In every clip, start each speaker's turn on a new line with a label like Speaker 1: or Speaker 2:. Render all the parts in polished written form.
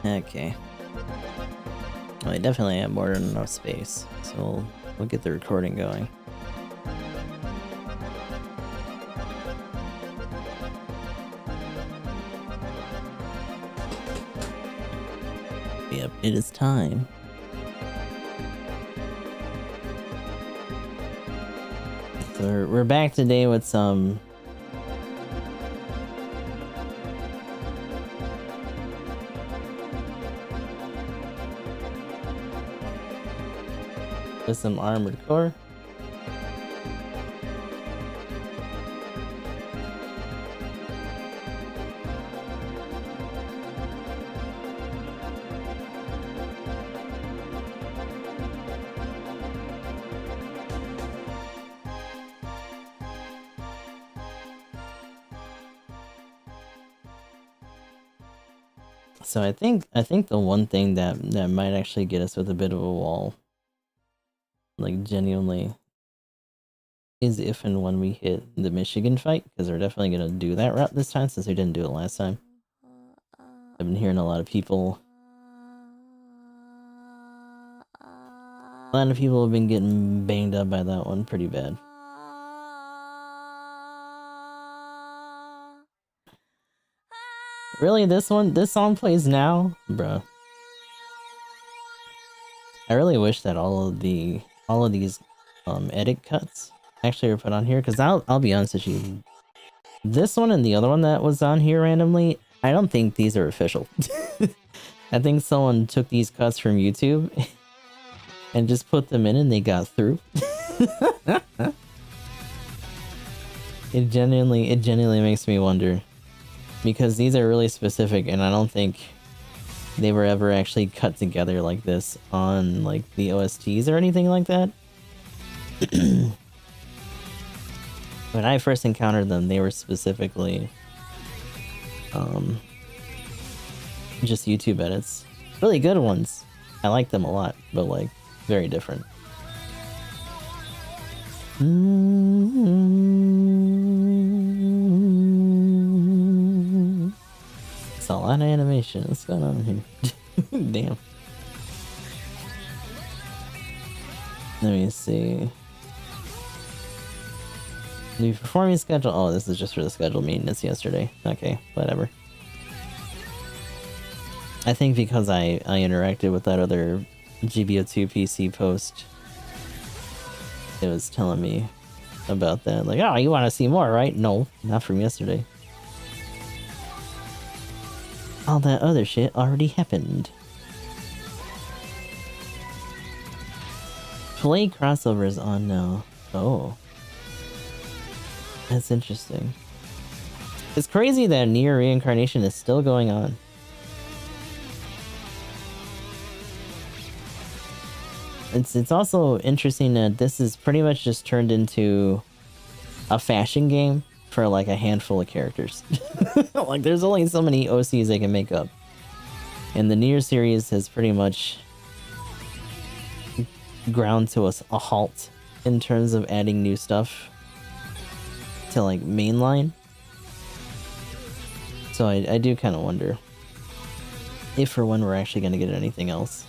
Speaker 1: Okay. Well, I definitely have more than enough space, so we'll get the recording going. Yep, it is time. So we're back today with some Armored Core. So I think the one thing that might actually get us with a bit of a wall, like genuinely, is if and when we hit the Michigan fight, because we're definitely gonna do that route this time since we didn't do it last time. I've been hearing a lot of people have been getting banged up by that one pretty bad. Really, this song plays now? Bruh. I really wish that all of these edit cuts actually were put on here, because I'll be honest with you. This one and the other one that was on here randomly, I don't think these are official. I think someone took these cuts from YouTube and just put them in and they got through. It genuinely makes me wonder. Because these are really specific, and I don't think they were ever actually cut together like this on like the OSTs or anything like that. When I first encountered them, they were specifically just YouTube edits. Really good ones. I like them a lot, but like very different. It's a lot of animation. What's going on here? Damn. Let me see. The performance schedule. Oh, this is just for the scheduled maintenance yesterday. Okay, whatever. I think because I interacted with that other GBO2 PC post, it was telling me about that. Like, oh, you want to see more, right? No, not from yesterday. All that other shit already happened. Play crossovers on now. Oh. That's interesting. It's crazy that Nier Reincarnation is still going on. It's also interesting that this is pretty much just turned into a fashion game for like a handful of characters. Like there's only so many OCs they can make up. And the Nier series has pretty much ground to a halt in terms of adding new stuff to like mainline. So I do kind of wonder if or when we're actually going to get anything else.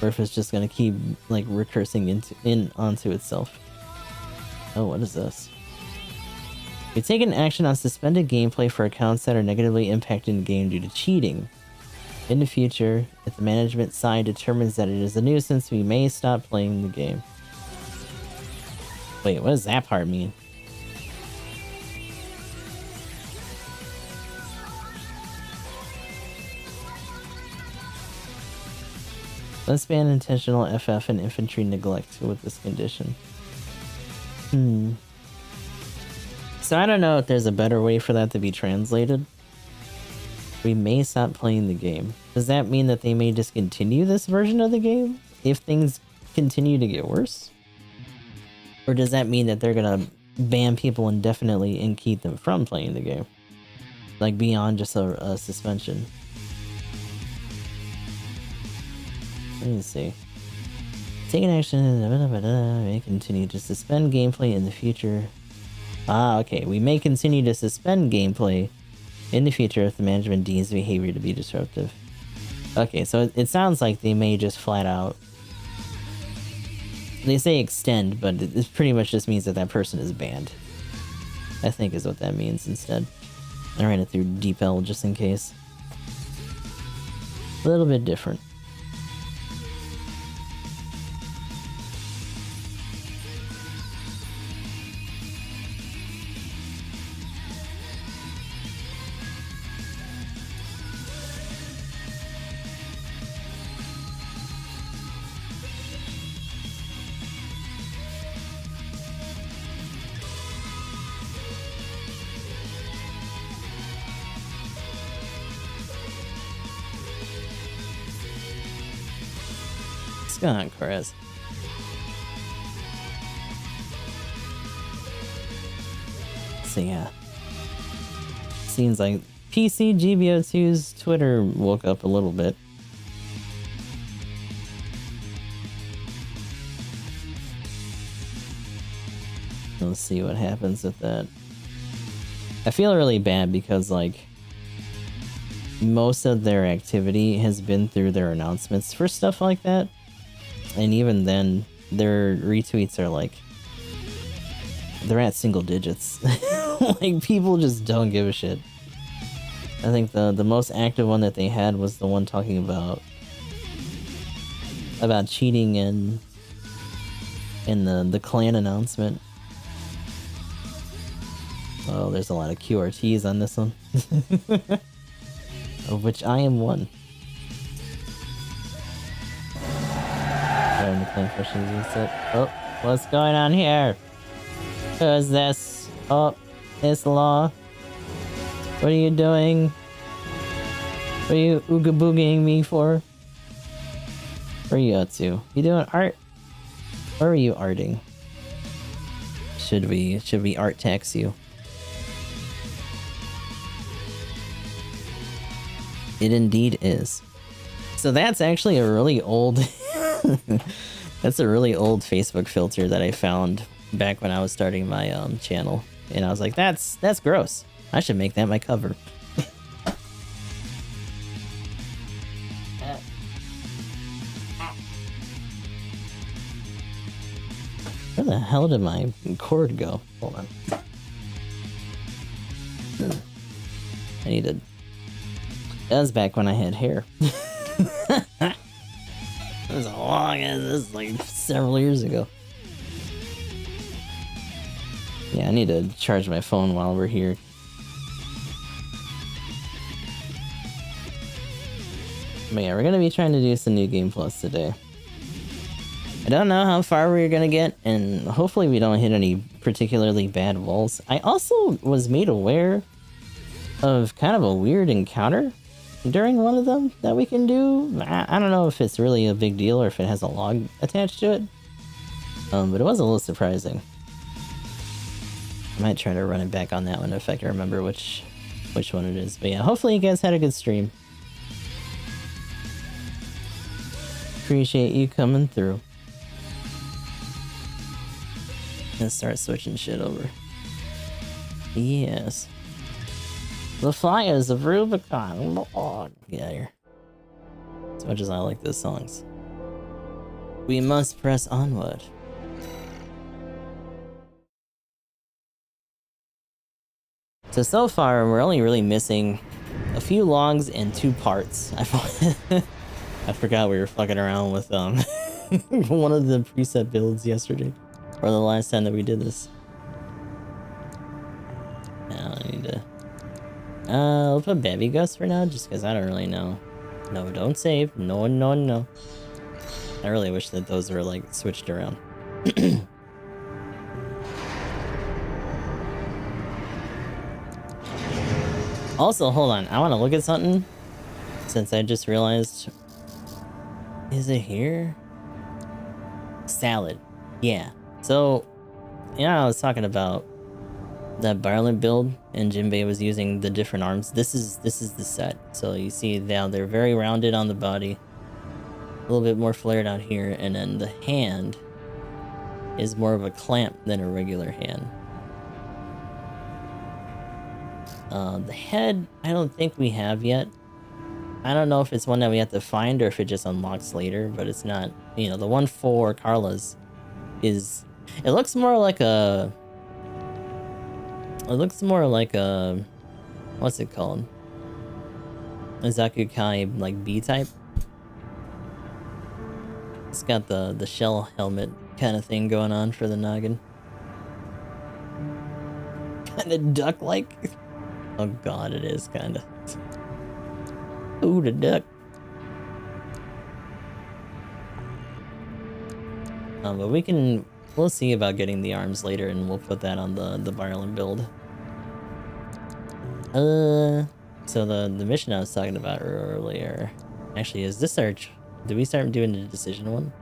Speaker 1: Or if it's just going to keep like recursing onto itself. Oh, what is this? You've taken action on suspended gameplay for accounts that are negatively impacting the game due to cheating. In the future, if the management side determines that it is a nuisance, we may stop playing the game. Wait, what does that part mean? Let's ban intentional FF and infantry neglect with this condition. So I don't know if there's a better way for that to be translated. We may stop playing the game. Does that mean that they may discontinue this version of the game if things continue to get worse? Or does that mean that they're gonna ban people indefinitely and keep them from playing the game? Like beyond just a suspension. Let me see. Taking action may continue to suspend gameplay in the future. Ah, okay. We may continue to suspend gameplay In the future, if the management deems behavior to be disruptive. Okay, so it sounds like they may just flat out... They say extend, but it pretty much just means that that person is banned. I think is what that means instead. I ran it through DeepL just in case. A little bit different. What's going on, Corez? So yeah. Seems like PC GBO2's Twitter woke up a little bit. Let's see what happens with that. I feel really bad because, like, most of their activity has been through their announcements for stuff like that. And even then, their retweets are like... They're at single digits. Like, people just don't give a shit. I think the most active one that they had was the one talking about cheating in the clan announcement. Oh, there's a lot of QRTs on this one. Of which I am one. Oh, what's going on here? Who's this? Oh, it's Law. What are you doing? What are you ooga boogieing me for? What are you up to? You doing art? Where are you arting? Should we art tax you? It indeed is. So that's actually a really old... That's a really old Facebook filter that I found back when I was starting my channel. And I was like, that's gross. I should make that my cover. Where the hell did my cord go? Hold on. I needed... That was back when I had hair. That was a long as this, like several years ago. Yeah, I need to charge my phone while we're here. But yeah, we're gonna be trying to do some New Game Plus today. I don't know how far we're gonna get, and hopefully we don't hit any particularly bad walls. I also was made aware of kind of a weird encounter during one of them that we can do. I don't know if it's really a big deal or if it has a log attached to it. But it was a little surprising. I might try to run it back on that one if I can remember which one it is. But yeah, hopefully you guys had a good stream. Appreciate you coming through. And start switching shit over. Yes. The Flyers of Rubicon. Oh, get out of here. As much as I like those songs. We must press onward. So far, we're only really missing a few logs and 2 parts. I forgot we were fucking around with one of the preset builds yesterday. Or the last time that we did this. Now I need to... I'll put Baby Gus for now, just because I don't really know. No, don't save. No, no, no. I really wish that those were, like, switched around. Also, hold on. I want to look at something. Since I just realized... Is it here? Salad. Yeah. So, I was talking about that Barlet build, and Jinbei was using the different arms. This is the set. So you see now they're very rounded on the body, a little bit more flared out here, and then the hand is more of a clamp than a regular hand. The head, I don't think we have yet. I don't know if it's one that we have to find or if it just unlocks later, but it's not, you know, the one for Carla's is, it looks more like a, what's it called? A Zakukai, like, B-type. It's got the shell helmet kind of thing going on for the noggin. Kind of duck-like. Oh god, it is kind of. Ooh, the duck. But we'll see about getting the arms later, and we'll put that on the Violent build. So the mission I was talking about earlier, actually, is this our? Did we start doing the decision one?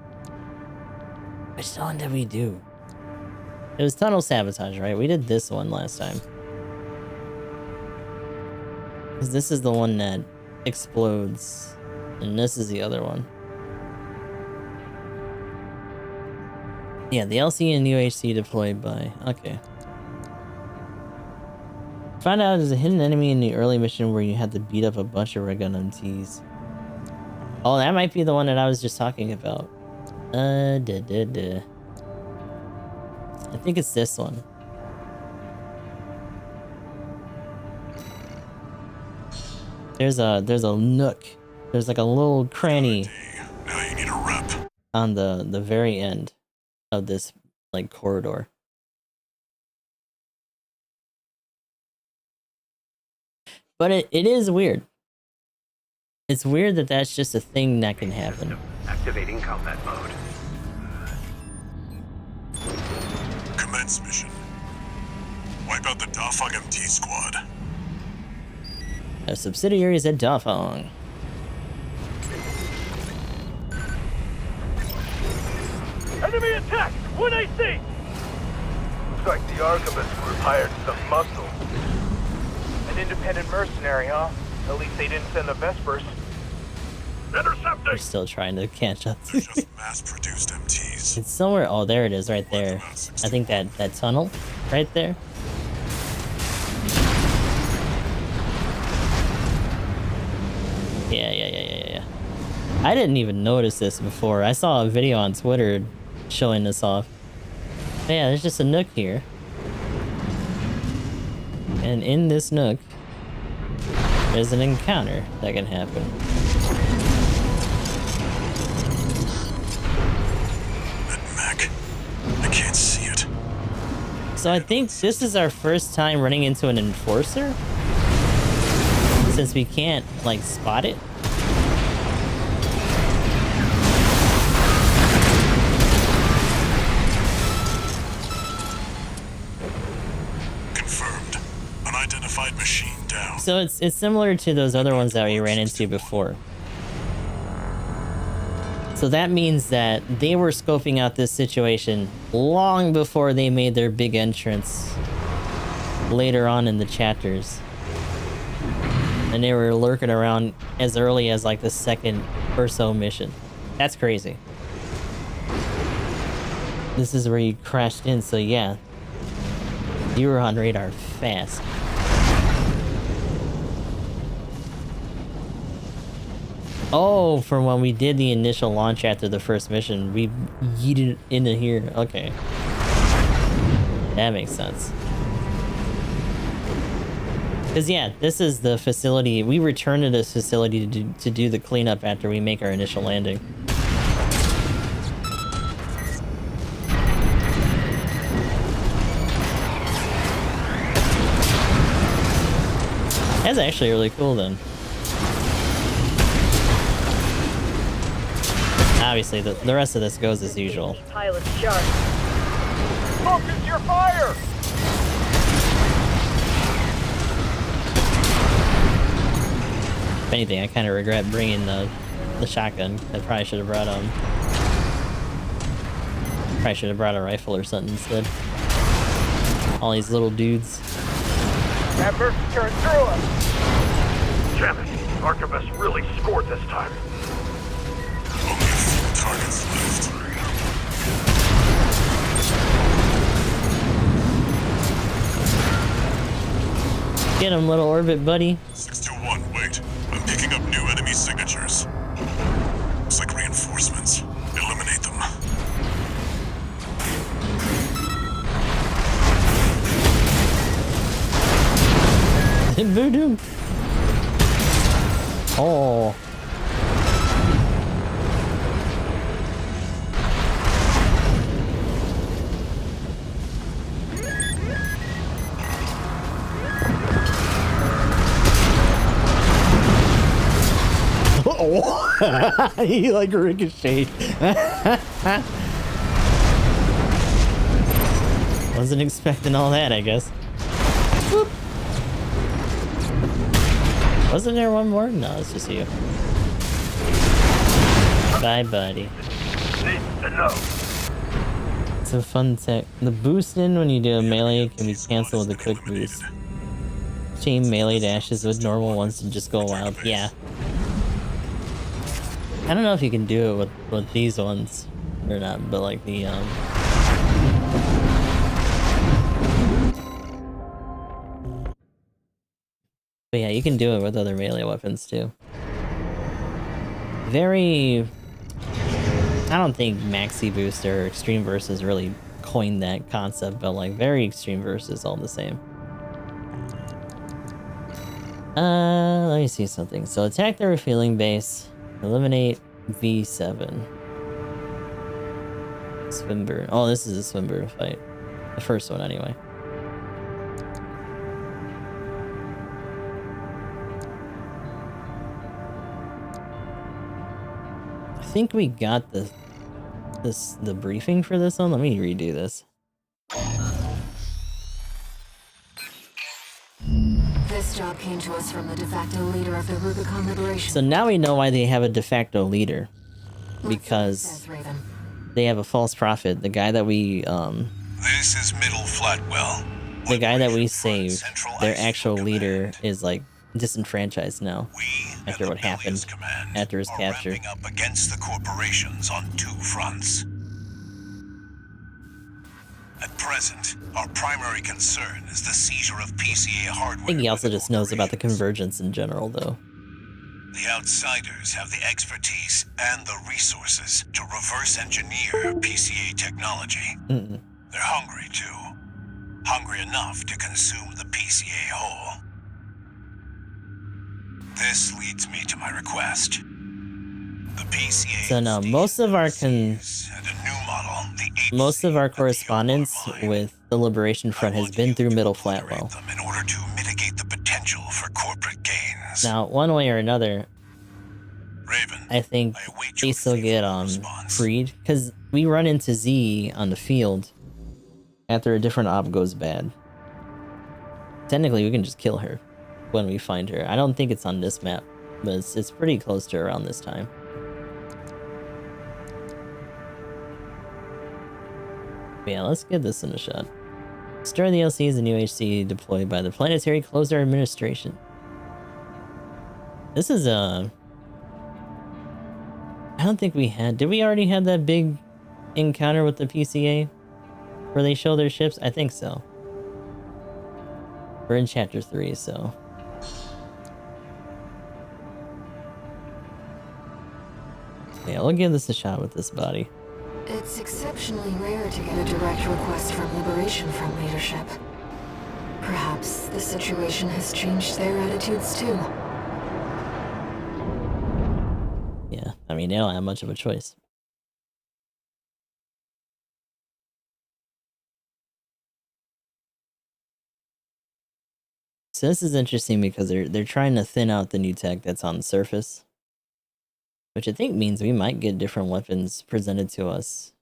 Speaker 1: Which one did we do? It was tunnel sabotage, right? We did this one last time. Because this is the one that explodes, and this is the other one. Yeah, the LC and UHC deployed by... Okay. Find out there's a hidden enemy in the early mission where you had to beat up a bunch of red gun MTs. Oh, that might be the one that I was just talking about. I think it's this one. There's a nook. There's like a little cranny
Speaker 2: now you need a rep.
Speaker 1: On the very end of this like corridor. But it is weird. It's weird that that's just a thing that can happen.
Speaker 3: Activating combat mode.
Speaker 2: Commence mission. Wipe out the Dafeng MT squad.
Speaker 1: A subsidiaries at Dafeng.
Speaker 3: Enemy attack! What I see? Looks like the Archivist group hired some muscle. An independent mercenary, huh? At least they didn't send the Vespers. Intercepting!
Speaker 1: We're still trying to catch up.
Speaker 2: They're just mass-produced MTs.
Speaker 1: It's somewhere. Oh, there it is, right there. I think that tunnel, right there. Yeah. I didn't even notice this before. I saw a video on Twitter showing this off. But yeah, there's just a nook here. And in this nook, there's an encounter that can happen.
Speaker 2: That mech, I can't see it.
Speaker 1: So I think this is our first time running into an enforcer, since we can't like spot it.
Speaker 2: Confirmed. Unidentified machine down.
Speaker 1: So it's similar to those other ones that we ran into before. So that means that they were scoping out this situation long before they made their big entrance later on in the chapters. And they were lurking around as early as like the second or so mission. That's crazy. This is where you crashed in, so yeah. You were on radar fast. Oh, from when we did the initial launch after the first mission, we yeeted into here. Okay. That makes sense. Because, yeah, this is the facility. We return to this facility to do the cleanup after we make our initial landing. That's actually really cool, then. Obviously, the rest of this goes as usual.
Speaker 3: Pilot sharp. Focus your fire!
Speaker 1: If anything, I kind of regret bringing the shotgun. I probably should have brought probably should have brought a rifle or something instead. All these little dudes.
Speaker 3: That burst turned through us. Damn it! Archivist really scored this time.
Speaker 2: Only a few targets left.
Speaker 1: Get him, little orbit buddy.
Speaker 2: 621, wait. I'm picking up new enemy signatures. It's like reinforcements. Eliminate them.
Speaker 1: Voodoo. Oh. Oh. He like ricocheted. Wasn't expecting all that, I guess. Whoop. Wasn't there one more? No, it's just you. Bye, buddy. It's a fun tech. The boost in when you do a melee can be canceled with a quick boost. Chain melee dashes with normal ones and just go wild. Yeah. I don't know if you can do it with these ones or not, but like the but yeah, you can do it with other melee weapons too. Very... I don't think Maxi Boost or Extreme Versus really coined that concept, but like very Extreme Versus all the same. Let me see something. So attack the refueling base. Eliminate V7. Swinburne. Oh, this is a Swinburne fight. The first one anyway. I think we got the briefing for this one. Let me redo this.
Speaker 4: This job came to us from the de facto leader of the Rubicon Liberation.
Speaker 1: So now we know why they have a de facto leader. Because they have a false prophet. The guy that we
Speaker 2: This is Middle Flatwell.
Speaker 1: the guy that we saved, their actual leader is like disenfranchised now. After what happened after his capture.
Speaker 2: Ramping up against the corporations on two fronts. At present, our primary concern is the seizure of PCA hardware.
Speaker 1: I think he also
Speaker 2: by the
Speaker 1: just knows about the
Speaker 2: corporations.
Speaker 1: convergence in general, though.
Speaker 2: The outsiders have the expertise and the resources to reverse engineer PCA technology.
Speaker 1: Mm-mm.
Speaker 2: They're hungry too. Hungry enough to consume the PCA whole. This leads me to my request. The PCA
Speaker 1: So no, most of our most of our correspondence with the Liberation Front has been through Middle Flatwell.
Speaker 2: in order to mitigate the potential for corporate gains.
Speaker 1: Now, one way or another,
Speaker 2: Raven,
Speaker 1: I think
Speaker 2: I await
Speaker 1: they
Speaker 2: your
Speaker 1: still get
Speaker 2: response.
Speaker 1: freed, because we run into Z on the field after a different op goes bad. Technically, we can just kill her when we find her. I don't think it's on this map, but it's pretty close to around this time. But yeah, let's give this in a shot. Stir the LC is a new HC deployed by the Planetary Closer Administration. This is a... I don't think we had... Did we already have that big encounter with the PCA? Where they show their ships? I think so. We're in Chapter 3, so... Yeah, we'll give this a shot with this body.
Speaker 4: It's exceptionally rare to get a direct request from Liberation Front leadership. Perhaps the situation has changed their attitudes too.
Speaker 1: Yeah, I mean, they don't have much of a choice. So this is interesting because they're trying to thin out the new tech that's on the surface. Which I think means we might get different weapons presented to us.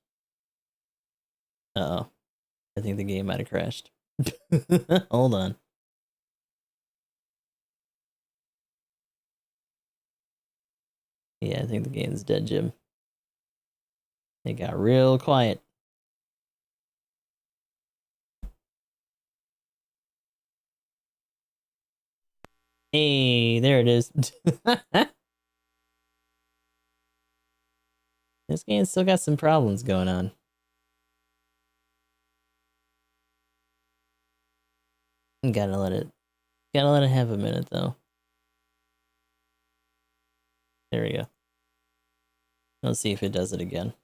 Speaker 1: Uh-oh. I think the game might have crashed. Hold on. Yeah, I think the game's dead, Jim. It got real quiet. Hey, there it is. This game's still got some problems going on. Gotta let Gotta let it have a minute, though. There we go. Let's see if it does it again.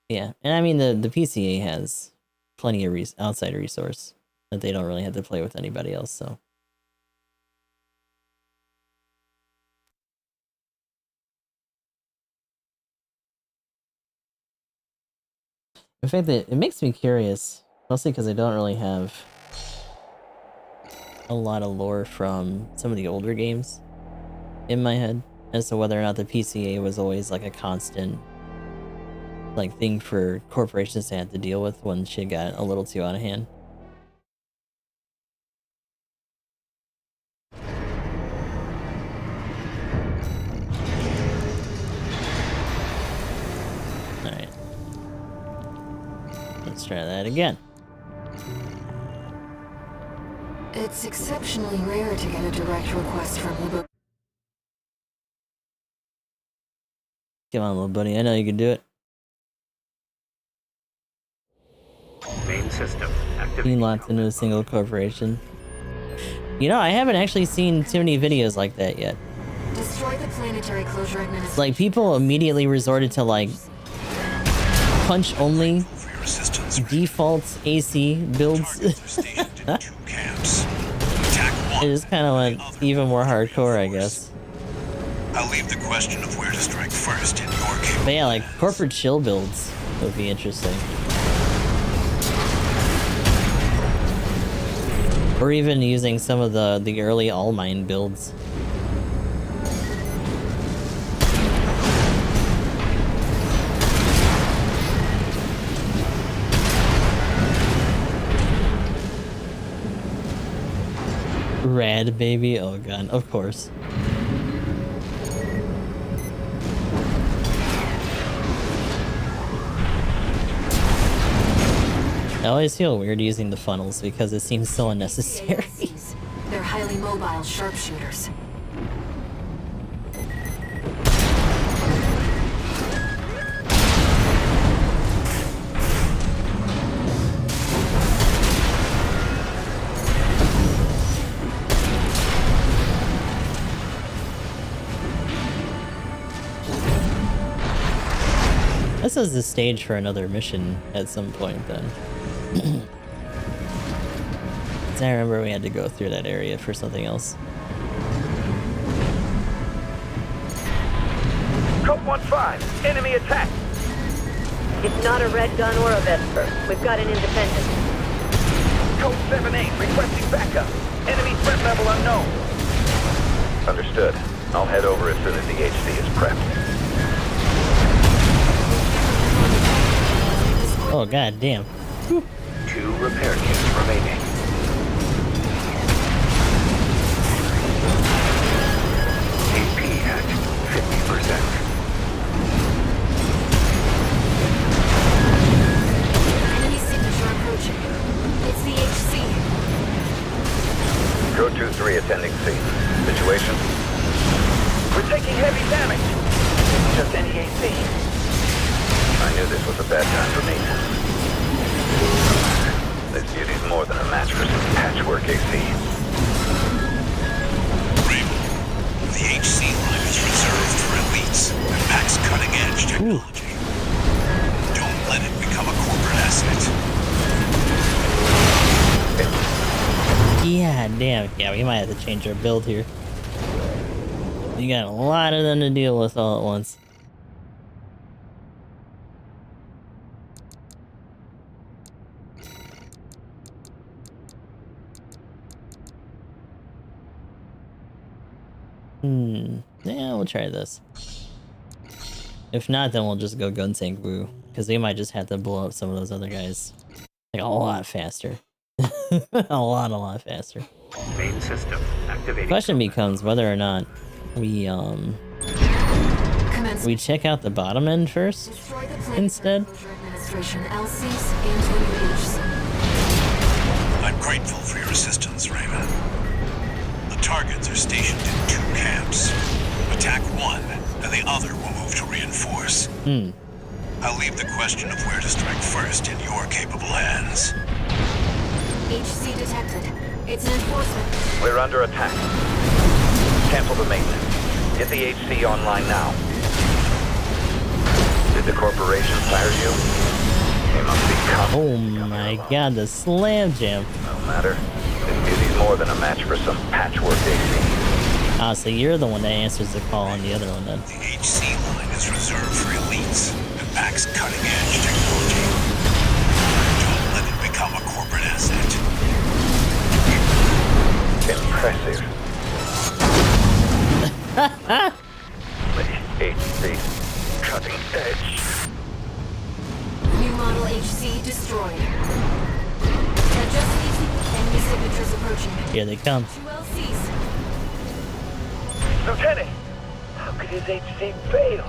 Speaker 1: Yeah, and I mean, the PCA has plenty of outside resource that they don't really have to play with anybody else, so. In fact, it makes me curious, mostly because I don't really have a lot of lore from some of the older games in my head as to whether or not the PCA was always like a constant like thing for corporations to have to deal with when shit got a little too out of hand. Alright. Let's try that again.
Speaker 4: It's exceptionally rare to get a direct request from Liber.
Speaker 1: Come on, little buddy. I know you can do it.
Speaker 5: Main system activated.
Speaker 1: Being locked into a single corporation. You know, I haven't actually seen too many videos like that yet.
Speaker 4: Destroy the planetary closure administration.
Speaker 1: Like, people immediately resorted to, like, punch-only default AC builds. It just kind of went even more hardcore, I guess.
Speaker 2: I'll leave the question of where to strike first in your game.
Speaker 1: But yeah, like, corporate chill builds would be interesting. Or even using some of the early all-mine builds. Rad baby, oh god, of course. I always feel weird using the funnels because it seems so unnecessary.
Speaker 4: They're highly mobile sharpshooters.
Speaker 1: This is the stage for another mission at some point then. 'Cause I remember we had to go through that area for something else.
Speaker 3: Code 1-5, enemy attack.
Speaker 6: It's not a red gun or a Vesper. We've got an independent.
Speaker 3: Code 7-8, requesting backup. Enemy threat level unknown. Understood. I'll head over as soon as the HC is prepped.
Speaker 1: Oh god damn.
Speaker 5: 2 repair kits remaining. AP at 50%.
Speaker 4: Enemy signature approaching. It's the HC.
Speaker 3: Code 2-3 attending scene. Situation? We're taking heavy damage. Just any AC. I knew this was a bad time for me. This beauty's more than a match for some patchwork AC.
Speaker 2: Raven, the HC line is reserved for elites and packs cutting-edge technology. Don't let it become a corporate asset.
Speaker 1: Yeah, damn. Yeah, we might have to change our build here. You got a lot of them to deal with all at once. Yeah, we'll try this. If not, then we'll just go Guntank Woo, because we might just have to blow up some of those other guys like a lot faster. a lot faster.
Speaker 5: Main system activated.
Speaker 1: Question becomes whether or not we check out the bottom end first
Speaker 4: Destroy the planetary
Speaker 1: instead.
Speaker 4: closure administration LCs and HC.
Speaker 2: I'm grateful for your assistance, Raven. The targets are stationed in 2 camps. Attack one, and the other will move to reinforce. I'll leave the question of where to strike first in your capable hands.
Speaker 4: HC detected. It's an enforcement.
Speaker 5: We're under attack. Cancel the maintenance. Get the HC online now. Did the corporation fire you? They must be coming.
Speaker 1: Oh my god, the slam jam.
Speaker 5: No matter. This beauty's more than a match for some patchwork AC.
Speaker 1: Ah, so you're the one that answers the call on the other one then.
Speaker 2: The HC line is reserved for elites and backs cutting-edge technology. Don't let it become a corporate asset.
Speaker 5: Impressive. The HC. Cutting edge.
Speaker 4: New model HC destroyed. Adjust enemy signatures approaching.
Speaker 1: Here they come.
Speaker 4: 2 LCs.
Speaker 3: Lieutenant! How could his HC fail?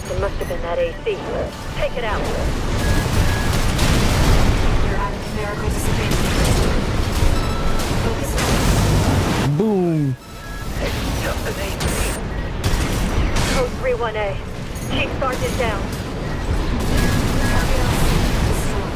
Speaker 6: It must have been that AC. Take it out.
Speaker 4: You're having numerical disadvantage. Focus.
Speaker 1: Boom.
Speaker 3: Just an AC.
Speaker 6: Code 31A. Chief Sergeant down.
Speaker 4: Target LC destroyed.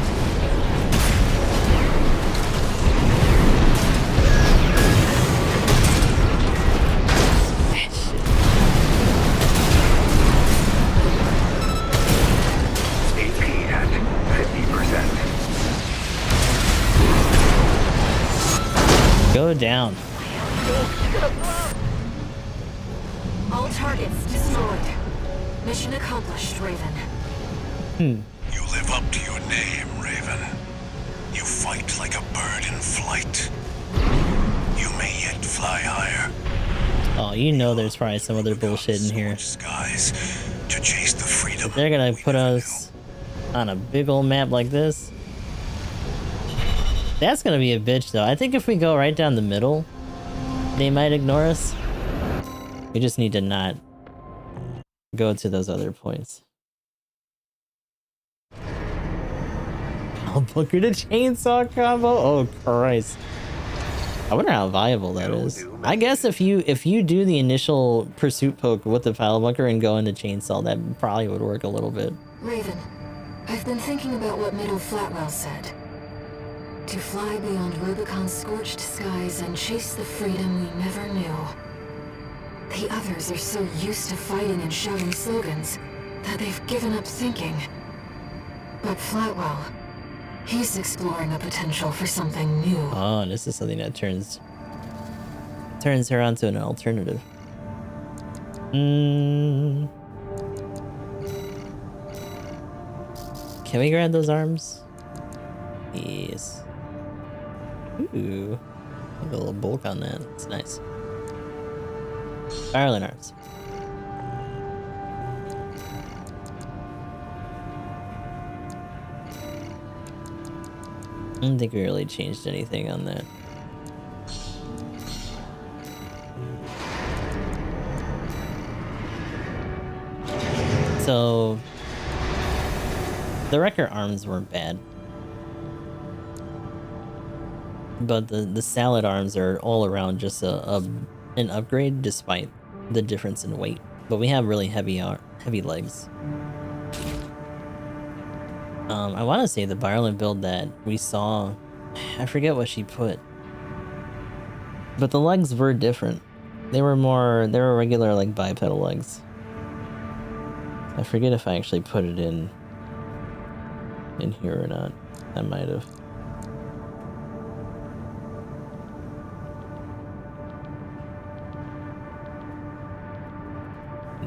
Speaker 5: AP at 50%.
Speaker 1: Go down.
Speaker 4: All targets destroyed. Mission accomplished, Raven.
Speaker 2: You live up to your name, Raven. You fight like a bird in flight. You may yet fly higher.
Speaker 1: Oh, you know there's probably some other bullshit in here.
Speaker 2: Skies to chase the freedom.
Speaker 1: If they're gonna
Speaker 2: we
Speaker 1: put
Speaker 2: never
Speaker 1: us on a big old map like this, that's gonna be a bitch though. I think if we go right down the middle, they might ignore us. We just need to not go to those other points. I'll book her to chainsaw combo. Oh Christ! I wonder how viable that is. I guess if you do the initial pursuit poke with the pile bunker and go into chainsaw, that probably would work a little bit.
Speaker 4: Raven, I've been thinking about what Middle Flatwell said. To fly beyond Rubicon's scorched skies and chase the freedom we never knew. The others are so used to fighting and shouting slogans that they've given up thinking. But Flatwell, he's exploring the potential for something new.
Speaker 1: Oh, and this is something that turns her onto an alternative. Can we grab those arms? Yes. Ooh. A little bulk on that. That's nice. Ireland arms. I don't think we really changed anything on that. So the Wrecker arms weren't bad, but the Salad arms are all around just an upgrade despite the difference in weight. But we have really heavy legs. I want to say the Byerland build that we saw, I forget what she put, but the legs were different. They were regular like bipedal legs. I forget if I actually put it in here or not. I might have.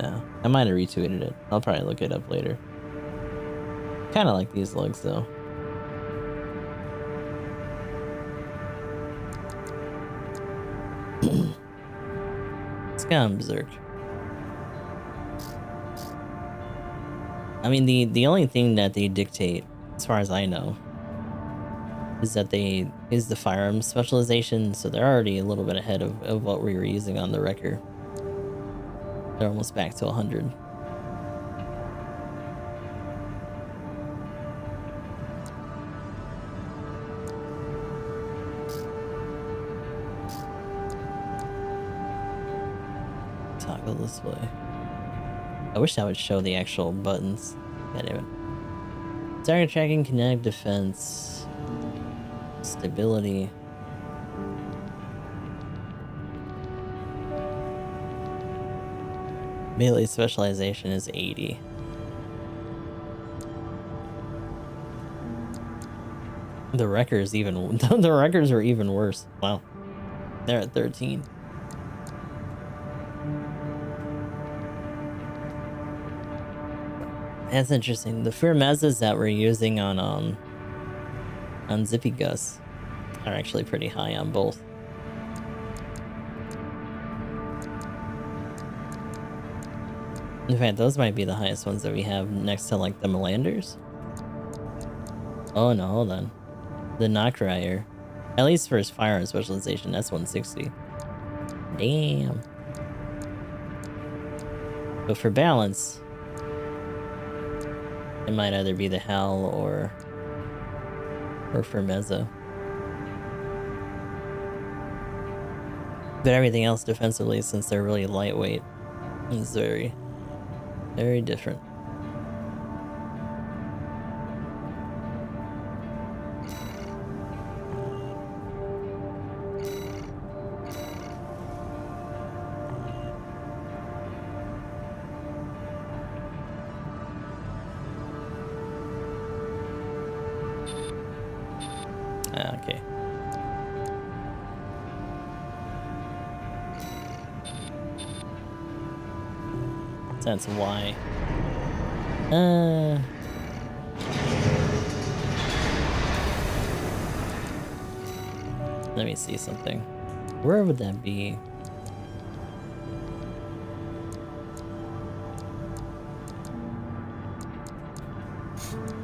Speaker 1: No, I might have retweeted it. I'll probably look it up later. Kind of like these legs though. It's kind of berserk. I mean, the only thing that they dictate, as far as I know, is that is the firearm specialization, so they're already a little bit ahead of what we were using on the Wrecker. They're almost back to 100. Toggle display. I wish that would show the actual buttons. God damn it. Target tracking, kinetic defense, stability. Melee specialization is 80. The wreckers even the wreckers are even worse. Wow. They're at 13. That's interesting. The Firmezas that we're using on Zippy Gus are actually pretty high on both. In fact, those might be the highest ones that we have next to like the Melanders. Oh no, hold on. The Knockrider. At least for his firearm specialization, that's 160. Damn. But for balance, it might either be the Hal or Firmeza. But everything else defensively, since they're really lightweight, is very, very different. Okay. That's why. Let me see something. Where would that be?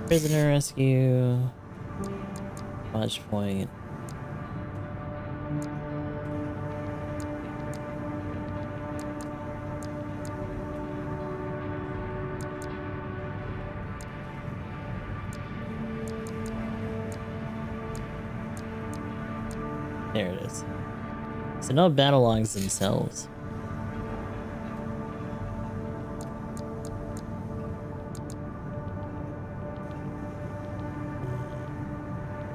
Speaker 1: Prisoner rescue. Watch point. There it is. So no battle logs themselves.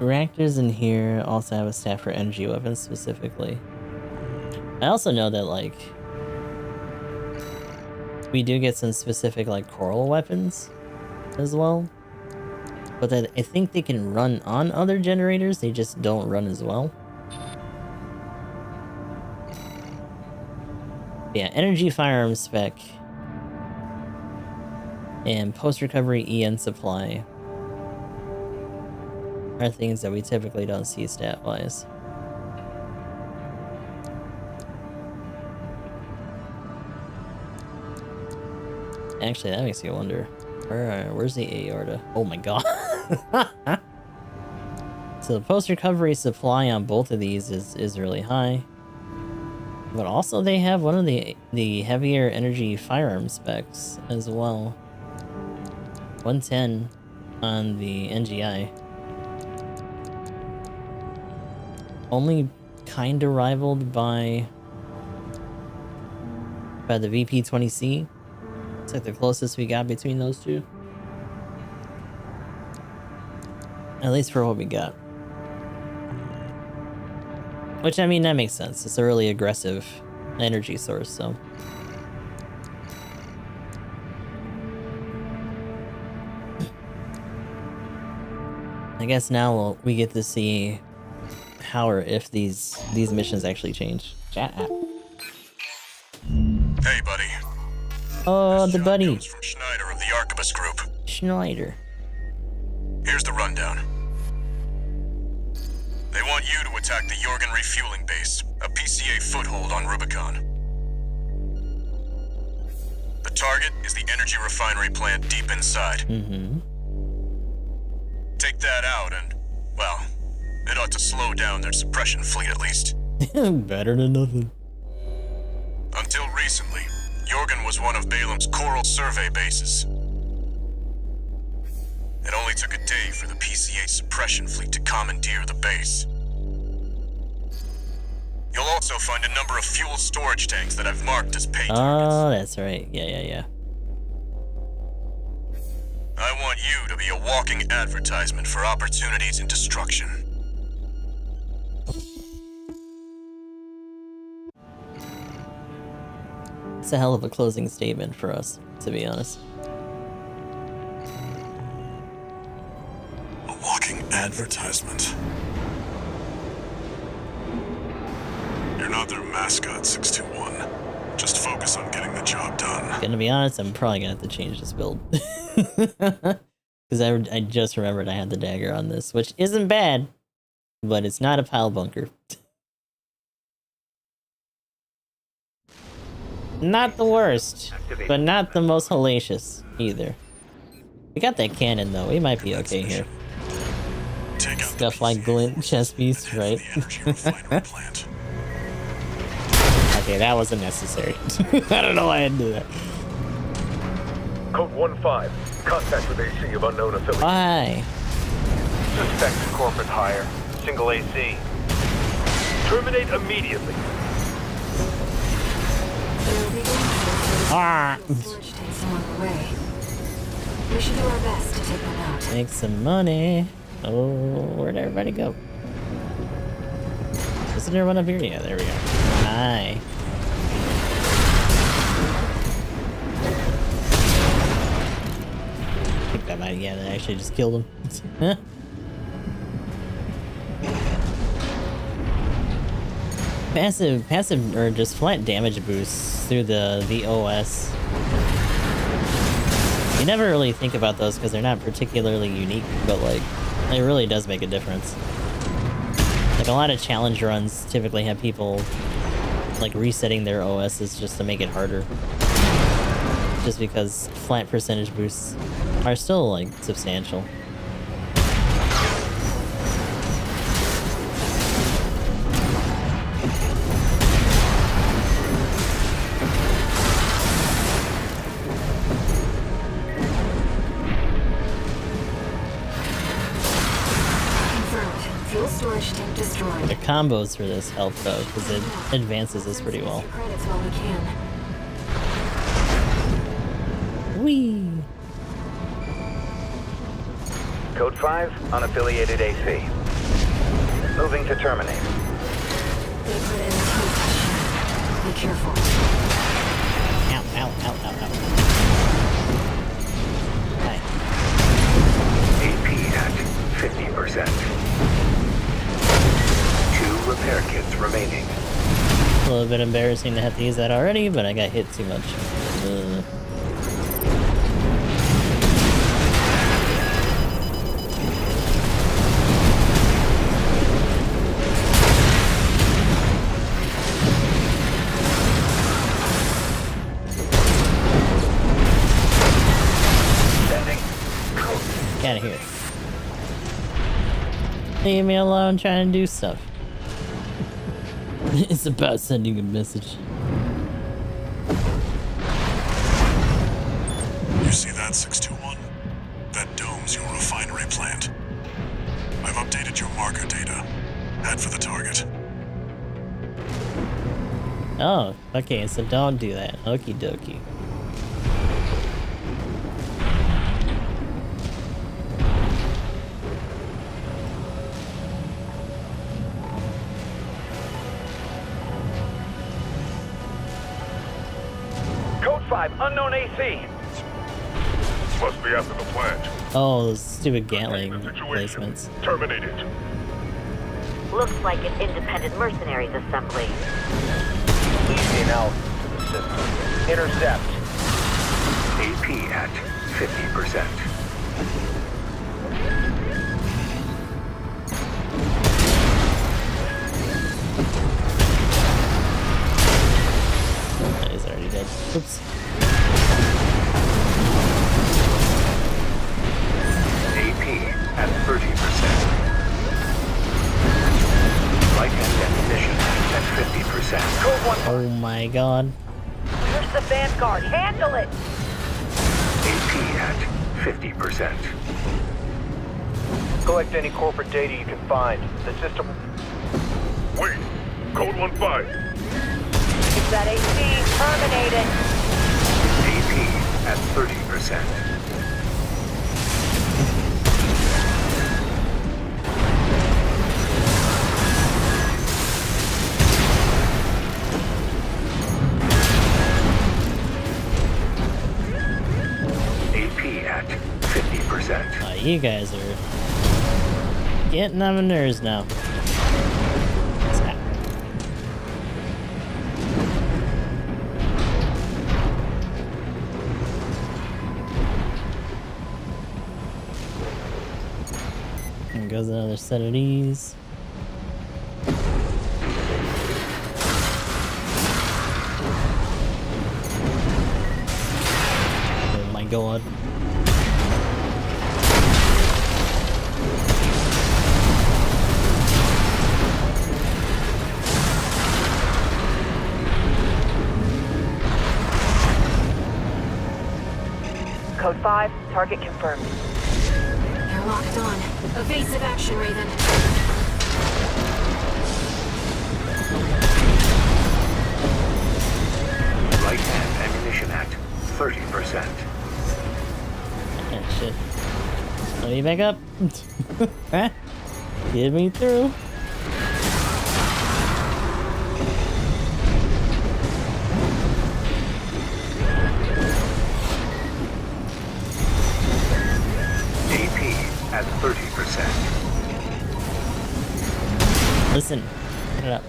Speaker 1: Reactors in here also have a stat for energy weapons specifically. I also know that, like, we do get some specific, like, coral weapons as well. But that I think they can run on other generators, they just don't run as well. Yeah, energy firearm spec and post-recovery EN supply are things that we typically don't see stat-wise. Actually, that makes me wonder. Where's the aorta? Oh my god. So the post-recovery supply on both of these is really high. But also they have one of the heavier energy firearm specs as well. 110 on the NGI. Only kinda rivaled by the VP-20C. It's like the closest we got between those two. At least for what we got. Which, I mean, that makes sense. It's a really aggressive energy source, so. I guess now we get to see how or if these missions actually change. Chat.
Speaker 2: Hey, buddy.
Speaker 1: Oh, the buddy.
Speaker 2: Comes from Schneider of the Arquebus Group.
Speaker 1: Schneider.
Speaker 2: Here's the rundown. They want you to attack the Jorgen refueling base, a PCA foothold on Rubicon. The target is the energy refinery plant deep inside.
Speaker 1: Mm-hmm.
Speaker 2: Take that out and, well, it ought to slow down their suppression fleet at least.
Speaker 1: Better than nothing.
Speaker 2: Until recently, Jorgen was one of Balam's coral survey bases. It only took a day for the PCA suppression fleet to commandeer the base. You'll also find a number of fuel storage tanks that I've marked as pay targets.
Speaker 1: Oh, that's right. Yeah.
Speaker 2: I want you to be a walking advertisement for opportunities in destruction.
Speaker 1: It's a hell of a closing statement for us, to be honest.
Speaker 2: A walking advertisement. You're not their mascot, 621. Just focus on getting the job done.
Speaker 1: Gonna be honest, I'm probably gonna have to change this build. Because I just remembered I had the dagger on this, which isn't bad, but it's not a pile bunker. Not the worst, but not the most hellacious either. We got that cannon though, we might be okay here.
Speaker 2: Take out
Speaker 1: Stuff like glint chest piece, right?
Speaker 2: the energy refinery plant.
Speaker 1: Okay, that wasn't necessary. I don't know why I did that.
Speaker 3: Code 1-5. Contact with AC of unknown affiliate.
Speaker 1: Why?
Speaker 3: Suspect corporate hire. Single AC. Terminate immediately.
Speaker 1: Ah!
Speaker 4: Storage tanks along the way. We should do our best to take them out.
Speaker 1: Make some money. Oh, where'd everybody go? Isn't there one up here? Yeah, there we go. Hi. I think that might, yeah, that actually just killed him. Passive, or just flat damage boosts through the OS. You never really think about those because they're not particularly unique, but like, it really does make a difference. Like a lot of challenge runs typically have people like resetting their OSs just to make it harder. Just because flat percentage boosts are still like substantial.
Speaker 4: Fuel storage tank destroyed.
Speaker 1: The combos for this help though, because it advances us pretty well.
Speaker 4: Credits while we can.
Speaker 1: Whee!
Speaker 5: Code 5, unaffiliated AC. Moving to terminate.
Speaker 4: They put in a Be careful.
Speaker 1: Ow, ow, ow, ow, ow. Hi.
Speaker 5: AP at 50%. 2 repair kits remaining.
Speaker 1: A little bit embarrassing to have to use that already, but I got hit too much. Get out of here. Leave me alone trying to do stuff. It's about sending a message.
Speaker 2: You see that, 621? That dome's your refinery plant. I've updated your marker data. Head for the target.
Speaker 1: Oh, okay, so don't do that. Okie dokie.
Speaker 5: Code 5, unknown AC.
Speaker 3: Must be after the plant.
Speaker 1: Oh, those stupid Gatling
Speaker 3: Situation.
Speaker 1: placements.
Speaker 3: Terminate it.
Speaker 6: Looks like an independent mercenaries assembly.
Speaker 5: Easy analysis to the system. Intercept. AP at 50%.
Speaker 1: That is already dead. Oops.
Speaker 5: AP at 30%. Right-hand ammunition at 50%. Code 1.
Speaker 1: Oh my god.
Speaker 6: Where's the Vanguard? Handle it!
Speaker 5: AP at 50%.
Speaker 3: Collect any corporate data you can find. The system... Wait! Code 1-5.
Speaker 6: Is that AC terminated?
Speaker 5: AP at 30%.
Speaker 1: you guys are getting on my nerves now. What's happening? And goes another set of these. Oh my god.
Speaker 6: Code 5, target confirmed.
Speaker 4: You're locked on. Evasive action, Raven.
Speaker 2: Right hand ammunition at 30%.
Speaker 1: Ah, shit. Let me back up. Huh? Get me through.
Speaker 2: AP at 30%.
Speaker 1: Listen. Turn it up.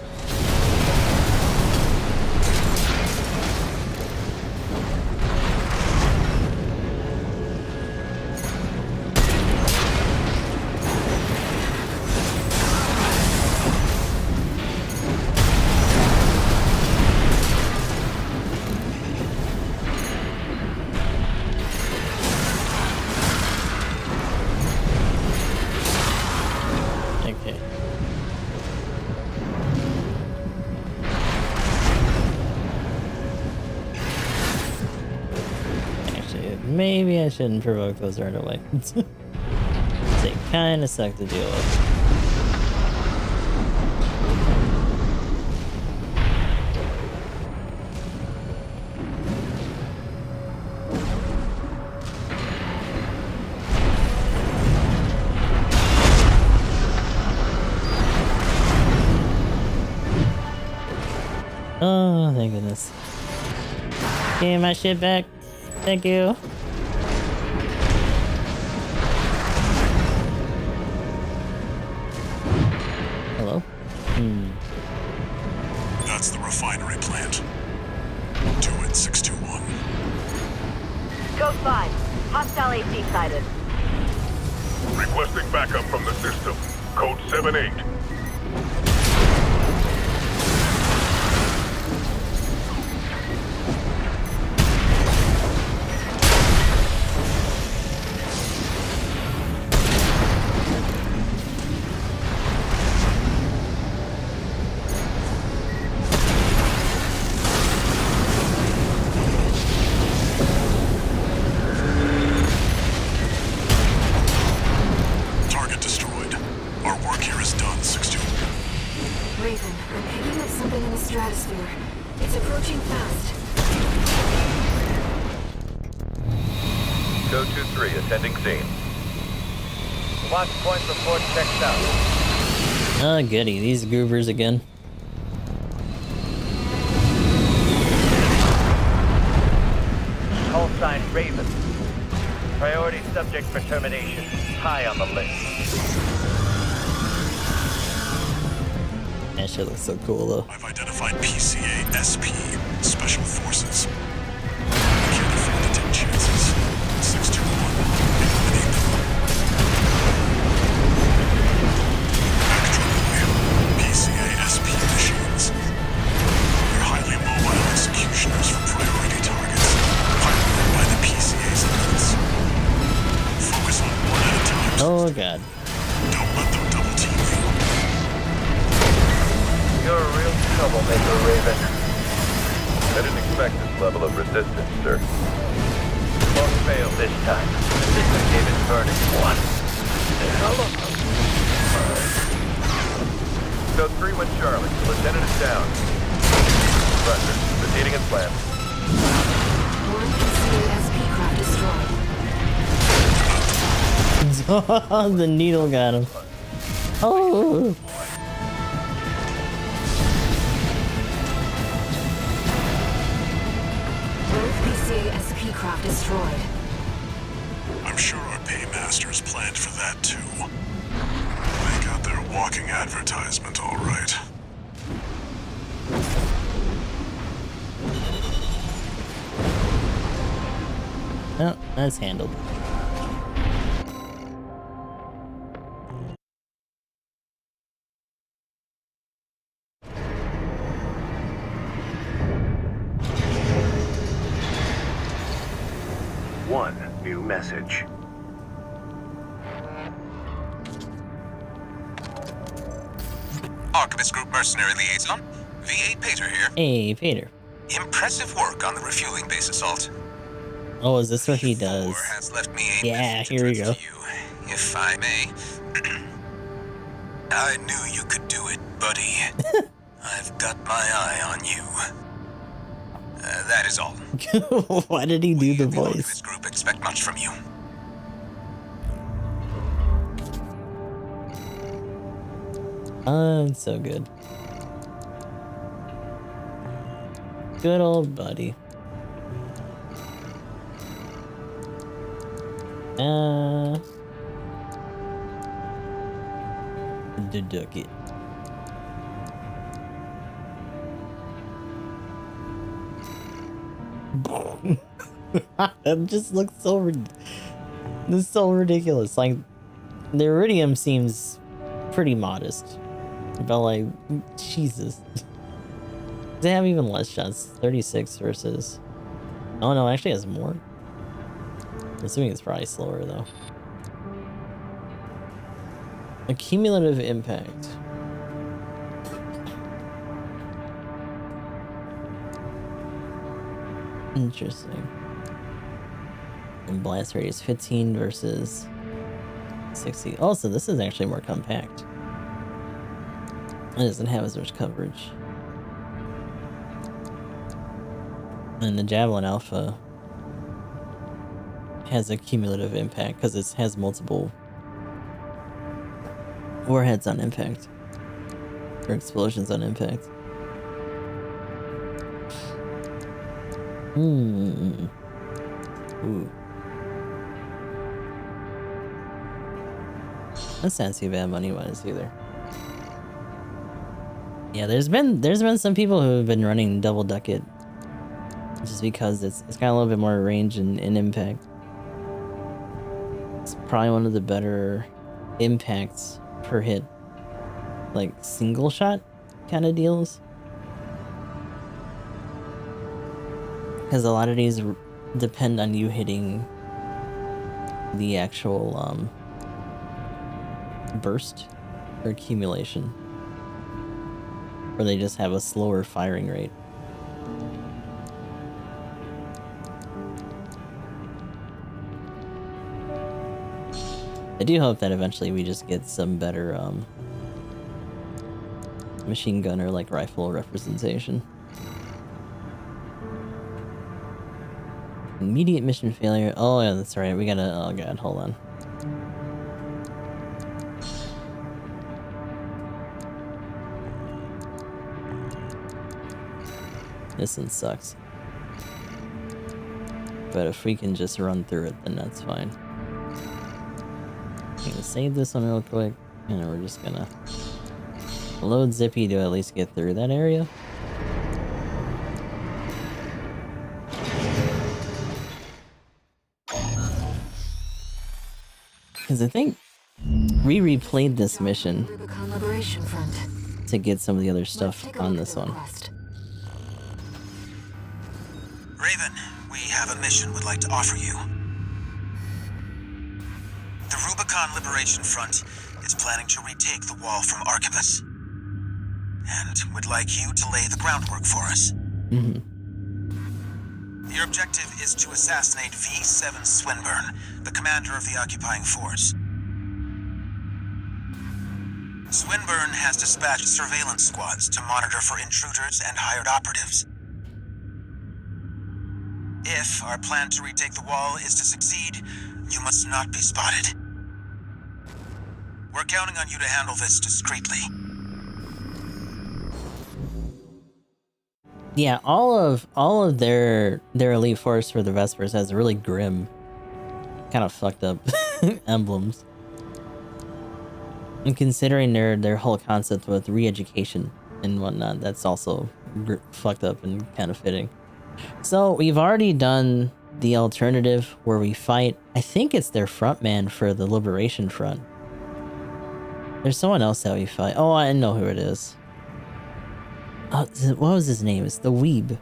Speaker 1: Okay. Actually, maybe I shouldn't provoke those right away. They kind of suck to deal with. Oh, thank goodness. Give me my shit back. Thank you. Hello?
Speaker 2: That's the refinery plant. Do it, 621.
Speaker 6: Code 5, hostile AC sighted.
Speaker 3: Requesting backup from the system. Code 78.
Speaker 2: Target destroyed. Our work here is done, 621.
Speaker 4: Raven, I'm picking up something in the stratosphere. It's approaching fast.
Speaker 5: Code 2-3, attending scene. Watch point report checked out.
Speaker 1: Oh, goody. These goobers again.
Speaker 5: Call sign Raven. Priority subject for termination. High on the list.
Speaker 1: That shit looks so cool, though.
Speaker 2: I've identified PCA SP, Special Forces. I can't afford to take chances. 621. Eliminate them. Backtrack. PCA SP machines. They're highly mobile executioners for priority targets, piloted by the PCA's elites. Focus on one at a time.
Speaker 1: Oh, God.
Speaker 2: Don't let them double team you.
Speaker 5: You're a real troublemaker, Raven. I didn't expect this level of resistance, sir. Won't fail this time. The system gave its verdict once. Hell of a... Code 3 went Charlie. Lieutenant is down. Roger. Proceeding as planned.
Speaker 4: One PCA-SP craft destroyed.
Speaker 1: The needle got him. Oh!
Speaker 4: Both PCA-SP craft destroyed.
Speaker 2: I'm I'm sure our paymasters planned for that too. They got their walking advertisement all right.
Speaker 1: No, that's handled.
Speaker 5: One new message.
Speaker 7: Archivist Group Mercenary Liaison, V8 Pater here.
Speaker 1: Hey, Peter.
Speaker 7: Impressive work on the refueling base assault.
Speaker 1: Oh, is this what he
Speaker 7: V4
Speaker 1: does?
Speaker 7: has left me a
Speaker 1: Yeah,
Speaker 7: message
Speaker 1: here we
Speaker 7: addressed
Speaker 1: go.
Speaker 7: to you, if I may. I knew you could do it, buddy. I've got my eye on you. That is all.
Speaker 1: Why did he do
Speaker 7: We,
Speaker 1: the
Speaker 7: the
Speaker 1: voice?
Speaker 7: Archivist Group, expect much from you.
Speaker 1: It's so good. Good old buddy. Deduct it. That just looks so this is so ridiculous. Like, the iridium seems pretty modest, but like, Jesus. They have even less shots. 36 versus. Oh no, actually has more. I'm assuming it's probably slower though. A cumulative impact. Interesting. And blast radius 15 versus 60. Oh, so this is actually more compact. It doesn't have as much coverage. And the Javelin Alpha has a cumulative impact because it has multiple warheads on impact. Or explosions on impact. Ooh. That's not too bad money-wise either. Yeah, there's been some people who have been running double duck it. Just because it's got a little bit more range and impact. It's probably one of the better impacts per hit, like single shot kind of deals. Because a lot of these depend on you hitting the actual burst or accumulation, or they just have a slower firing rate. I do hope that eventually we just get some better machine gun or like rifle representation. Immediate mission failure. Oh yeah, that's right. We gotta. Oh god, hold on. This one sucks. But if we can just run through it, then that's fine. I'm gonna save this one real quick, and then we're just gonna load Zippy to at least get through that area. Because I think we replayed this mission
Speaker 4: Rubicon Liberation Front.
Speaker 1: to get some of the other stuff
Speaker 4: Take a
Speaker 1: on
Speaker 4: look at
Speaker 1: this
Speaker 4: the
Speaker 1: one.
Speaker 4: request.
Speaker 7: Raven, we have a mission we'd like to offer you. The Rubicon Liberation Front is planning to retake the wall from Archibus. And would like you to lay the groundwork for us.
Speaker 1: Mm-hmm.
Speaker 7: Your objective is to assassinate V7 Swinburne, the commander of the occupying force. Swinburne has dispatched surveillance squads to monitor for intruders and hired operatives. If our plan to retake the wall is to succeed, you must not be spotted. We're counting on you to handle this discreetly.
Speaker 1: Yeah, all of their elite force for the Vespers has really grim kind of fucked up emblems. And considering their whole concept with re-education and whatnot, that's also fucked up and kind of fitting. So we've already done the alternative where we fight. I think it's their frontman for the Liberation Front. There's someone else that we fight. Oh, I know who it is. What was his name? It's the Weeb.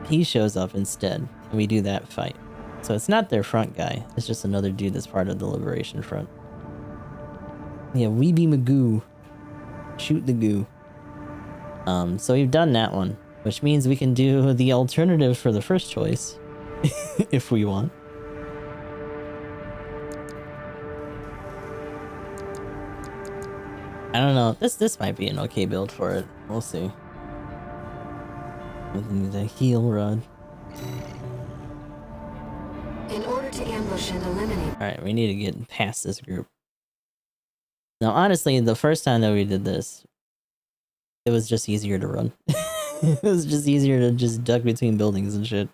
Speaker 1: He shows up instead, and we do that fight. So it's not their front guy. It's just another dude that's part of the Liberation Front. Yeah, Weeby Magoo. Shoot the goo. So we've done that one, which means we can do the alternative for the first choice, if we want. I don't know. This might be an okay build for it. We'll see. The heal rod.
Speaker 4: In order to ambush and eliminate.
Speaker 1: Alright, we need to get past this group. Now, honestly, the first time that we did this, it was just easier to run. It was just easier to just duck between buildings and shit.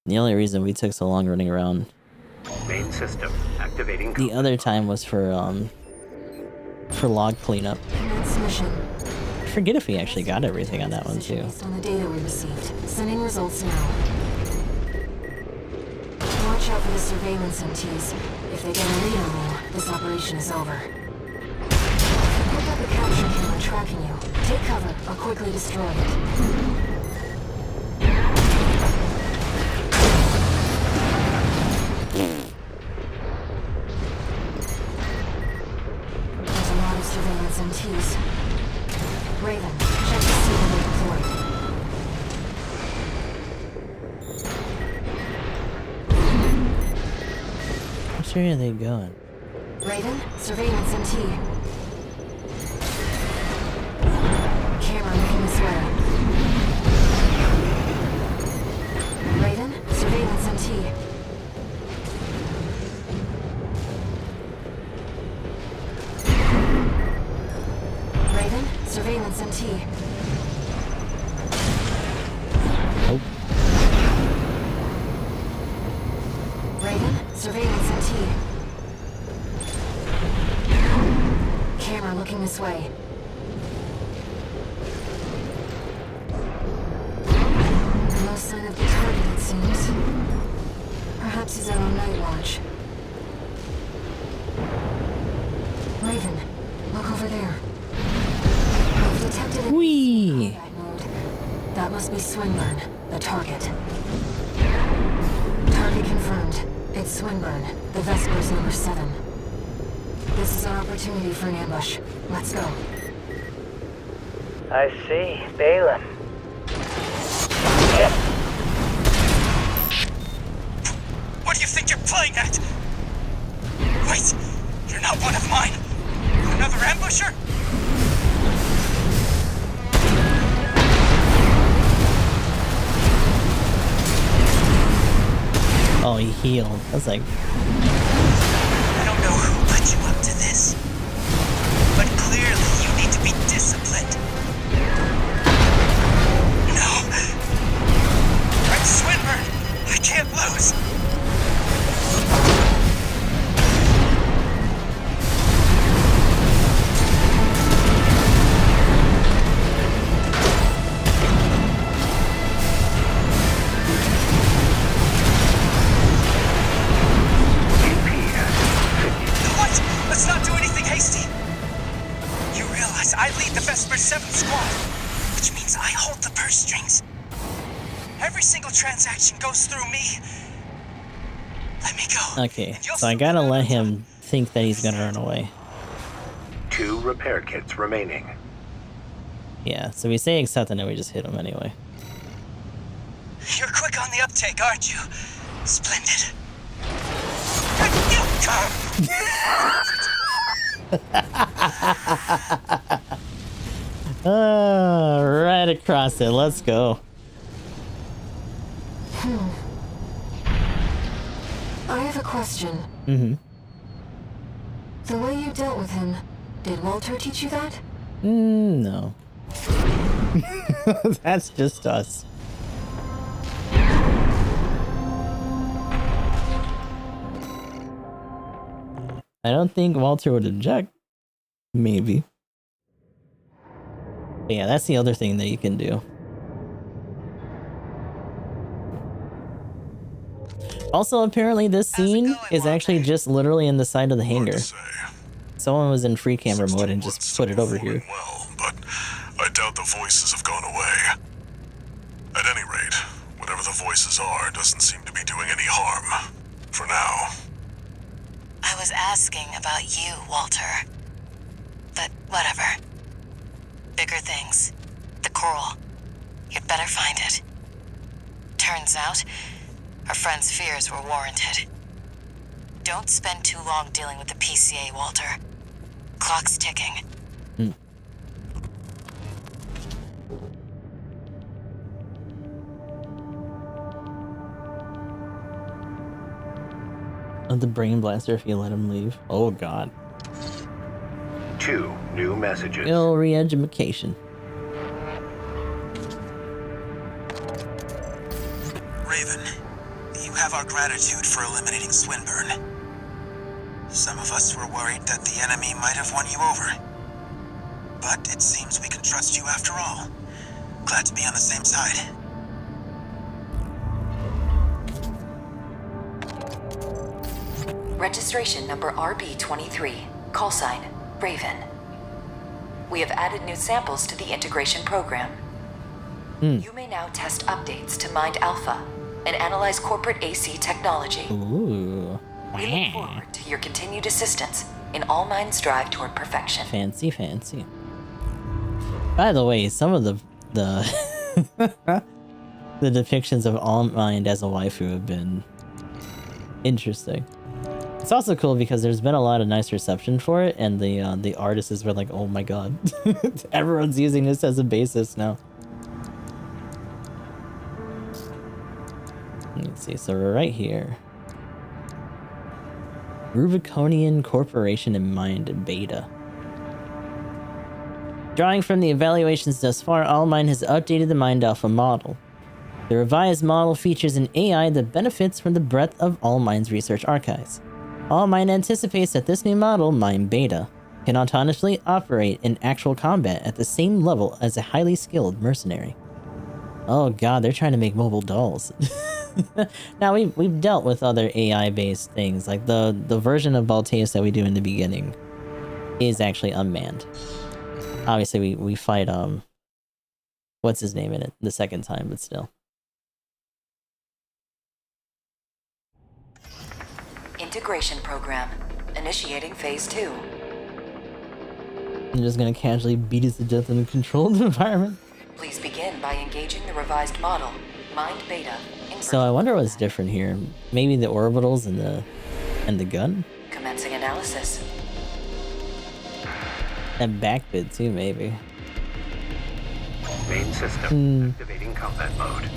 Speaker 1: The only reason we took so long running around
Speaker 8: Main system activating.
Speaker 1: the other time was for log cleanup.
Speaker 4: Commence mission.
Speaker 1: I forget if we actually got everything on that one too.
Speaker 4: Based on the data we received. Sending results now. Watch out for the surveillance MTs. If they get a lead on you, this operation is over. Pick up the capture camera tracking you. Take cover or quickly destroy it. There's a lot of surveillance MTs. Raven, check to see when they're deployed.
Speaker 1: Which area are they going?
Speaker 4: Raven, surveillance MT. Camera looking this way. Raven, surveillance MT. Raven, surveillance MT.
Speaker 1: Oh.
Speaker 4: Raven, surveillance MT. Camera looking this way. No sign of the target, it seems. Perhaps he's out on night watch. Raven, look over there. We've detected it.
Speaker 1: Whee!
Speaker 4: That must be Swinburne, the target. Target confirmed. It's Swinburne, the Vespers number 7. This is our opportunity for an ambush. Let's go.
Speaker 8: I see. Balaam.
Speaker 7: What do you think you're playing at? Wait, you're not one of mine. Another ambusher?
Speaker 1: Oh, he healed. I was like,
Speaker 7: I don't know who led you up to this, but clearly you need to be disciplined. No. I'm Swinburne. I can't lose. What? Let's not do anything hasty. You realize I lead the Vesper 7th squad, which means I hold the purse strings. Every single transaction goes through me. Let me go.
Speaker 1: okay,
Speaker 7: and you'll
Speaker 1: so I
Speaker 7: feel
Speaker 1: gotta
Speaker 7: better
Speaker 1: let
Speaker 7: until-
Speaker 1: him think that he's gonna run away.
Speaker 8: 2 repair kits remaining.
Speaker 1: Yeah, so we say accept and then we just hit him anyway.
Speaker 7: You're quick on the uptake, aren't you? Splendid.
Speaker 1: Right across it. Let's go.
Speaker 4: I have a question.
Speaker 1: Mm-hmm.
Speaker 4: The way you dealt with him, did Walter teach you that?
Speaker 1: No. That's just us. I don't think Walter would object. Maybe. But yeah, that's the other thing that you can do. Also, apparently this scene is actually just literally in the side of the hangar. Someone was in free camera mode and just put it over here.
Speaker 2: Well, but I doubt the voices have gone away. At any rate, whatever the voices are doesn't seem to be doing any harm. For now.
Speaker 9: I was asking about you, Walter. But whatever. Bigger things. The coral. You'd better find it. Turns out, our friend's fears were warranted. Don't spend too long dealing with the PCA, Walter. Clock's ticking.
Speaker 1: Of the brain blaster if you let him leave. Oh god.
Speaker 8: 2 new messages.
Speaker 1: Ill re-education.
Speaker 7: Raven, you have our gratitude for eliminating Swinburne. Some of us were worried that the enemy might have won you over. But it seems we can trust you after all. Glad to be on the same side.
Speaker 10: Registration number RB23. Call sign, Raven. We have added new samples to the integration program. You may now test updates to Mind Alpha and analyze corporate AC technology.
Speaker 1: Ooh.
Speaker 10: We look forward to your continued assistance in All Mind's drive toward perfection.
Speaker 1: Fancy, fancy. By the way, some of the the depictions of All Mind as a waifu have been interesting. It's also cool because there's been a lot of nice reception for it, and the artists were like, "Oh my god, everyone's using this as a basis now." Let's see. So we're right here. Rubiconian Corporation in Mind Beta. Drawing from the evaluations thus far, All Mind has updated the Mind Alpha model. The revised model features an AI that benefits from the breadth of All Mind's research archives. All Mind anticipates that this new model, Mind Beta, can autonomously operate in actual combat at the same level as a highly skilled mercenary. Oh god, they're trying to make mobile dolls. Now, we've dealt with other AI-based things, like the version of Balteus that we do in the beginning is actually unmanned. Obviously, we fight, what's his name in it the second time, but still.
Speaker 10: Integration program. Initiating phase 2.
Speaker 1: I'm just gonna casually beat us to death in a controlled environment.
Speaker 10: Please begin by engaging the revised model, Mind Beta.
Speaker 1: So I wonder what's different here. Maybe the orbitals and the gun?
Speaker 10: Commencing analysis.
Speaker 1: That back bit too, maybe.
Speaker 8: Main system activating combat mode.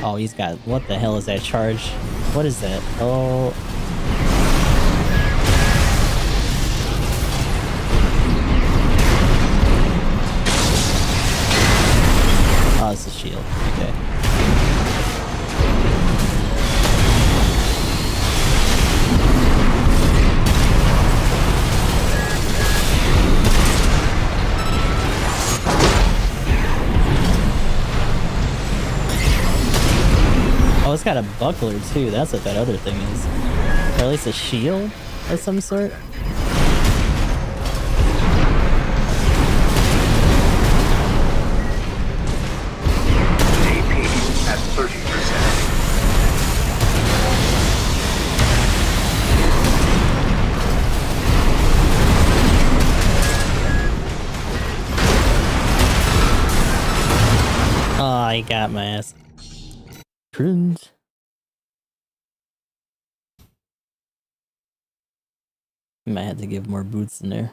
Speaker 1: Oh, he's got... What the hell is that charge? What is that? Oh... Oh, it's a shield. Okay. Oh, it's got a buckler too. That's what that other thing is. Or at least a shield of some sort.
Speaker 8: At 30%.
Speaker 1: Oh, he got my ass. Cringe. Might have to give more boots in there.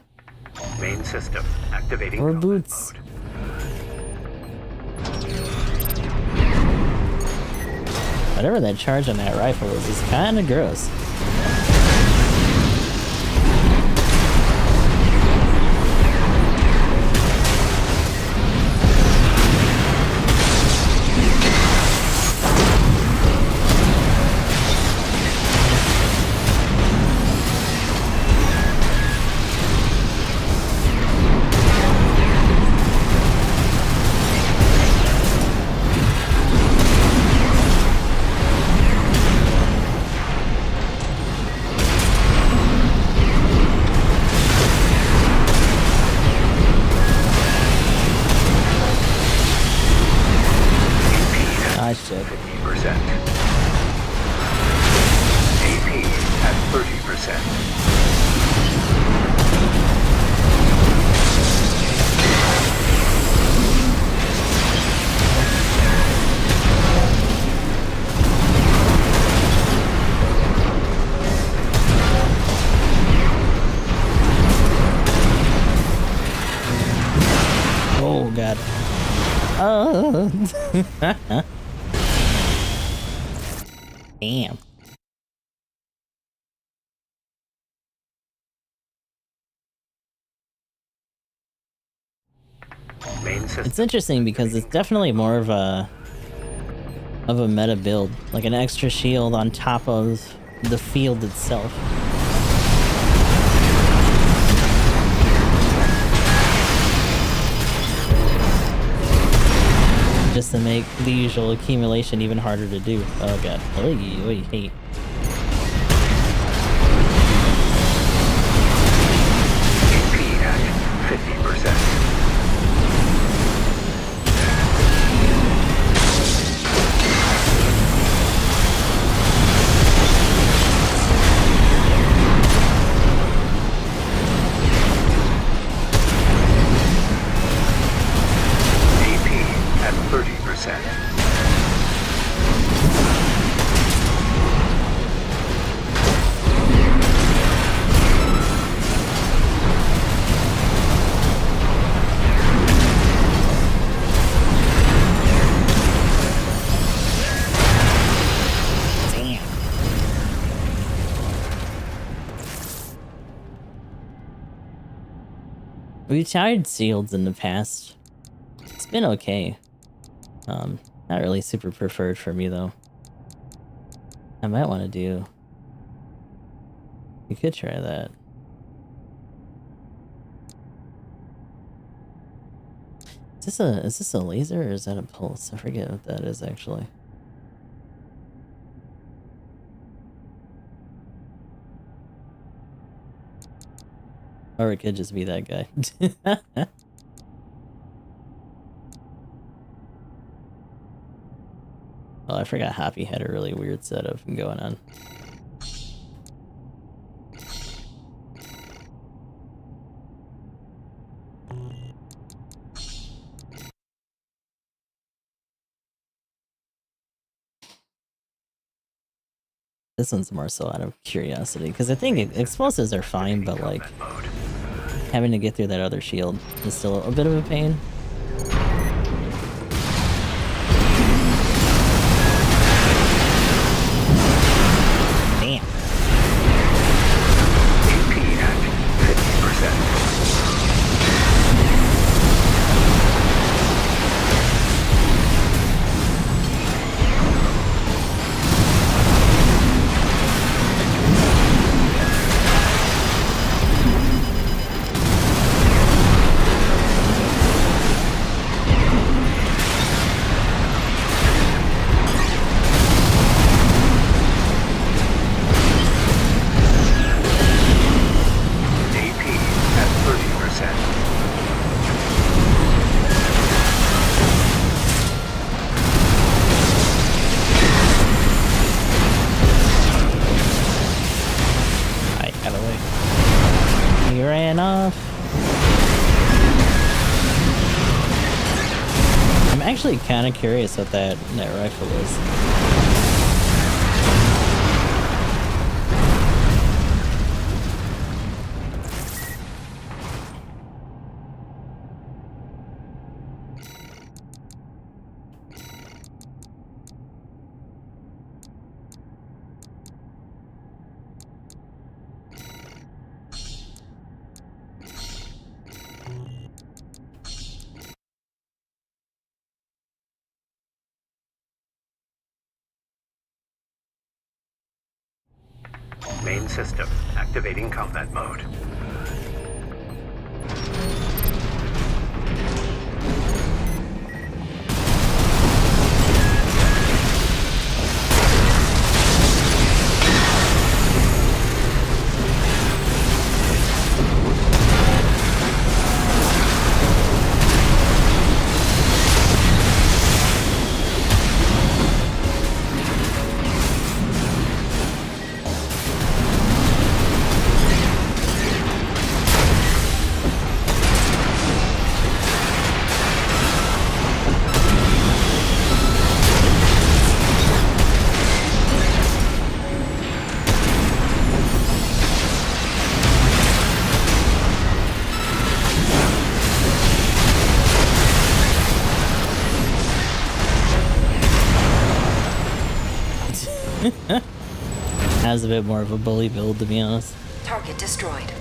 Speaker 8: Main system activating
Speaker 1: More
Speaker 8: combat
Speaker 1: boots.
Speaker 8: mode.
Speaker 1: Whatever that charge on that rifle is kind of gross. Oh god. Oh. Damn. It's interesting because it's definitely more of a meta build, like an extra shield on top of the field itself. Just to make the usual accumulation even harder to do. Oh god. Oy, oy, hey.
Speaker 8: AP at 50%. AP at 30%.
Speaker 1: We've tried shields in the past. It's been okay. Not really super preferred for me though. I might want to do... You could try that. Is this a laser or is that a pulse? I forget what that is actually. Or it could just be that guy. Oh, I forgot Hoppy had a really weird setup going on. This one's more so out of curiosity, because I think explosives are fine, but like having to get through that other shield is still a bit of a pain. Damn.
Speaker 8: AP at 50%.
Speaker 1: Ran off. I'm actually kind of curious what that rifle is.
Speaker 8: Main system, activating combat mode.
Speaker 1: Has a bit more of a bully build, to be honest.
Speaker 10: Target destroyed.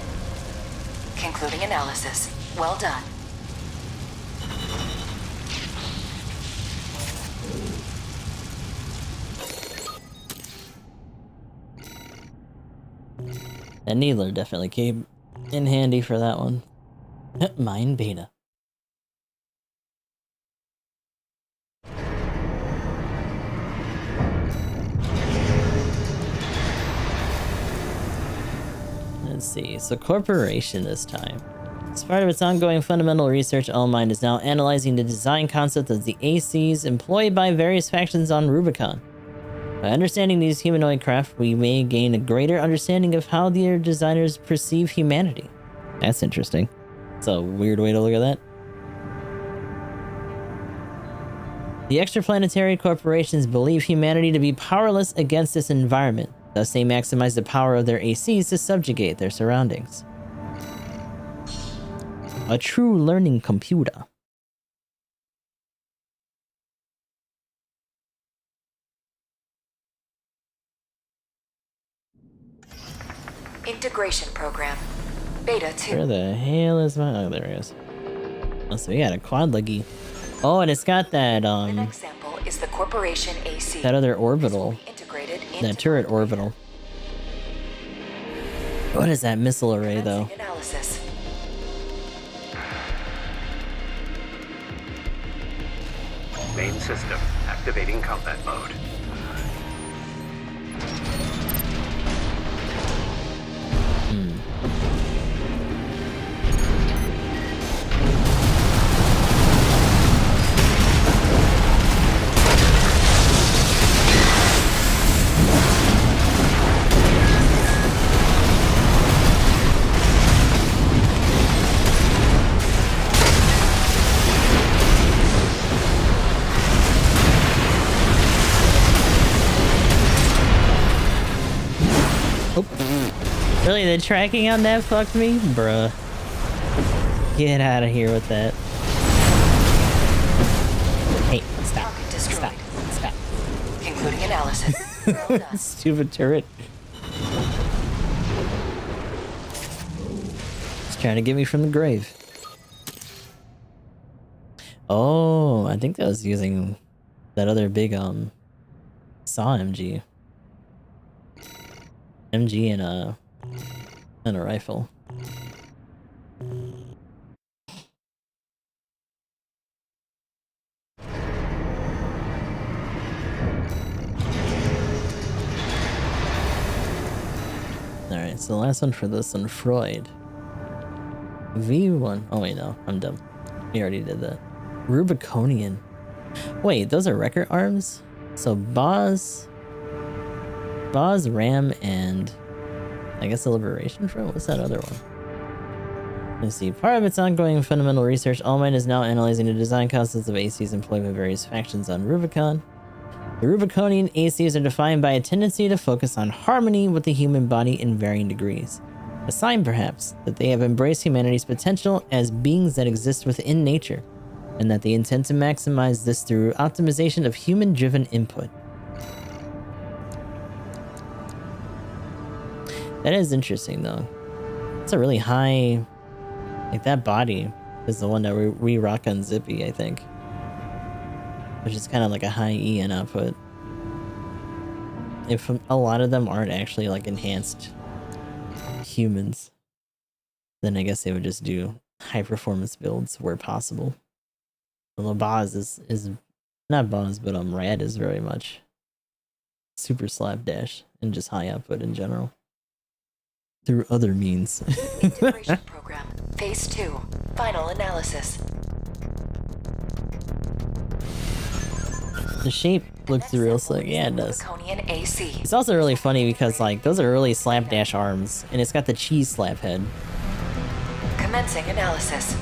Speaker 10: Concluding analysis. Well done.
Speaker 1: That needler definitely came in handy for that one. Mine beta. Let's see, so corporation this time. As part of its ongoing fundamental research, Allmind is now analyzing the design concept of the ACs employed by various factions on Rubicon. By understanding these humanoid craft, we may gain a greater understanding of how their designers perceive humanity. That's interesting. It's a weird way to look at that. The extraplanetary corporations believe humanity to be powerless against this environment. Thus, they maximize the power of their ACs to subjugate their surroundings. A true learning computer.
Speaker 10: Integration program. Beta 2.
Speaker 1: Where the hell is my... Oh, there it is. Oh, so we got a quad leggy. Oh, and it's got that,
Speaker 10: The next sample is the corporation AC.
Speaker 1: that other orbital.
Speaker 10: Integrated
Speaker 1: That turret orbital. What is that missile array, though?
Speaker 10: analysis.
Speaker 8: Main system activating combat mode.
Speaker 1: Really, the tracking on that fucked me? Bruh. Get out of here with that. Hey, stop. Stop. Stop.
Speaker 10: Concluding analysis. Well done.
Speaker 1: Stupid turret. It's trying to get me from the grave. Oh, I think that was using that other big, SAW MG. MG and a rifle. Alright, so the last one for this one, Freud. V1. Oh wait, no, I'm dumb. We already did that. Rubiconian. Wait, those are record arms? So Boz, Ram, and I guess the Liberation Front? What's that other one? Let's see. Part of its ongoing fundamental research, Allmind is now analyzing the design concepts of ACs employed by various factions on Rubicon. The Rubiconian ACs are defined by a tendency to focus on harmony with the human body in varying degrees. A sign, perhaps, that they have embraced humanity's potential as beings that exist within nature, and that they intend to maximize this through optimization of human-driven input. That is interesting, though. It's a really high... Like, that body is the one that we rock on Zippy, I think. Which is kind of like a high EN output. If a lot of them aren't actually, like, enhanced humans, then I guess they would just do high-performance builds where possible. Although Boz is... Not Boz, but Rad is very much super slapdash and just high output in general. Through other means.
Speaker 10: Integration program. Phase 2. Final analysis.
Speaker 1: The shape looks real slick. Yeah, it does.
Speaker 10: Rubiconian AC.
Speaker 1: It's also really funny because, like, those are really slapdash arms, and it's got the cheese slap head.
Speaker 10: Commencing analysis.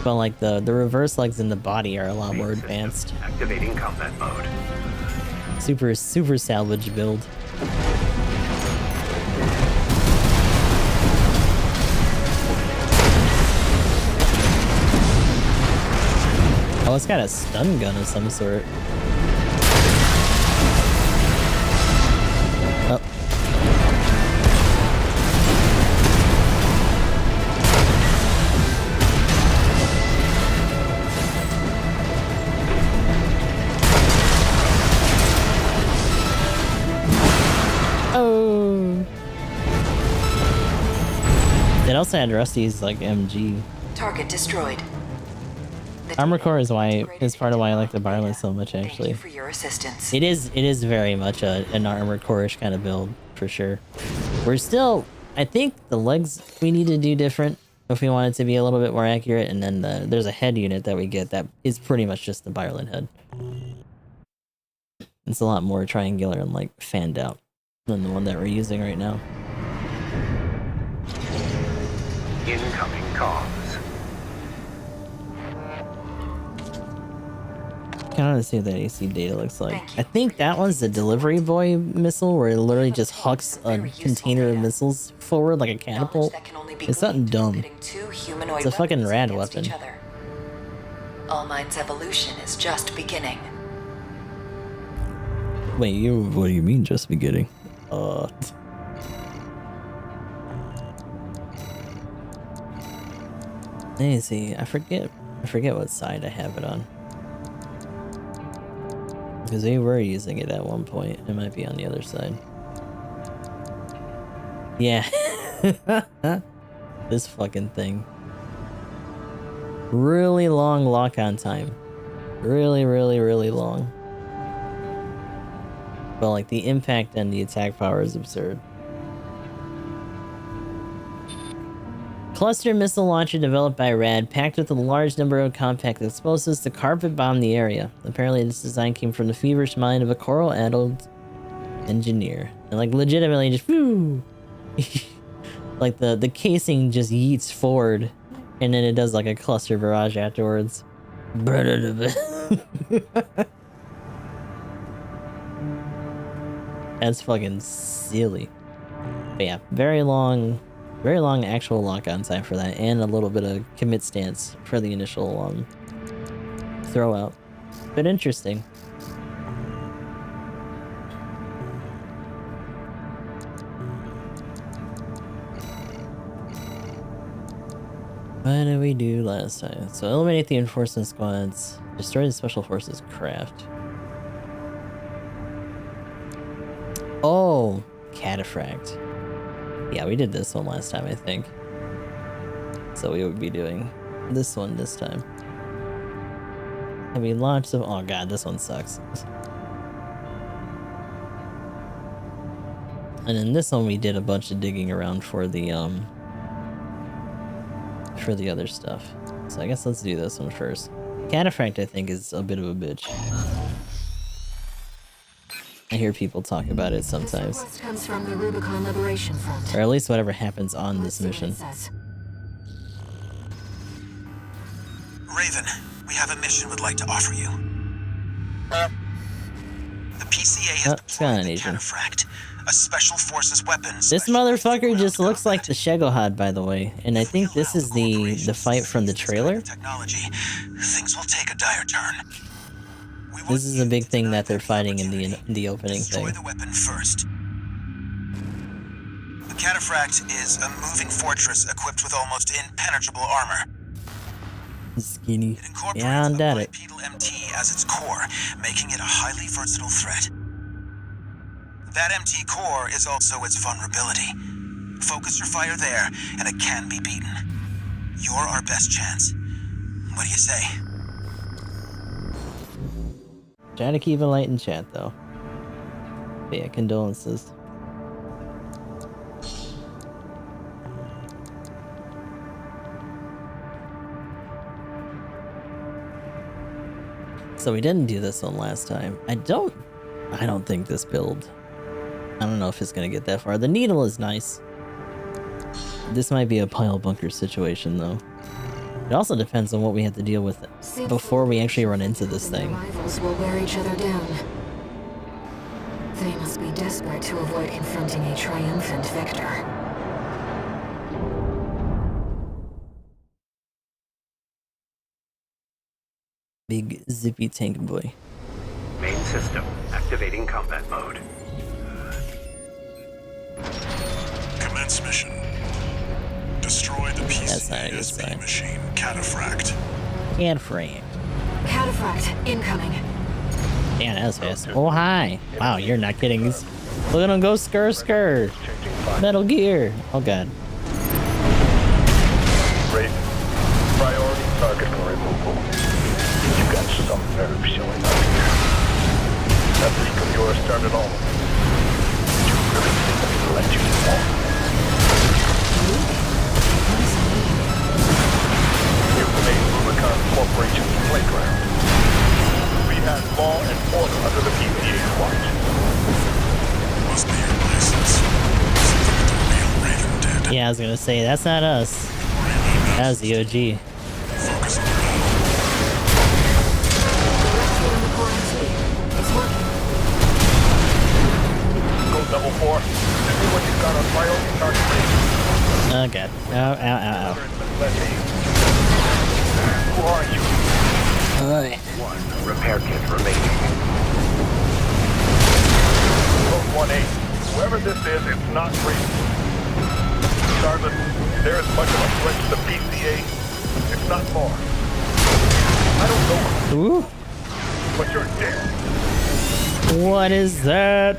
Speaker 1: But, like, the reverse legs in the body are a lot more advanced.
Speaker 8: Activating combat mode.
Speaker 1: Super salvage build. Oh, it's got a stun gun of some sort. Oh. Oh. It also had Rusty's like MG.
Speaker 10: Target destroyed.
Speaker 1: Armor Core is part of why I like the Barley so much, actually.
Speaker 10: Thank you for your assistance.
Speaker 1: It is very much an Armor Core-ish kind of build, for sure. We're still, I think the legs we need to do different if we want it to be a little bit more accurate, and then there's a head unit that we get that is pretty much just the Byron head. It's a lot more triangular and like fanned out than the one that we're using right now.
Speaker 8: Incoming comms.
Speaker 1: I want to see what that AC data looks like. I think that one's the delivery boy missile, where it literally just hucks a container of missiles forward like a catapult. It's something dumb. It's a fucking rad weapon.
Speaker 10: All Mind's evolution is just beginning.
Speaker 1: Wait, what do you mean just beginning? Let me see. I forget what side I have it on. Because we were using it at one point. It might be on the other side. Yeah. This fucking thing. Really long lock-on time. Really, really, really long. But like the impact and the attack power is absurd. Cluster missile launcher developed by RAD, packed with a large number of compact explosives to carpet bomb the area. Apparently this design came from the feverish mind of a coral-addled engineer. And like legitimately just whoo! Like the casing just yeets forward, and then it does like a cluster barrage afterwards. That's fucking silly. But yeah, very long actual lock-on time for that, and a little bit of commit stance for the initial throw out. But interesting. What did we do last time? So eliminate the enforcement squads, destroy the special forces craft. Oh, cataphract. Yeah, we did this one last time, I think. So we would be doing this one this time. And we launched some. Oh god, this one sucks. And then this one we did a bunch of digging around for the other stuff. So I guess let's do this one first. Cataphract, I think, is a bit of a bitch. I hear people talk about it sometimes.
Speaker 4: This comes from the Rubicon Liberation Front.
Speaker 1: Or at least whatever happens on this mission.
Speaker 7: Raven, we have a mission we'd like to offer you. The PCA has deployed the Cataphract, a special forces weapon.
Speaker 1: This motherfucker just looks like the Shegohad, by the way, and I think this is the fight from the trailer.
Speaker 7: Technology, things will take a dire turn.
Speaker 1: This is a big thing that they're fighting in the opening thing.
Speaker 7: Destroy the weapon first. The Cataphract is a moving fortress equipped with almost impenetrable armor.
Speaker 1: Skinny. Yeah, I'm dead it.
Speaker 7: Bipedal MT as its core, making it a highly versatile threat. That MT core is also its vulnerability. Focus your fire there, and it can be beaten. You're our best chance. What do you say?
Speaker 1: Try to keep it light in chat, though. But yeah, condolences. So we didn't do this one last time. I don't think this build. I don't know if it's gonna get that far. The needle is nice. This might be a pile bunker situation, though. It also depends on what we have to deal with before we actually run into this thing.
Speaker 4: Rivals will wear each other down. They must be desperate to avoid confronting a triumphant victor.
Speaker 1: Big zippy tank boy.
Speaker 8: Main system activating combat mode.
Speaker 2: Commence mission. Destroy the
Speaker 1: That's not a good
Speaker 2: PCA-SP
Speaker 1: sign.
Speaker 2: machine, Cataphract.
Speaker 1: Cataphragm.
Speaker 4: Cataphract incoming.
Speaker 1: Damn, that was fast. Oh, hi. Wow, you're not kidding. Look at him go skr. Metal Gear. Oh, God.
Speaker 5: Raven, priority target for removal. You got some nerve showing up here. That leak of yours started all. Did you really think we could let you fall? You've made Rubicon Corporation's playground. We had law and order under the PCA's watch.
Speaker 2: Must be your license. Something that the real Raven did.
Speaker 1: Yeah, I was gonna say, that's not us. That was the OG.
Speaker 2: Focus on the battle.
Speaker 4: It's working.
Speaker 5: Go double 4. Send me what you've got on priority target range.
Speaker 1: Oh, God. Ow, ow, ow,
Speaker 5: Let me. Who are you?
Speaker 1: ow.
Speaker 8: One repair kit remaining.
Speaker 5: Code 1-8. Whoever this is, it's not free. Regardless, they're as much of a threat to the PCA, if not more. I don't know,
Speaker 1: Ooh,
Speaker 5: but you're dead.
Speaker 1: what is that?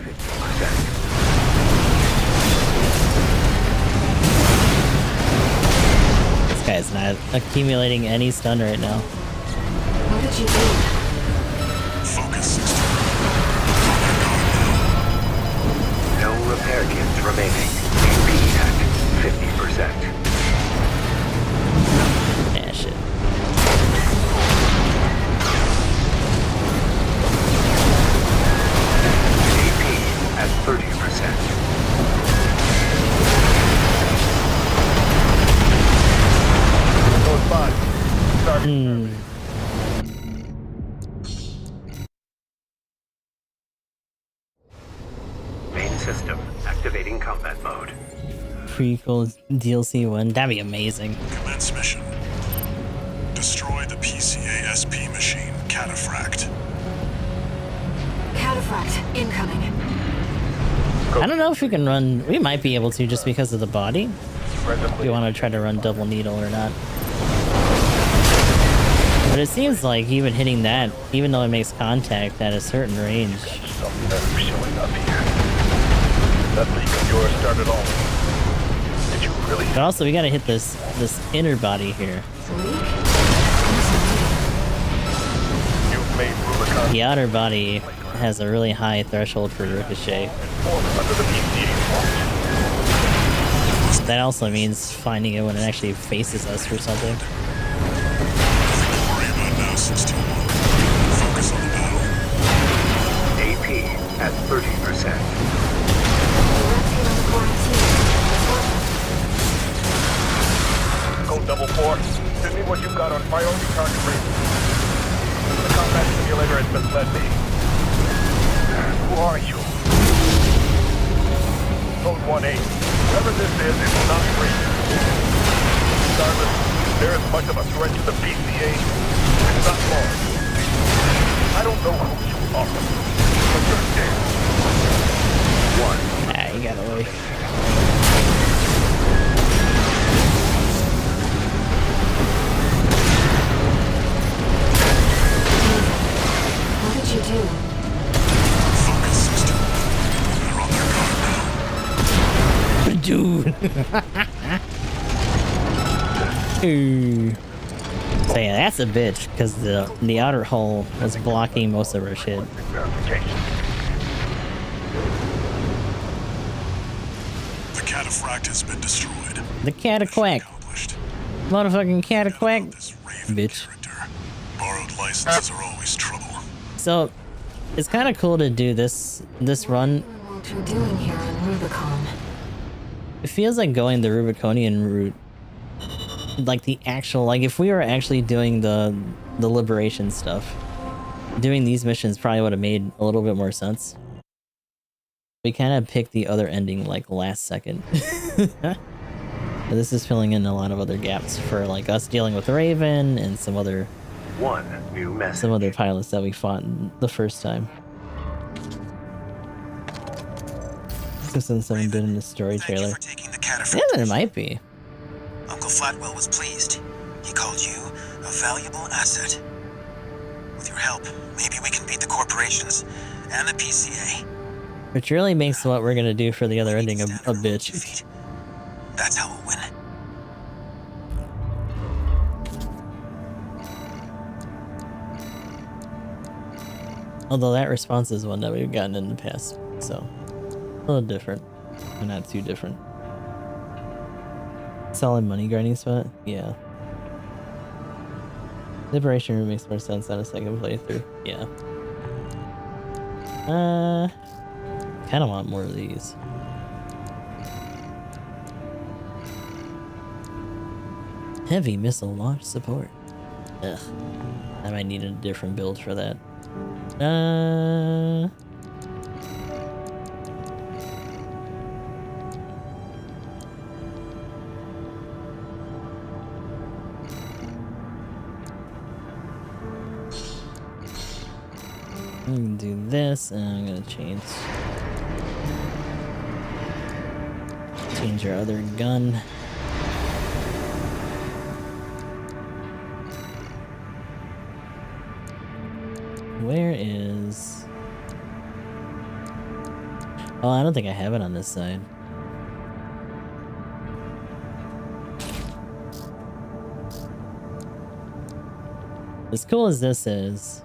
Speaker 1: This guy's not accumulating any stun right now.
Speaker 4: What did you do?
Speaker 2: Focus 16.
Speaker 8: No repair kits remaining. AP at 50%.
Speaker 1: Yeah, shit.
Speaker 8: AP at 30%.
Speaker 5: Code 5. Target.
Speaker 8: Main system activating combat mode.
Speaker 1: Prequel DLC one. That'd be amazing.
Speaker 2: Commence mission. Destroy the PCA-SP machine, Cataphract.
Speaker 4: Cataphract incoming.
Speaker 1: I don't know if we can run. We might be able to just because of the body. If we want to try to run double needle or not. But it seems like even hitting that, even though it makes contact at a certain range.
Speaker 5: Some nerve showing up here. That leak of yours started all. Did you really?
Speaker 1: But also we gotta hit this inner body here.
Speaker 5: You've made Rubicon
Speaker 1: The outer body has a really high threshold for ricochet.
Speaker 5: under the PCA's watch.
Speaker 1: That also means finding it when it actually faces us for something.
Speaker 2: Nothing to worry about now, 621. Focus on the battle.
Speaker 8: AP at 30%.
Speaker 5: Go double 4. Send me what you've got on priority target range. The combat simulator has been led me. Who are you? Code 1-8. Whoever this is, it's not free. Regardless, they're as much of a threat to the PCA, if not more. I don't know who you are, but you're dead.
Speaker 1: Ah, you got away.
Speaker 4: What did you do?
Speaker 2: Focus 621. They're on their guard now.
Speaker 1: Dude. Ooh. So yeah, that's a bitch because the outer hull was blocking most of our shit.
Speaker 5: Verification.
Speaker 2: The Cataphract has been destroyed.
Speaker 1: The cataquack.
Speaker 2: Accomplished.
Speaker 1: Motherfucking cataquack.
Speaker 2: This Raven
Speaker 1: Bitch.
Speaker 2: character. Borrowed licenses are always trouble.
Speaker 1: So it's kind of cool to do this run.
Speaker 4: What you're doing here on Rubicon?
Speaker 1: It feels like going the Rubiconian route. Like the actual, like if we were actually doing the liberation stuff, doing these missions probably would have made a little bit more sense. We kind of picked the other ending like last second. This is filling in a lot of other gaps for like us dealing with Raven and some other
Speaker 8: New message.
Speaker 1: some other pilots that we fought the first time. Since someone did in the story
Speaker 7: Thank you
Speaker 1: trailer.
Speaker 7: for taking the had a
Speaker 1: Yeah, then it might be.
Speaker 7: Uncle Flatwell was pleased. He called you a valuable asset. With your help, maybe we can beat the corporations and the PCA.
Speaker 1: Which really makes what we're gonna do for the other ending a bitch.
Speaker 7: That's how we'll win.
Speaker 1: Although that response is one that we've gotten in the past, so a little different, but not too different. Solid money grinding spot, yeah. Liberation room makes more sense on a second playthrough, yeah. Kind of want more of these. Heavy missile launch support. Ugh, I might need a different build for that. I'm gonna do this, and I'm gonna change our other gun. Where is... Oh, I don't think I have it on this side. As cool as this is,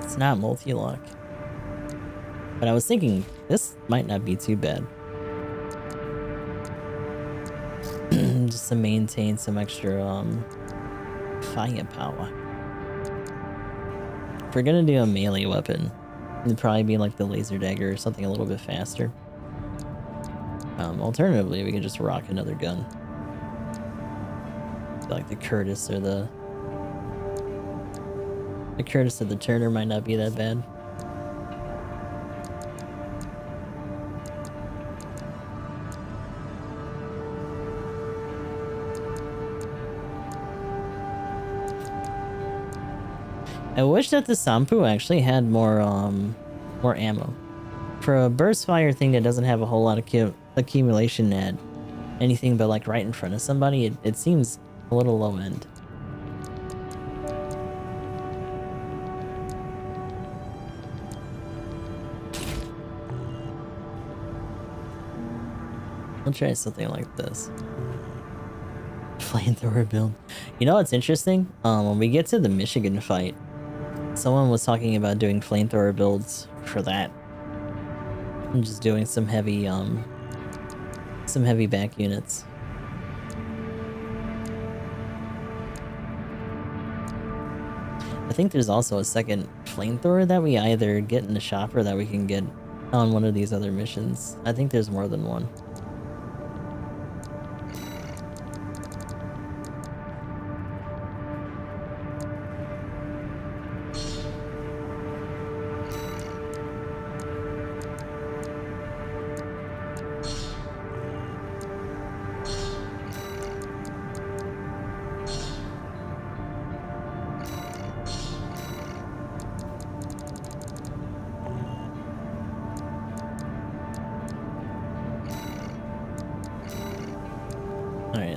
Speaker 1: it's not multi-lock. But I was thinking, this might not be too bad. Just to maintain some extra, firepower. If we're gonna do a melee weapon, it'd probably be like the laser dagger or something a little bit faster. Alternatively, we could just rock another gun. Like the Curtis or the Curtis or the Turner might not be that bad. I wish that the Sampu actually had more ammo. For a burst fire thing that doesn't have a whole lot of accumulation at anything but like right in front of somebody, it seems a little low end. I'll try something like this. Flamethrower build. You know what's interesting? When we get to the Michigan fight, someone was talking about doing flamethrower builds for that. I'm just doing some heavy back units. I think there's also a second flamethrower that we either get in the shop or that we can get on one of these other missions. I think there's more than one.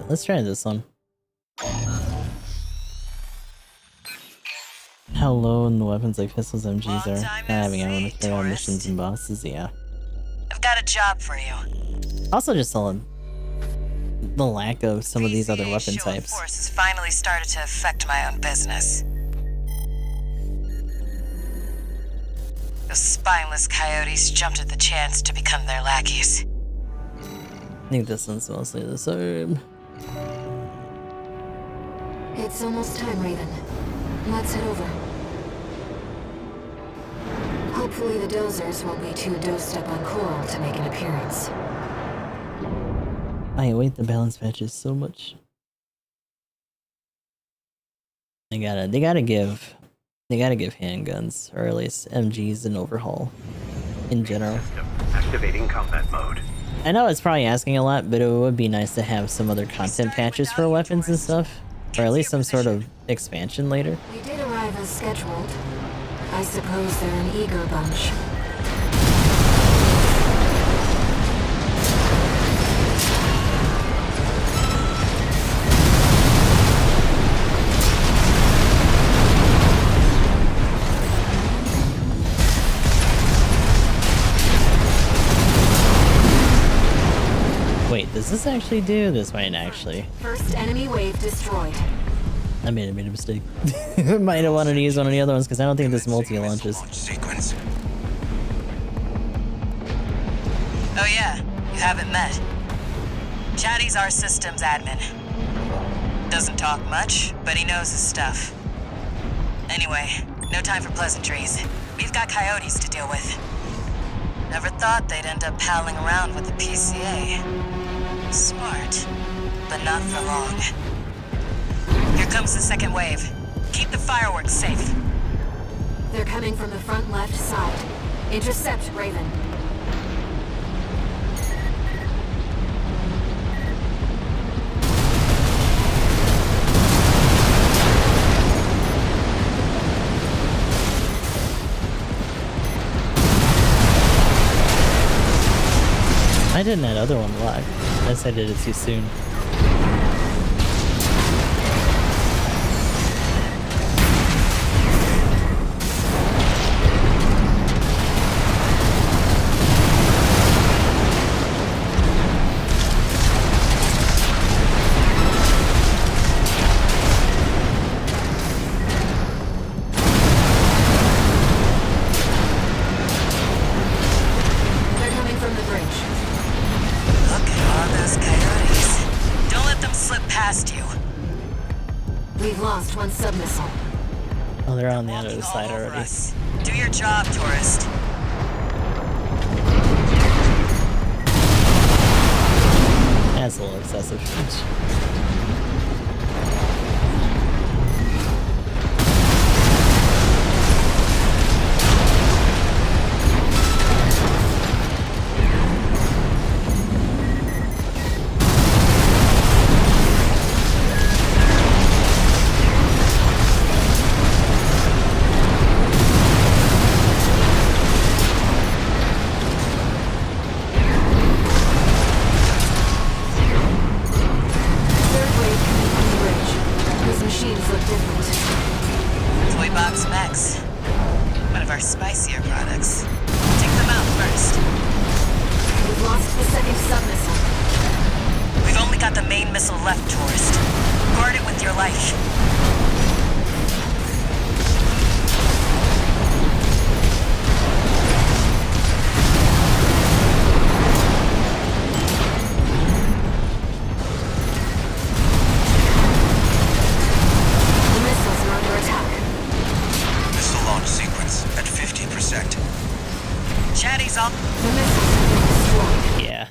Speaker 1: Let's try this one. How low in the weapons like pistols MGs are. Not having ammo to carry out missions and bosses, yeah.
Speaker 9: I've got a job for you.
Speaker 1: Also just the lack of some of these other weapon types.
Speaker 9: Force has finally started to affect my own business. Those spineless coyotes jumped at the chance to become their lackeys.
Speaker 1: I think this one's mostly the same.
Speaker 4: It's almost time, Raven. Let's head over. Hopefully the dozers won't be too dosed up on coral to make an appearance.
Speaker 1: I await the balance patches so much. They gotta give handguns, or at least MGs, an overhaul in general.
Speaker 8: Activating combat mode.
Speaker 1: I know it's probably asking a lot, but it would be nice to have some other content patches for weapons and stuff. Or at least some sort of expansion later.
Speaker 4: We did arrive as scheduled. I suppose they're an eager bunch.
Speaker 1: does this actually do? This might actually.
Speaker 4: First enemy wave destroyed.
Speaker 1: I made a mistake. Might have wanted to use one of the other ones because I don't think this multi-launches.
Speaker 8: Sequence.
Speaker 9: Oh yeah, you haven't met. Chatty's our systems admin. Doesn't talk much, but he knows his stuff. Anyway, no time for pleasantries. We've got coyotes to deal with. Never thought they'd end up palling around with the PCA. Smart, but not for long. Here comes the second wave. Keep the fireworks safe.
Speaker 4: They're coming from the front left side. Intercept Raven.
Speaker 1: I didn't that other one lock. Unless I did it too soon.
Speaker 4: One submissile.
Speaker 1: Oh, they're on the other side already.
Speaker 9: Do your job, tourist.
Speaker 1: That's a little excessive.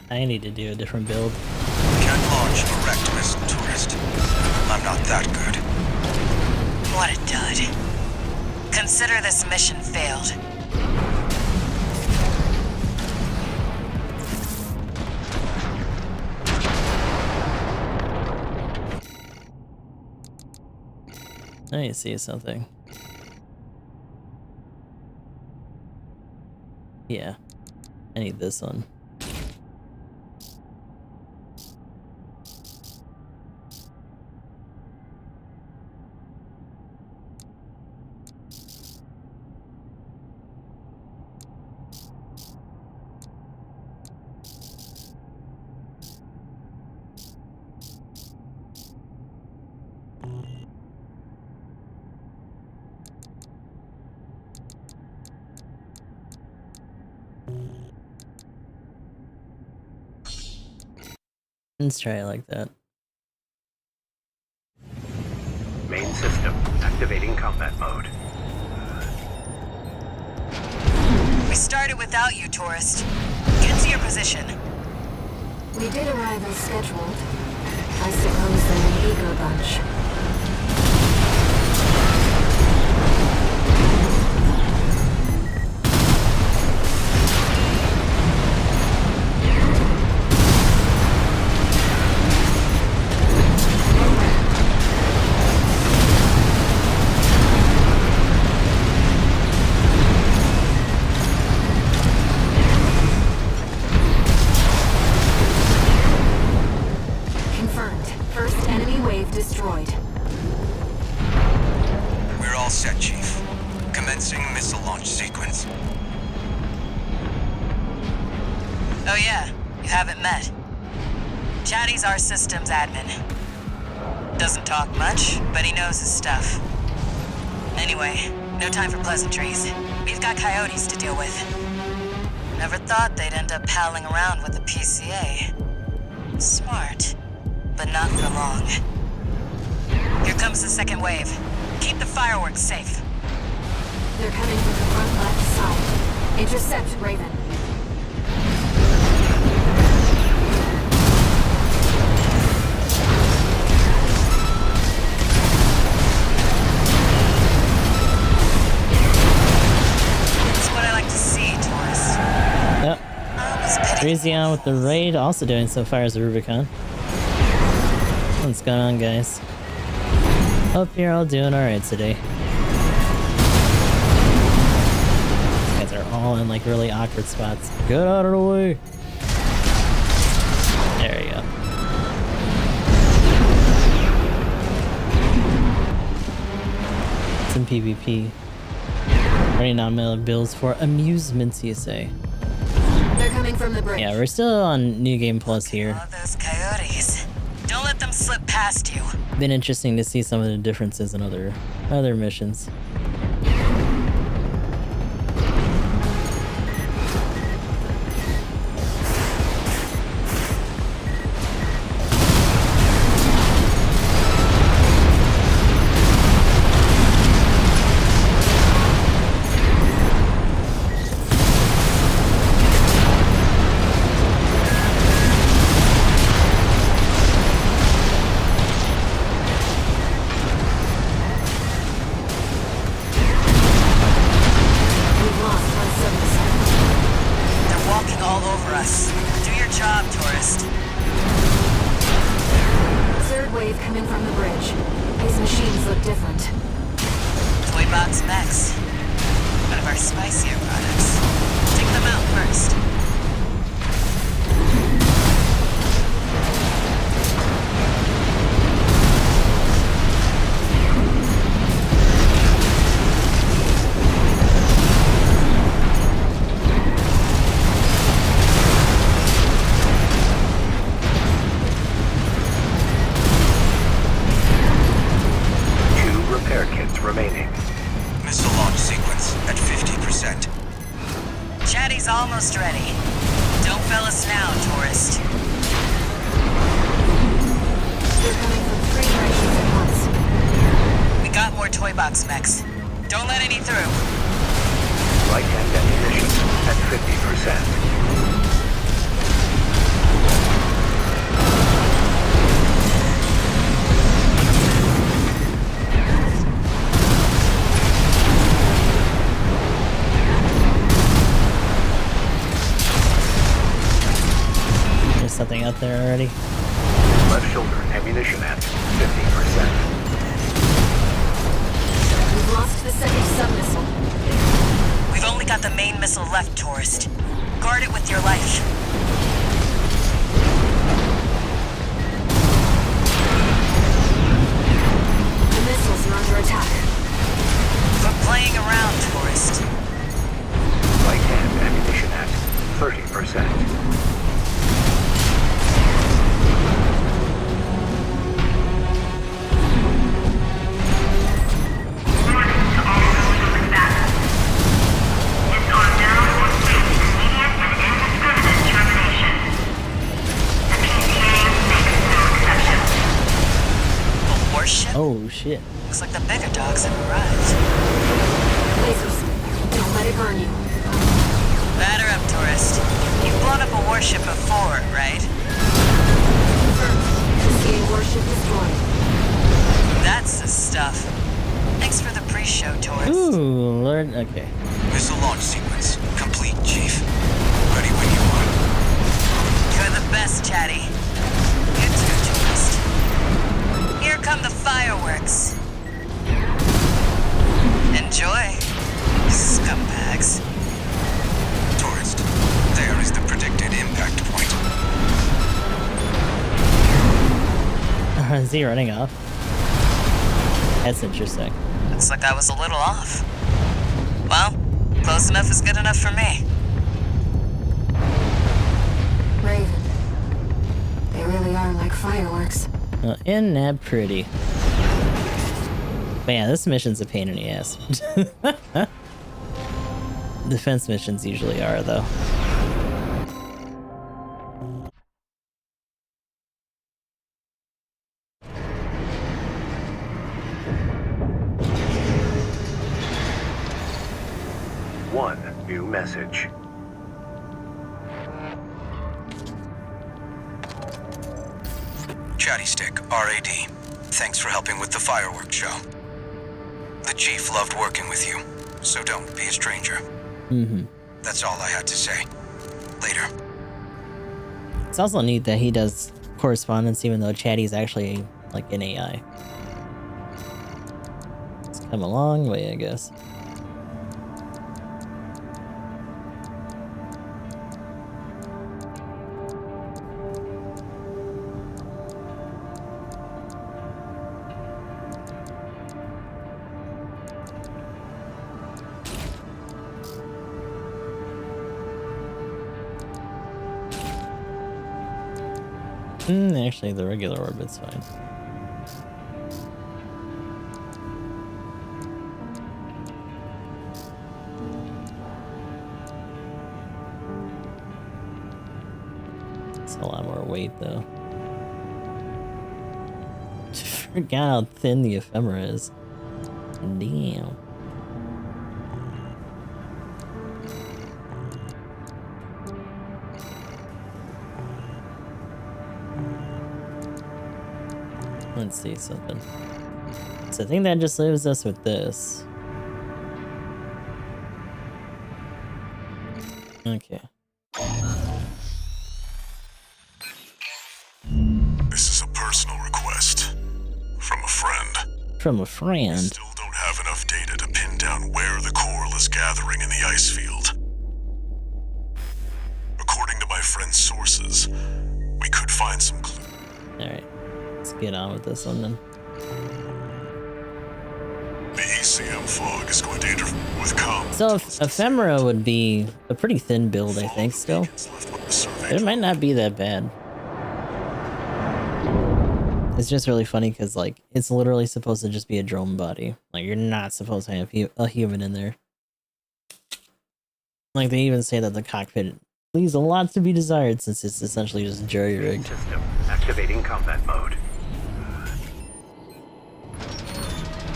Speaker 1: I need to do a different build.
Speaker 8: Can't launch erect missile, tourist. I'm not that good.
Speaker 9: What a dud. Consider this mission failed.
Speaker 1: I see something. Yeah. I need this one. Let's try it like that.
Speaker 8: Main system activating combat mode.
Speaker 9: We started without you, tourist. Get to your position.
Speaker 4: We did arrive as scheduled. I suppose they're an eager bunch. Destroyed.
Speaker 8: We're all set, Chief. Commencing missile launch sequence.
Speaker 9: Oh yeah, you haven't met. Chatty's our systems admin. Doesn't talk much, but he knows his stuff. Anyway, no time for pleasantries. We've got coyotes to deal with. Never thought they'd end up palling around with the PCA. Smart, but not for long. Here comes the second wave. Keep the fireworks safe.
Speaker 4: They're coming from the front left side. Intercept, Raven.
Speaker 9: It's what I like to see, tourist.
Speaker 1: Yep. Crazy on with the raid, also doing so far as the Rubicon. What's going on, guys? Hope you're all doing alright today. These guys are all in like really awkward spots. Get out of the way! There you go. Some PvP. Running on million bills for amusements, you say?
Speaker 4: They're coming from the bridge.
Speaker 1: Yeah, we're still on New Game Plus here.
Speaker 9: All those coyotes. Don't let them slip past you.
Speaker 1: Been interesting to see some of the differences in other missions.
Speaker 9: Almost ready. Don't fail us now, tourist.
Speaker 4: They're coming from 3 directions at once.
Speaker 9: We got more toy box mechs. Don't let any through.
Speaker 5: Right-hand ammunition at 50%.
Speaker 1: Something out there already.
Speaker 5: Left shoulder ammunition at 50%.
Speaker 4: We've lost the second sub-missile.
Speaker 9: We've only got the main missile left, tourist. Guard it with your life.
Speaker 4: The missiles are under attack.
Speaker 9: Quit playing around, tourist.
Speaker 5: Right-hand ammunition at 30%.
Speaker 1: Oh shit.
Speaker 9: Looks like the bigger dogs have arrived.
Speaker 4: Lasers, don't let it burn you.
Speaker 9: Batter up, tourist. You've blown up a warship before, right?
Speaker 4: PCA warship destroyed.
Speaker 9: That's the stuff. Thanks for the pre-show, tourist.
Speaker 1: Ooh, Lord. Okay.
Speaker 8: Missile launch sequence complete, Chief. Ready when you are.
Speaker 9: You're the best, Chatty. You too, tourist. Here come the fireworks. Enjoy, scumbags.
Speaker 8: Tourist, there is the predicted impact point.
Speaker 1: Is he running off? That's interesting.
Speaker 9: Looks like I was a little off. Well, close enough is good enough for me.
Speaker 4: Raven, they really are like fireworks.
Speaker 1: Isn't that pretty? But yeah, this mission's a pain in the ass. Defense missions usually are, though.
Speaker 5: One new message.
Speaker 8: Chatty Stick, RAD. Thanks for helping with the fireworks show. The chief loved working with you, so don't be a stranger. That's all I had to say. Later.
Speaker 1: It's also neat that he does correspondence even though Chatty's actually like an AI. It's come a long way, I guess. Actually, the regular orbit's fine. It's a lot more weight, though. Forgot how thin the ephemera is. Damn. Let's see something. So I think that just leaves us with this. Okay.
Speaker 2: This is a personal request from a friend.
Speaker 1: From a friend?
Speaker 2: Still don't have enough data to pin down where the coral is gathering in the ice field. According to my friend's sources, we could find some clues.
Speaker 1: Alright. Let's get on with this one then.
Speaker 2: The ECM fog is going to interfere with comms.
Speaker 1: So ephemera would be a pretty thin build, I think, still. It might not be that bad. It's just really funny because, like, it's literally supposed to just be a drone body. Like, you're not supposed to have a human in there. Like, they even say that the cockpit leaves a lot to be desired since it's essentially just jury-rigged.
Speaker 5: System activating combat mode.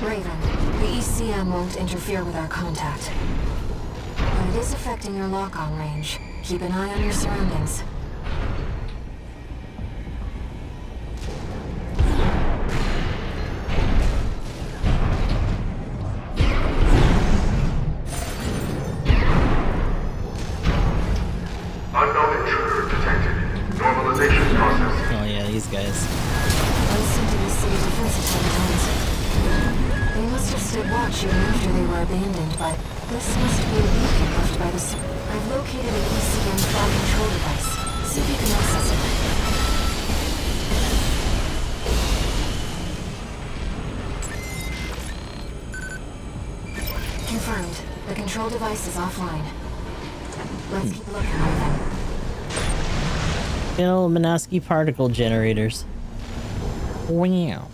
Speaker 4: Raven, the ECM won't interfere with our contact. But it is affecting your lock-on range. Keep an eye on your surroundings.
Speaker 3: Unknown intruder detected. Normalization process.
Speaker 1: Oh yeah, these guys.
Speaker 4: Listen to the city defense intelligence. They must have stood watch even after they were abandoned, but this must be a beacon left by the... I've located an ECM fog control device. See if you can access it. Confirmed. The control device is offline. Let's keep looking, Raven.
Speaker 1: You know, Minosky particle generators. Wow.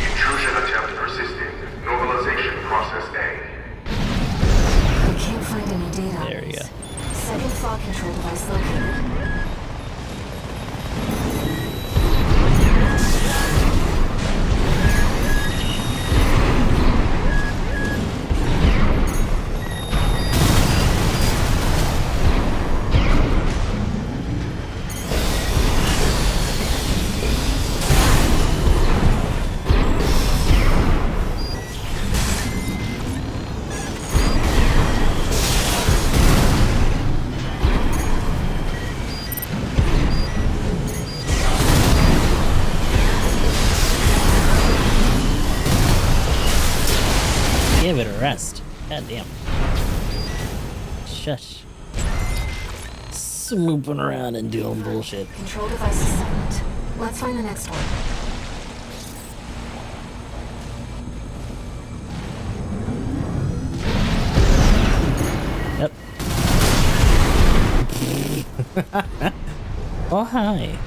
Speaker 3: Intrusion attempt persisting. Normalization process A.
Speaker 4: I can't find any data.
Speaker 1: There we go.
Speaker 4: Second fog control device located.
Speaker 1: Give it a rest. God damn. Shush. Swooping around and doing bullshit.
Speaker 4: Control device is silent. Let's find the next one.
Speaker 1: Oh, hi.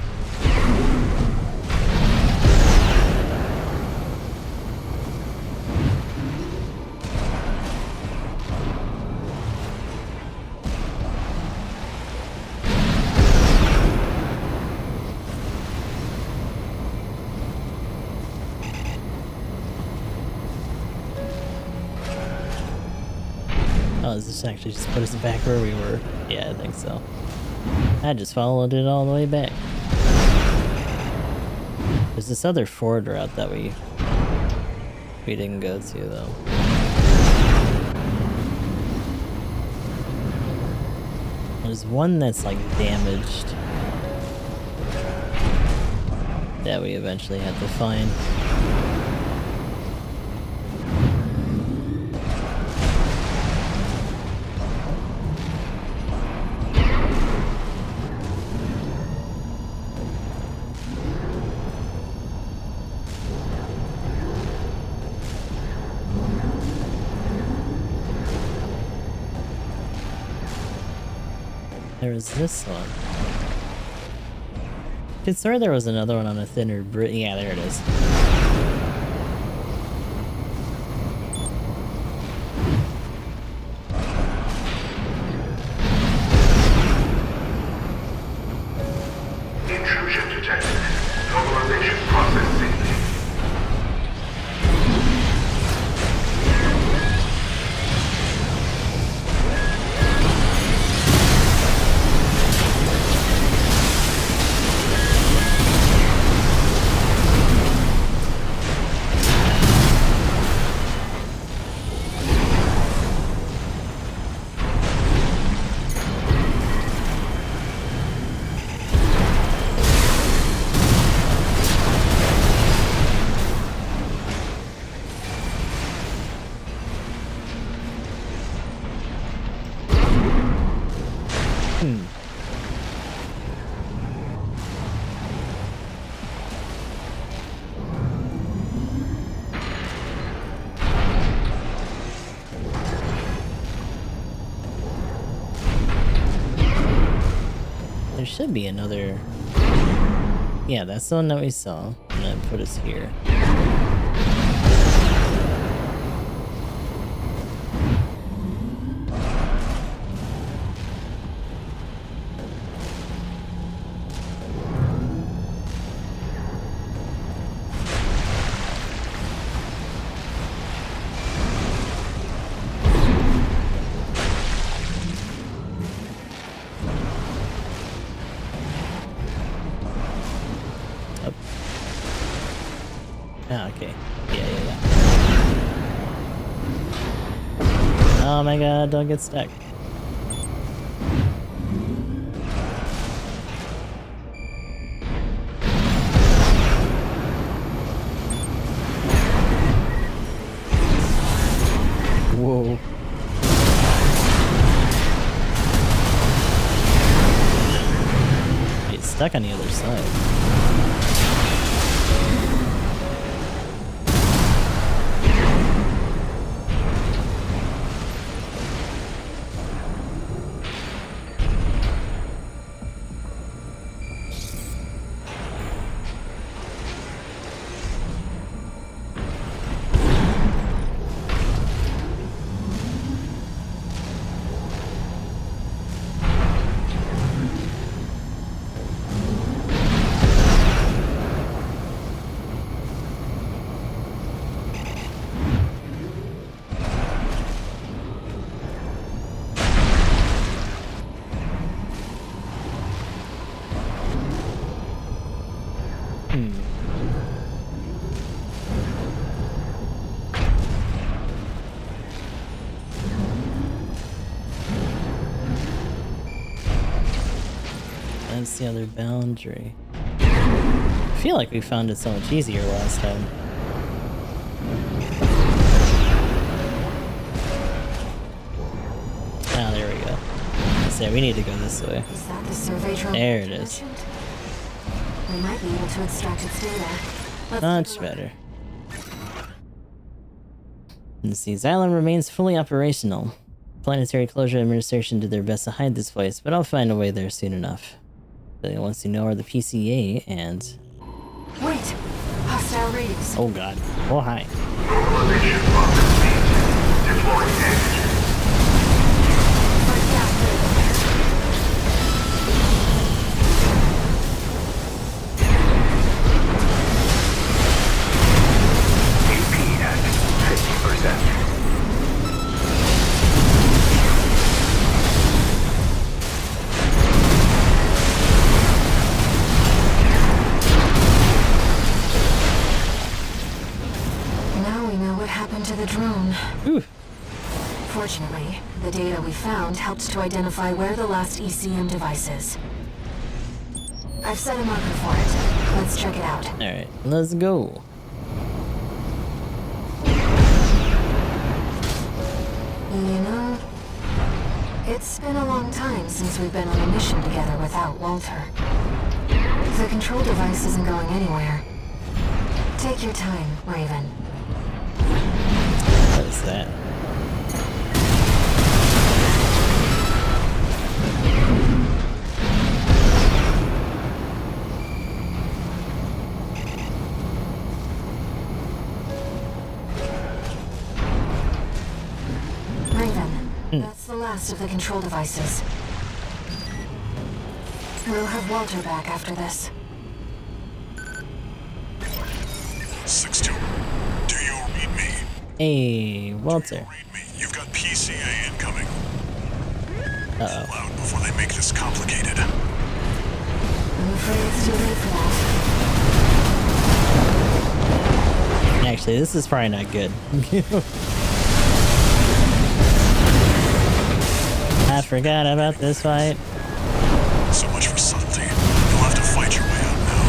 Speaker 1: Oh, does this actually just put us back where we were? Yeah, I think so. I just followed it all the way back. There's this other forward route that we didn't go to, though. There's one that's like damaged that we eventually have to find. There was this one. I could swear there was another one on a thinner bridge. Yeah, there it is.
Speaker 2: Intrusion detected. Normalization process safely.
Speaker 1: There should be another... Yeah, that's the one that we saw. And then put us here. Ah, okay. Yeah. Oh my god, don't get stuck. Whoa. It's stuck on the other side. That's the other boundary. I feel like we found it so much easier last time. Ah, there we go. So we need to go this way.
Speaker 4: Is that the survey drone?
Speaker 1: There it is.
Speaker 4: We might be able to extract its data.
Speaker 1: Much better. Let's see, Xylem remains fully operational. Planetary Closure Administration did their best to hide this place, but I'll find a way there soon enough. The ones who know are the PCA and...
Speaker 4: Wait! Hostile radius.
Speaker 1: Oh god. Oh hi.
Speaker 2: Mobilization process complete. Deploying antigen.
Speaker 4: Find gas there.
Speaker 5: AP at 50%.
Speaker 4: Now we know what happened to the drone.
Speaker 1: Ooh.
Speaker 4: Fortunately, the data we found helped to identify where the last ECM device is. I've set a marker for it. Let's check it out.
Speaker 1: Alright, let's go.
Speaker 4: You know, it's been a long time since we've been on a mission together without Walter. The control device isn't going anywhere. Take your time, Raven.
Speaker 1: What is that?
Speaker 4: Raven, that's the last of the control devices. We'll have Walter back after this.
Speaker 2: 6-2. Do you read me?
Speaker 1: Hey, Walter.
Speaker 2: Read me. You've got PCA incoming.
Speaker 1: Uh-oh.
Speaker 2: Loud before they make this complicated.
Speaker 4: I'm afraid it's too late for that.
Speaker 1: Actually, this is probably not good. I forgot about this fight.
Speaker 2: So much for subtlety. You'll have to fight your way out now.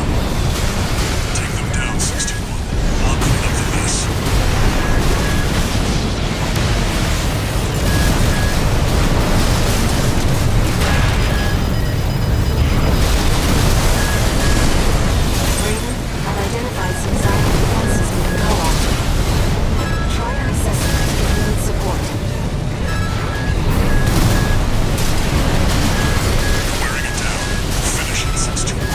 Speaker 2: Take them down, 621. I'll clean up the mess.
Speaker 4: Raven, I've identified some Zion defenses we can co-opt. Try our assessment if you need support.
Speaker 2: Wearing it down. Finish it, 621.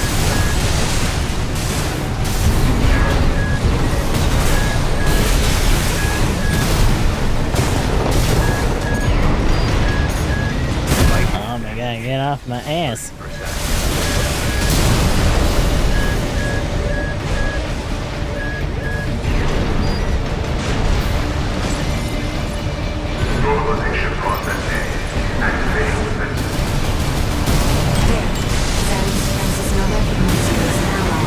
Speaker 1: Oh my god, get off my ass.
Speaker 2: Mobilization process A. Activating defenses.
Speaker 4: There. Zion's defenses now recognize you as an ally.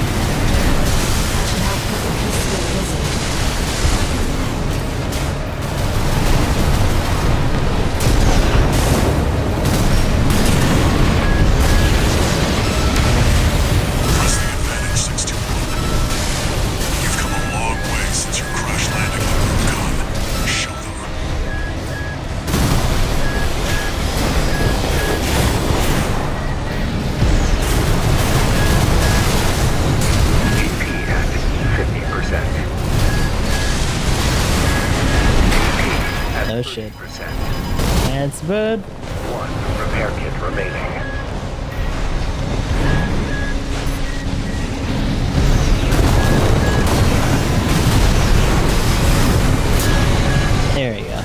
Speaker 4: That should help keep the PCA busy.
Speaker 2: Press the advantage, 621. You've come a long way since your crash landing on Rubicon. Show them.
Speaker 5: AP at 50%. AP at
Speaker 1: Oh, shit.
Speaker 5: 30%.
Speaker 1: That's bad.
Speaker 5: One repair kit remaining.
Speaker 1: There you go.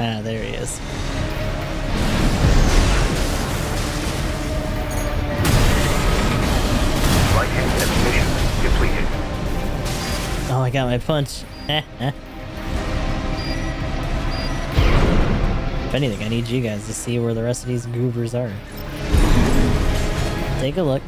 Speaker 1: Ah, there he is.
Speaker 5: Light ammunition depleted.
Speaker 1: Oh, I got my punch. If anything, I need you guys to see where the rest of these goobers are. Take a look.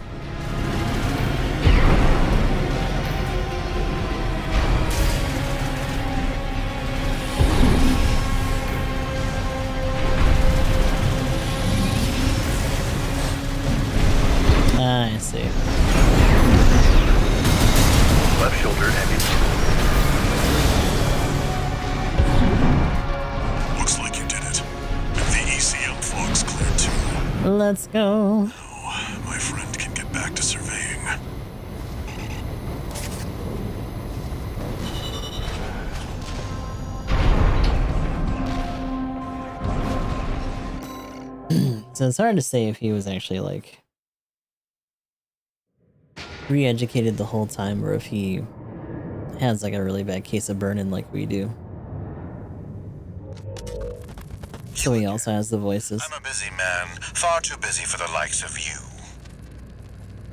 Speaker 1: Let's see.
Speaker 5: Left shoulder heavy.
Speaker 2: Looks like you did it. The ECM fog's cleared too.
Speaker 1: Let's go.
Speaker 2: Now, my friend can get back to surveying.
Speaker 1: So it's hard to say if he was actually like re-educated the whole time or if he has like a really bad case of burn-in like we do. So he also has the voices.
Speaker 8: I'm a busy man, far too busy for the likes of you.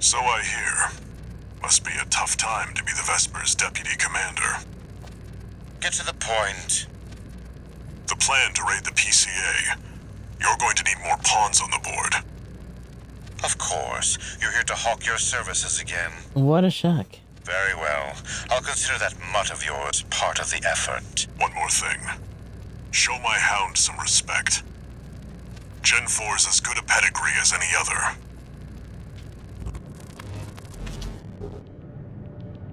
Speaker 2: So I hear. Must be a tough time to be the Vesper's deputy commander.
Speaker 8: Get to the point.
Speaker 2: The plan to raid the PCA. You're going to need more pawns on the board.
Speaker 8: Of course, you're here to hawk your services again.
Speaker 1: What a shock.
Speaker 8: Very well. I'll consider that mutt of yours part of the effort.
Speaker 2: One more thing. Show my hound some respect. Gen 4's as good a pedigree as any other.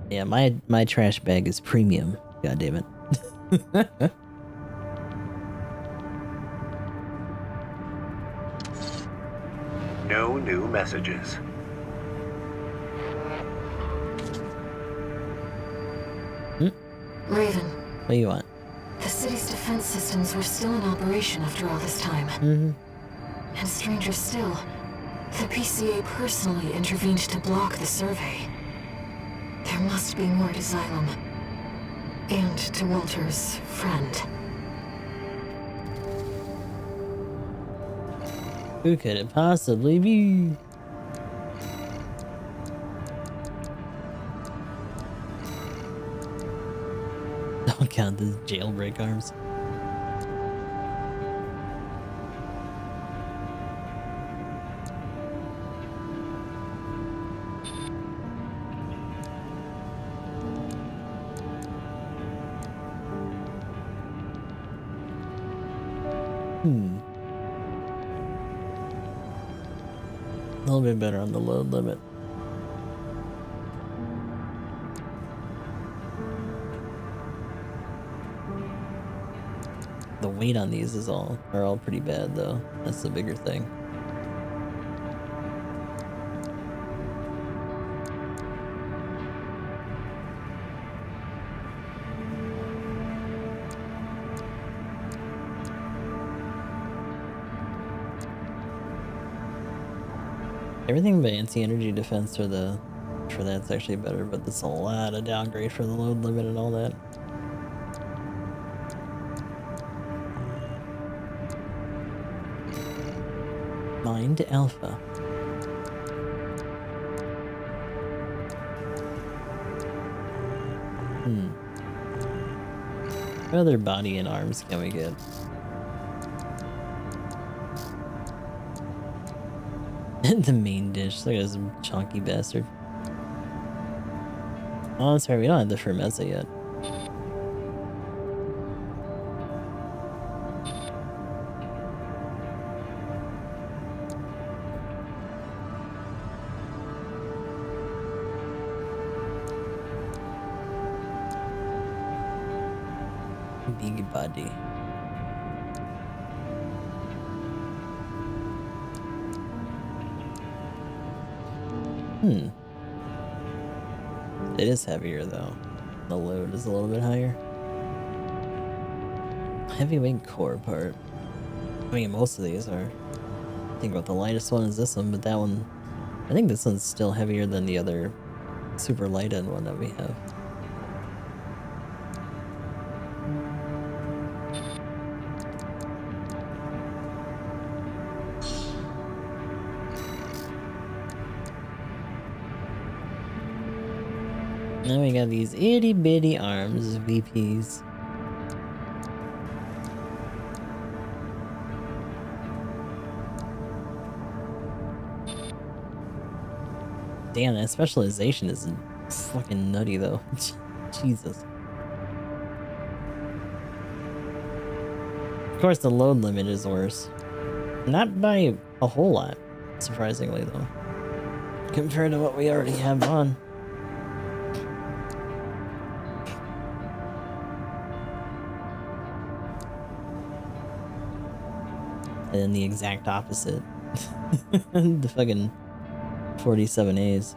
Speaker 1: Yeah, my trash bag is premium. God damn it.
Speaker 5: No new messages.
Speaker 4: Raven,
Speaker 1: What do you want?
Speaker 4: the city's defense systems were still in operation after all this time. And stranger still, the PCA personally intervened to block the survey. There must be more to Xylem. And to Walter's friend.
Speaker 1: Who could it possibly be? Oh god, this jailbreak arms. A little bit better on the load limit. The weight on these are all pretty bad though. That's the bigger thing. Everything but anti-energy defense for that's actually better, but that's a lot of downgrade for the load limit and all that. Mind Alpha. What other body and arms can we get? The main dish. Look at this chunky bastard. Oh, that's right. We don't have the Firmeza yet. Big body. It is heavier though. The load is a little bit higher. Heavyweight core part. I mean, most of these are. I think about the lightest one is this one, but that one, I think this one's still heavier than the other super light end one that we have. Now we got these itty bitty arms, VPs. Damn, that specialization is fucking nutty though. Jesus. Of course, the load limit is worse. Not by a whole lot, surprisingly though. compared to what we already have on. And then the exact opposite. The fucking 47As.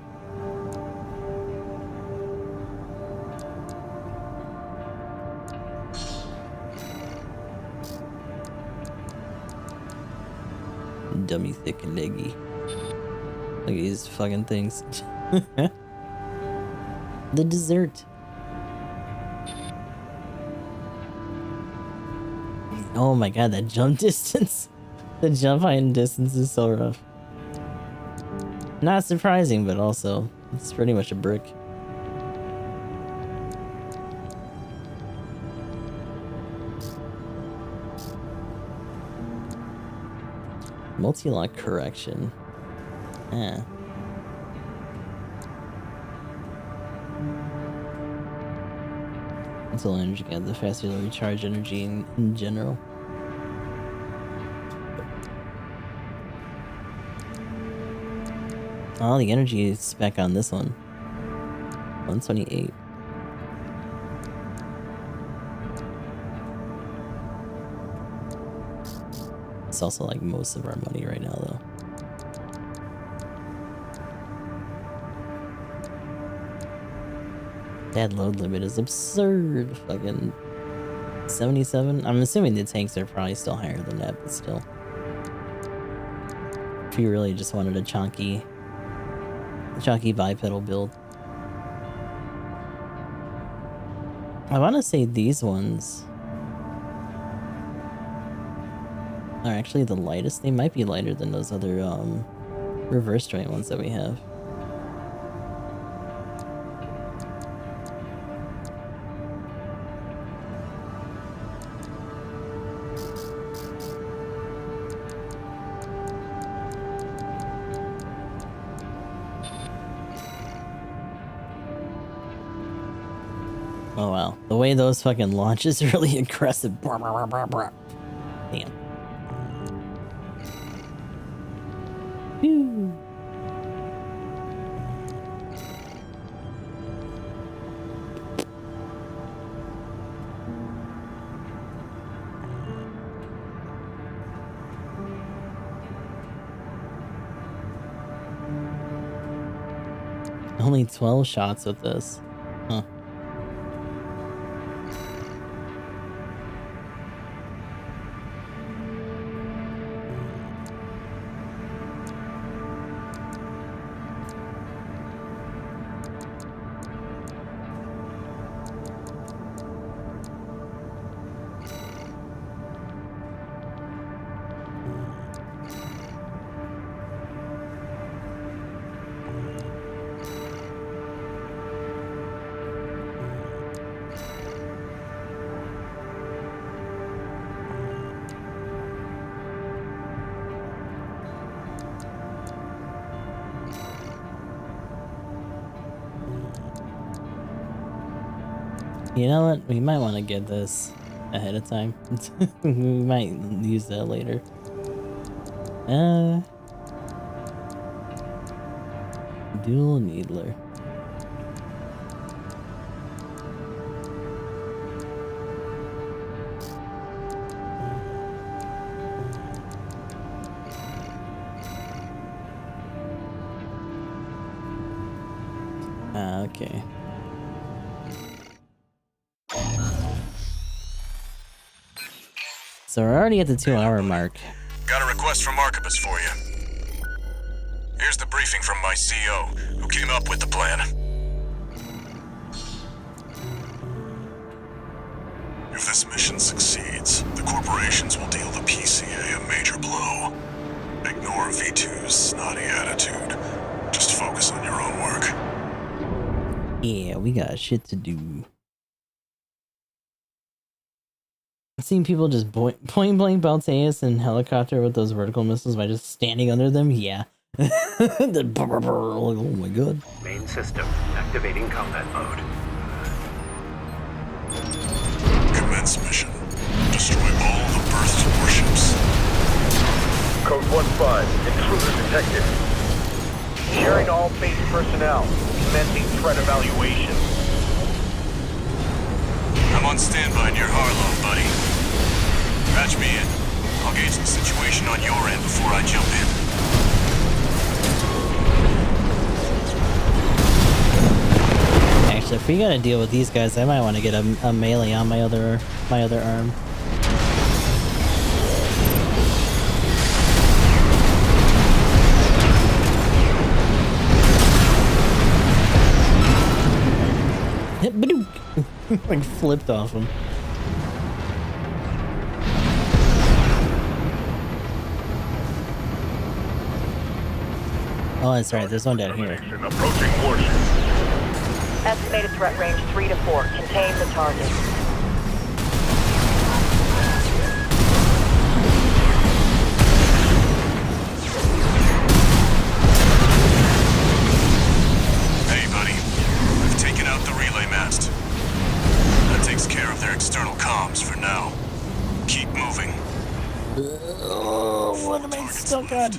Speaker 1: Dummy thick and leggy. Look at these fucking things. The dessert. Oh my god, that jump distance. The jump height and distance is so rough. Not surprising, but also, it's pretty much a brick. Multi-lock correction. Ah. Until energy got the faster you'll recharge energy in general. Oh, the energy spec on this one. 128. It's also like most of our money right now, though. That load limit is absurd. Fucking 77. I'm assuming the tanks are probably still higher than that, but still. If you really just wanted a chunky bipedal build. I want to say these ones are actually the lightest. They might be lighter than those other reverse joint ones that we have. Oh wow, the way those fucking launch is really aggressive. Damn. Phew. Only 12 shots with this. Huh. You know what? We might want to get this ahead of time. We might use that later. Dual needler. Okay. So we're already at the 2-hour mark.
Speaker 2: Got a request from Archibus for you. Here's the briefing from my CO, who came up with the plan. If this mission succeeds, the corporations will deal the PCA a major blow. Ignore V2's snotty attitude. Just focus on your own work.
Speaker 1: Yeah, we got shit to do. I've seen people just point blank Balteus and helicopter with those vertical missiles by just standing under them. Yeah. Oh my god.
Speaker 3: Main system activating combat mode.
Speaker 2: Commence mission. Destroy all the berthed warships.
Speaker 5: Code 1-5. Intruder detected.
Speaker 3: Sharing all base personnel. Commencing threat evaluation.
Speaker 2: I'm on standby near Harlow, buddy. Patch me in. I'll gauge the situation on your end before I jump in.
Speaker 1: Actually, if we gotta deal with these guys, I might want to get a melee on my other arm. Like flipped off him. Oh, that's right. There's one down here.
Speaker 3: Approaching warship.
Speaker 6: Estimated threat range 3 to 4. Contain the target.
Speaker 2: Hey, buddy. I've taken out the relay mast. That takes care of their external comms for now. Keep moving.
Speaker 1: Oh, what am I stuck on?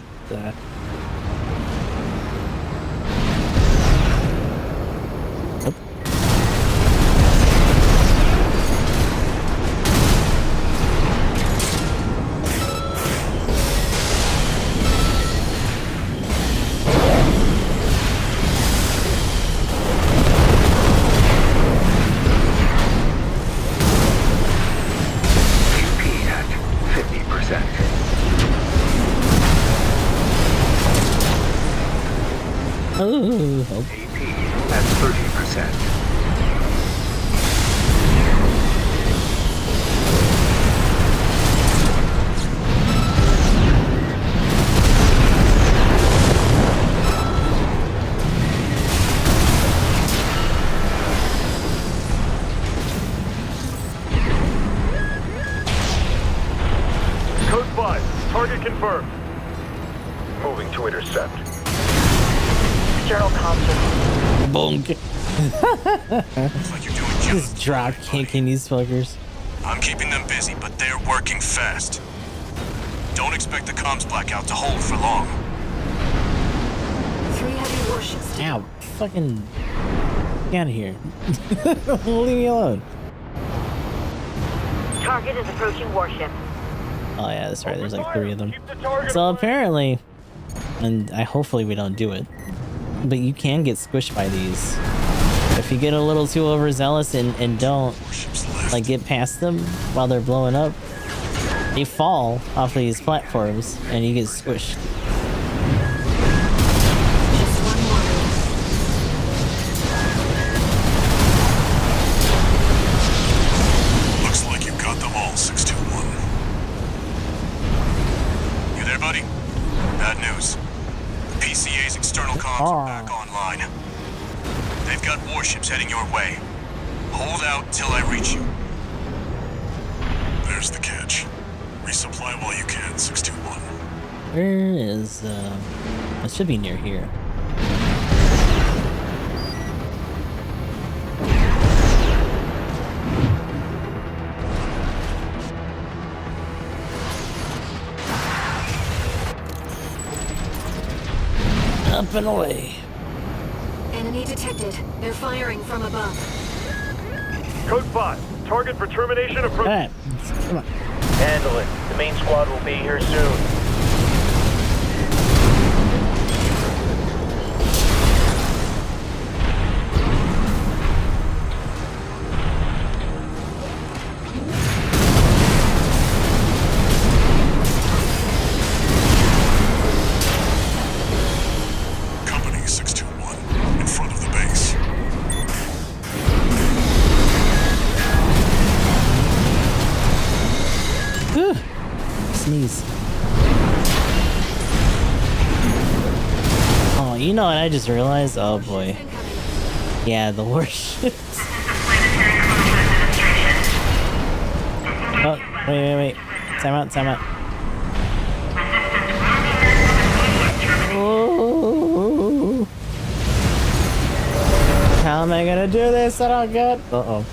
Speaker 1: Oh,
Speaker 5: AP at 30%.
Speaker 3: Code 5. Target confirmed. Moving to intercept.
Speaker 6: External comms.
Speaker 1: bonk.
Speaker 2: Looks like you're doing just
Speaker 1: Just drop kicking these fuckers.
Speaker 2: I'm keeping them busy, but they're working fast. Don't expect the comms blackout to hold for long.
Speaker 4: 3 heavy warships.
Speaker 1: Ow. Fucking... Get out of here. Leave me alone.
Speaker 6: Target is approaching warship.
Speaker 1: Oh yeah, that's right. There's like 3 of them. So apparently, and hopefully we don't do it, but you can get squished by these. If you get a little too overzealous and don't like get past them while they're blowing up, they fall off these platforms and you get squished.
Speaker 4: Just one more.
Speaker 2: Looks like you got them all, 621. You there, buddy? Bad news. The PCA's external comms are back online. They've got warships heading your way. Hold out till I reach you. There's the catch. Resupply while you can, 621.
Speaker 1: Where is it should be near here. Up and away.
Speaker 4: Enemy detected. They're firing from above.
Speaker 3: Code 5. Target for termination approach.
Speaker 1: Alright, come on.
Speaker 3: Handle it. The main squad will be here soon.
Speaker 2: Company 621, in front of the base.
Speaker 1: Whew. Sneeze. Oh, you know what I just realized? Oh boy. Yeah, the warships. Oh, wait. Time out. Oh. How am I gonna do this? I don't get. Uh-oh.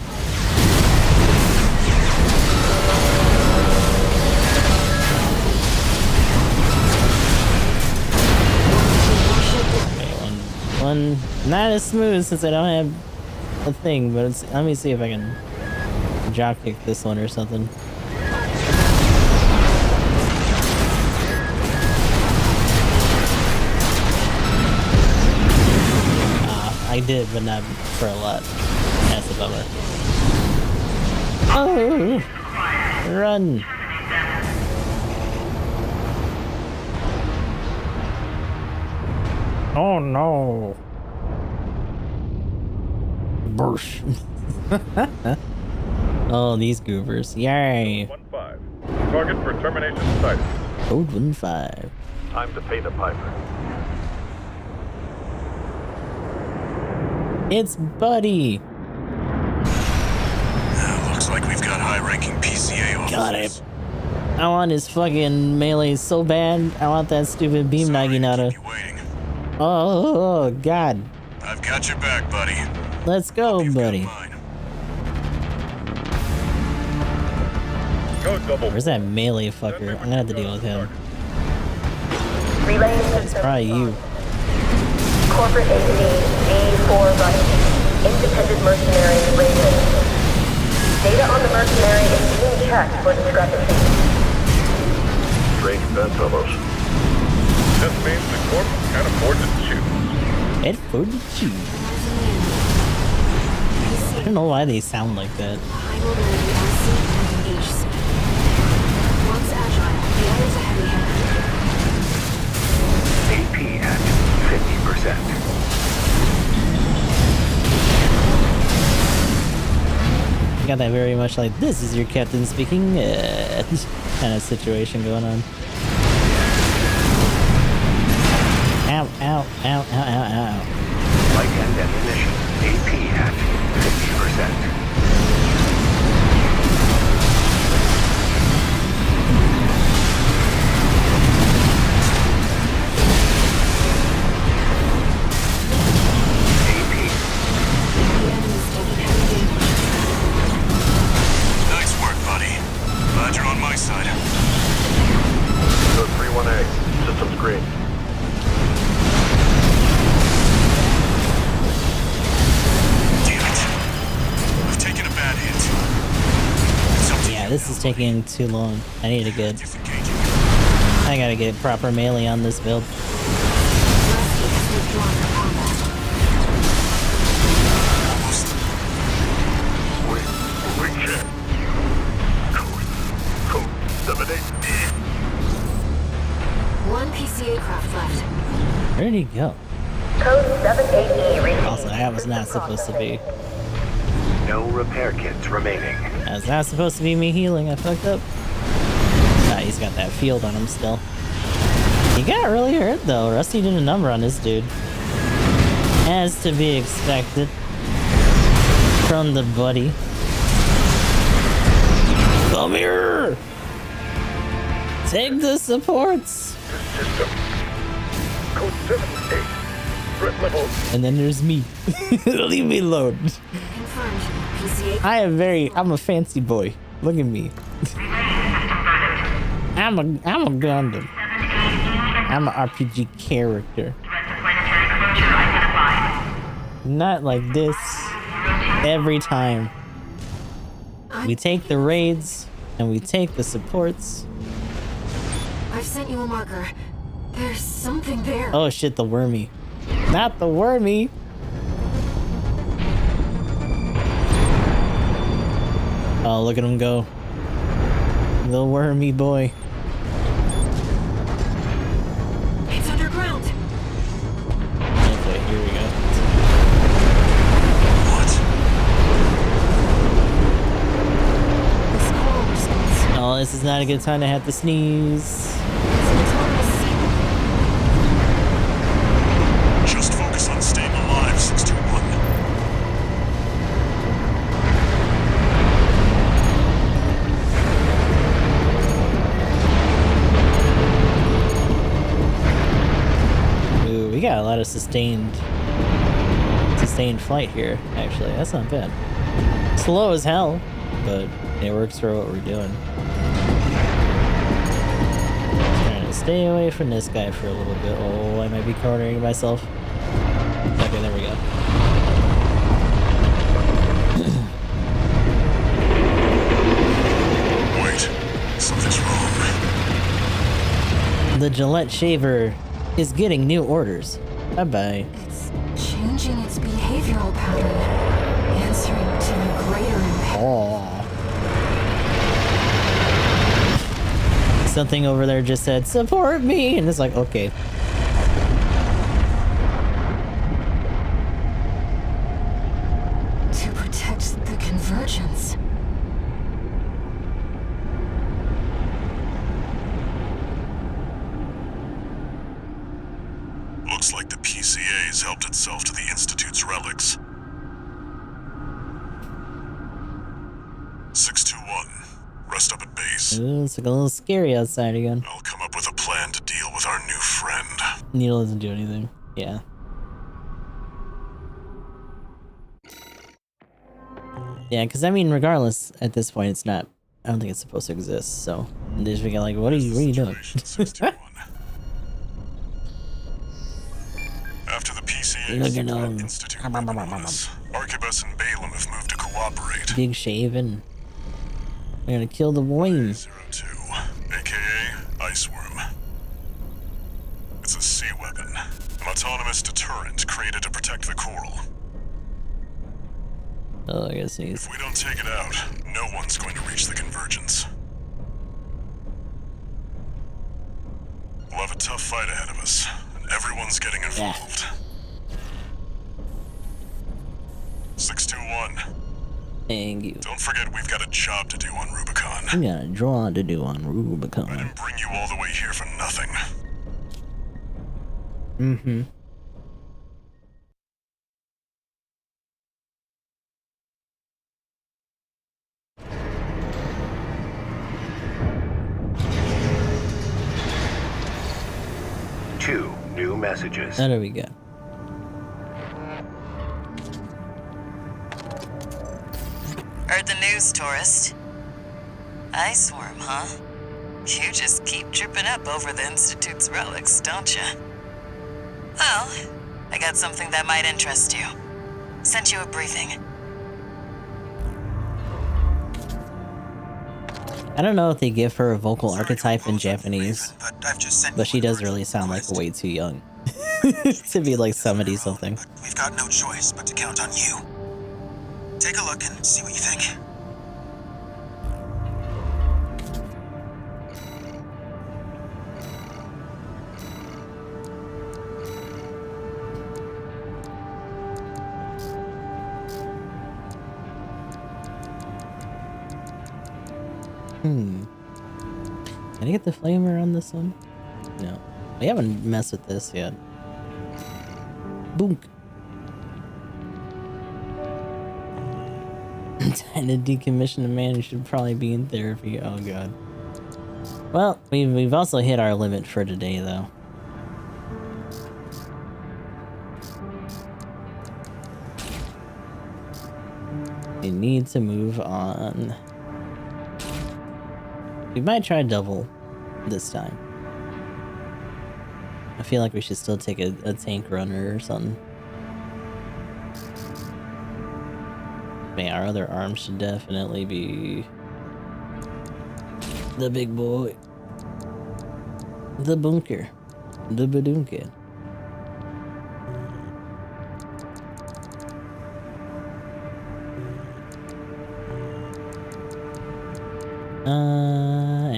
Speaker 1: one not as smooth since I don't have a thing, but it's, let me see if I can jock kick this one or something. I did, but not for a lot. That's a bummer. Oh! Run! Oh no! Bursh! Oh, these goobers. Yay!
Speaker 5: 1-5. Target for termination sighted.
Speaker 1: Code 1-5.
Speaker 5: Time to pay the piper.
Speaker 1: It's Buddy!
Speaker 2: Looks like we've got high-ranking PCA officers.
Speaker 1: Got it. I want his fucking melee so bad. I want that stupid beam Naginata.
Speaker 2: Keep you waiting.
Speaker 1: Oh, God.
Speaker 2: I've got your back, buddy.
Speaker 1: Let's go,
Speaker 2: You've got
Speaker 1: buddy.
Speaker 2: mine.
Speaker 5: Go double.
Speaker 1: Where's that melee fucker? I'm gonna have to deal with him.
Speaker 6: Relay
Speaker 1: It's probably you.
Speaker 6: Corporate AC D4 running. Independent mercenary Raven. Data on the mercenary is being checked for discrepancy.
Speaker 5: Strange bedfellows. This means the corp can't afford to choose.
Speaker 1: Ed for the cheese. I don't know why they sound like that.
Speaker 4: High mobility LC and HC. One's agile, the other's a heavy hitter.
Speaker 5: AP at 50%.
Speaker 1: Got that very much like, this is your captain speaking, kind of situation going on. Ow, ow, ow, ow, ow, ow.
Speaker 5: Light and ammunition. AP at 50%.
Speaker 2: Nice work, buddy. Glad you're on my side.
Speaker 5: Go 3-1A. Systems green.
Speaker 2: Damn it. I've taken a bad hit. It's up to
Speaker 1: Yeah,
Speaker 2: you.
Speaker 1: this is taking too long. I need to get,
Speaker 2: Disengaging.
Speaker 1: I gotta get proper melee on this build.
Speaker 4: Rusty has withdrawn from combat.
Speaker 2: Almost.
Speaker 5: We can. Code 78D.
Speaker 4: One PCA craft left.
Speaker 1: Where'd he go?
Speaker 6: Code 78E reading.
Speaker 1: Also, that was not supposed to be.
Speaker 5: No repair kits remaining.
Speaker 1: That was not supposed to be me healing. I fucked up. Nah, he's got that field on him still. He got really hurt though. Rusty did a number on this dude. As to be expected. From the buddy. Come here! Take the supports!
Speaker 5: System. Code 78. Threat level.
Speaker 1: And then there's me. Leave me alone.
Speaker 4: Confirmed. PCA.
Speaker 1: I'm a fancy boy. Look at me. I'm a Gundam. I'm an RPG character. Not like this. Every time. We take the raids and we take the supports.
Speaker 4: I've sent you a marker. There's something there.
Speaker 1: Oh shit, the wormy. Not the wormy. Oh, look at him go. The wormy boy.
Speaker 4: It's underground.
Speaker 1: Okay, here we go.
Speaker 2: What?
Speaker 4: This coral response.
Speaker 1: Oh, this is not a good time to have to sneeze.
Speaker 4: It's an autonomous signal.
Speaker 2: Just focus on staying alive, 621.
Speaker 1: Ooh, we got a lot of sustained flight here, actually. That's not bad. Slow as hell, but it works for what we're doing. Trying to stay away from this guy for a little bit. Oh, I might be cornering myself. The Gillette shaver is getting new orders. Bye-bye.
Speaker 4: It's changing its behavioral pattern, answering to a greater impact.
Speaker 1: Oh. Something over there just said, support me! And it's like, okay.
Speaker 4: To protect the convergence.
Speaker 2: Looks like the PCA's helped itself to the Institute's relics. 621. Rest up at base.
Speaker 1: Ooh, it's like a little scary outside again.
Speaker 2: I'll come up with a plan to deal with our new friend.
Speaker 1: Needle doesn't do anything. Yeah. Yeah, because I mean, regardless, at this point, it's not. I don't think it's supposed to exist. So they just figure like, what are you doing?
Speaker 2: After the PCA's Institute Arquebus and Balaam have moved to cooperate.
Speaker 1: Big shaven. We're gonna kill the worm.
Speaker 2: 02, aka Iceworm. It's a sea weapon, an autonomous deterrent created to protect the coral.
Speaker 1: Oh, I guess he's.
Speaker 2: If we don't take it out, no one's going to reach the convergence. We'll have a tough fight ahead of us, and everyone's getting involved. 621.
Speaker 1: Thank you.
Speaker 2: Don't forget we've got a job to do on Rubicon.
Speaker 1: We got a draw to do on
Speaker 2: I
Speaker 1: Rubicon.
Speaker 2: didn't bring you all the way here for nothing.
Speaker 1: Mm-hmm.
Speaker 11: Two new messages.
Speaker 1: How do we go?
Speaker 9: Heard the news, tourist. Iceworm, huh? You just keep tripping up over the Institute's relics, don't you? Well, I got something that might interest you. Sent you a briefing.
Speaker 1: I don't know if they give her a vocal archetype in Japanese, but she does really sound like way too young to be like 70 something.
Speaker 8: We've got no choice but to count on you. Take a look and see what you think.
Speaker 1: Can I get the flamer on this one? No. We haven't messed with this yet. Boom. Time to decommission a man who should probably be in therapy. Oh god. Well, we've also hit our limit for today though. We need to move on. We might try double this time. I feel like we should still take a tank runner or something. Man, our other arm should definitely be the big boy. The bunker. The badunka.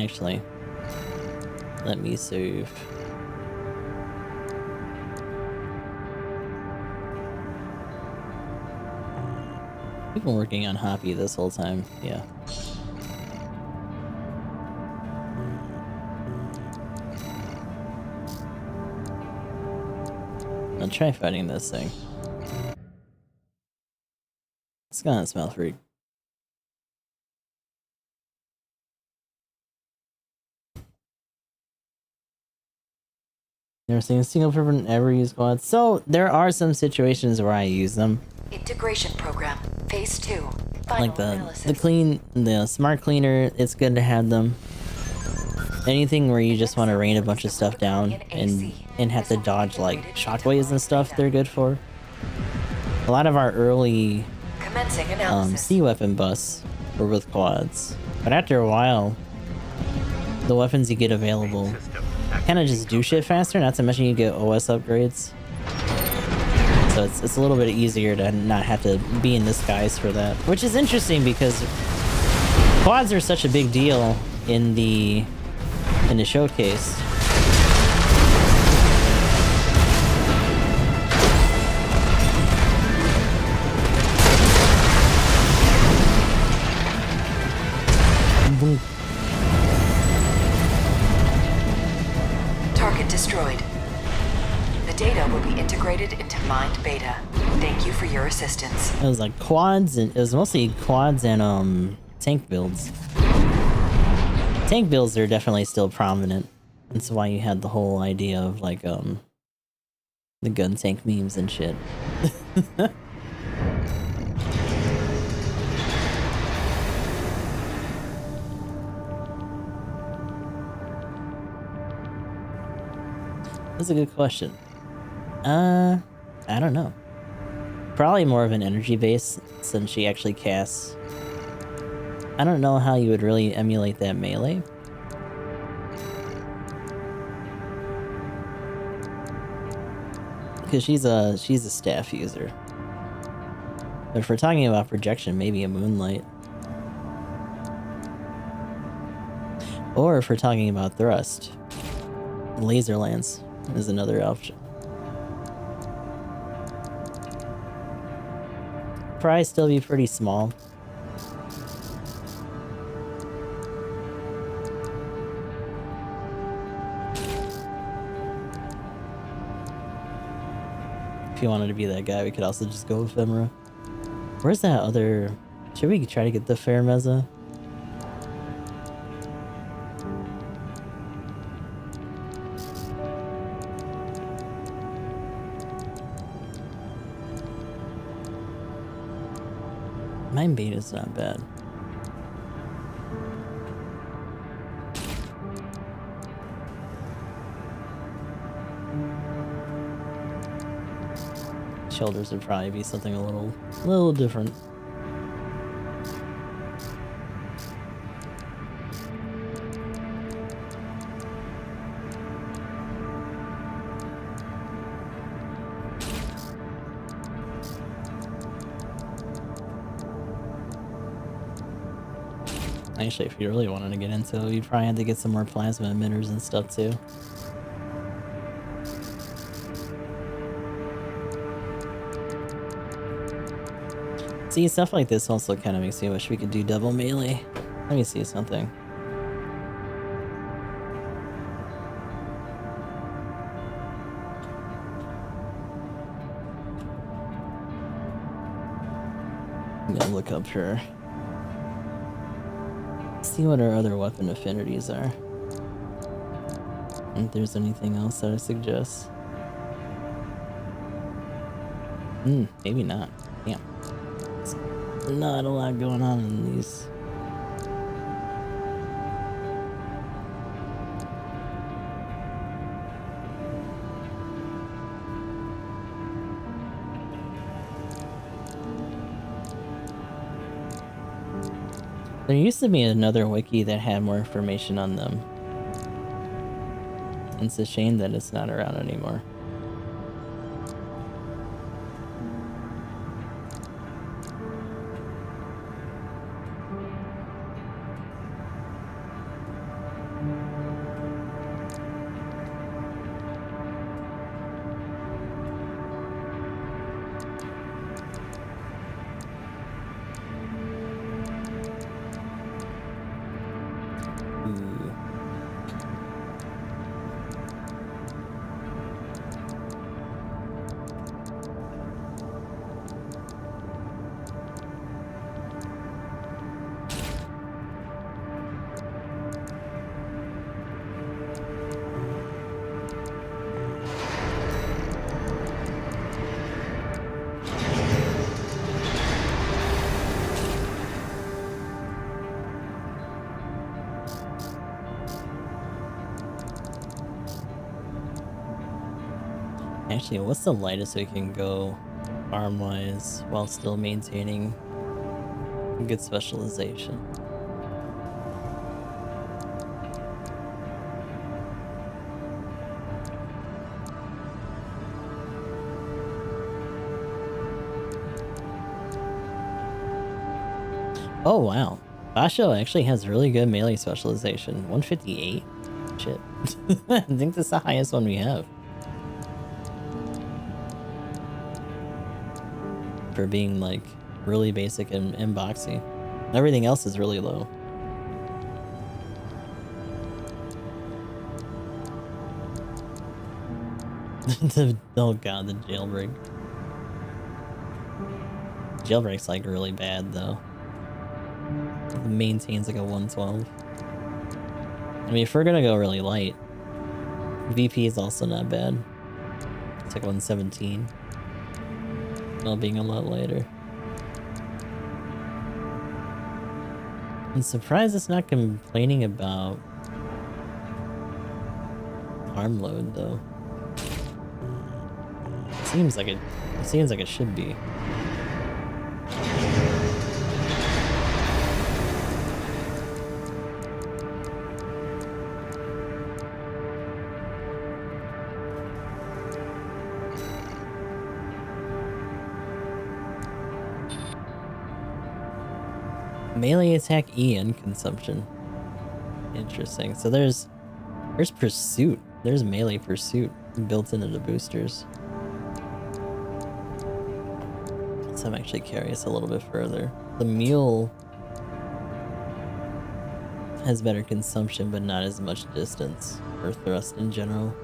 Speaker 1: Actually, let me save. We've been working on Hoppy this whole time, yeah. I'll try fighting this thing. It's gonna smell freak. Never seen a single person ever use quads. So there are some situations where I use them.
Speaker 10: Integration program, phase 2.
Speaker 1: Like the smart cleaner, it's good to have them. Anything where you just want to rain a bunch of stuff down and have to dodge like shockwaves and stuff, they're good for. A lot of our early sea weapon busts were with quads, but after a while, the weapons you get available kind of just do shit faster, not to mention you get OS upgrades. So it's a little bit easier to not have to be in disguise for that. Which is interesting because quads are such a big deal in the showcase.
Speaker 10: Target destroyed. The data will be integrated into Mind Beta. Thank you for your assistance.
Speaker 1: It was like quads, and it was mostly quads and tank builds. Tank builds are definitely still prominent. That's why you had the whole idea of like the gun tank memes and shit. That's a good question. I don't know. Probably more of an energy base since she actually casts. I don't know how you would really emulate that melee. Because she's a staff user. But if we're talking about projection, maybe a moonlight. Or if we're talking about thrust, laser lance is another option. Probably still be pretty small. If you wanted to be that guy, we could also just go with Ephemera. Where's that other... Should we try to get the Fair Meza? Mind Beta's not bad. Shoulders would probably be something a little different. Actually, if you really wanted to get into it, you probably had to get some more plasma emitters and stuff too. See, stuff like this also kind of makes me wish we could do double melee. Let me see something. I'm gonna look up her. See what our other weapon affinities are. If there's anything else that I suggest. Maybe not. Damn. There's not a lot going on in these. There used to be another wiki that had more information on them. It's a shame that it's not around anymore. Actually, what's the lightest we can go arm-wise while still maintaining good specialization? Oh wow. Basho actually has really good melee specialization. 158? Shit. I think that's the highest one we have. For being like really basic and boxy. Everything else is really low. Oh god, the jailbreak. Jailbreak's like really bad though. It maintains like a 112. I mean, if we're gonna go really light, VP is also not bad. It's like 117. While being a lot lighter. I'm surprised it's not complaining about arm load though. Seems like it should be. Melee attack EN consumption. Interesting. So there's pursuit. There's melee pursuit built into the boosters. So I'm actually curious a little bit further. The mule has better consumption, but not as much distance or thrust in general.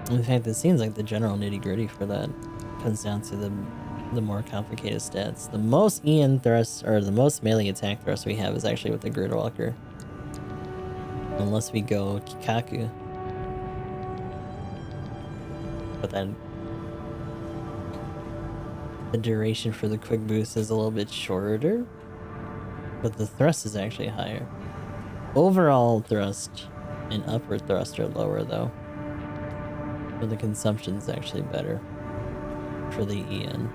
Speaker 1: In fact, it seems like the general nitty-gritty for that comes down to the more complicated stats. The most EN thrust, or the most melee attack thrust we have is actually with the Gridwalker. Unless we go Kikaku. But then the duration for the quick boost is a little bit shorter, but the thrust is actually higher. Overall thrust and upward thrust are lower though. But the consumption is actually better for the EN.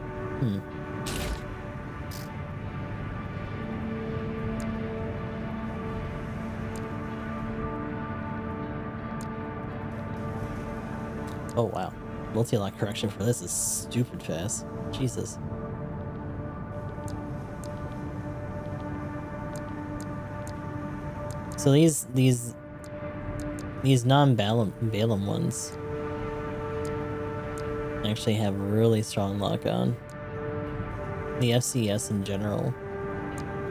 Speaker 1: Oh wow. Multi-lock correction for this is stupid fast. Jesus. So these non-Balaam ones actually have really strong lock-on. The FCS in general,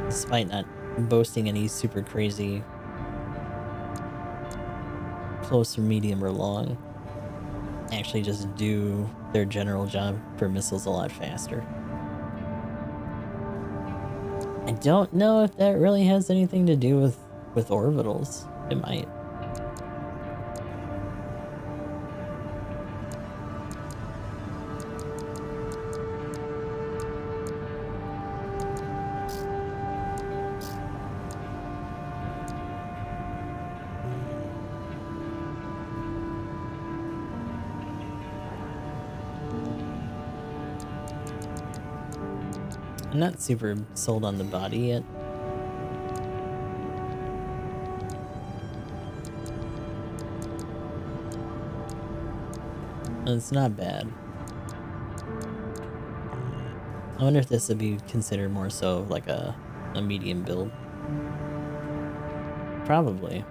Speaker 1: despite not boasting any super crazy close or medium or long, actually just do their general job for missiles a lot faster. I don't know if that really has anything to do with orbitals. It might. I'm not super sold on the body yet. It's not bad. I wonder if this would be considered more so like a medium build. Probably.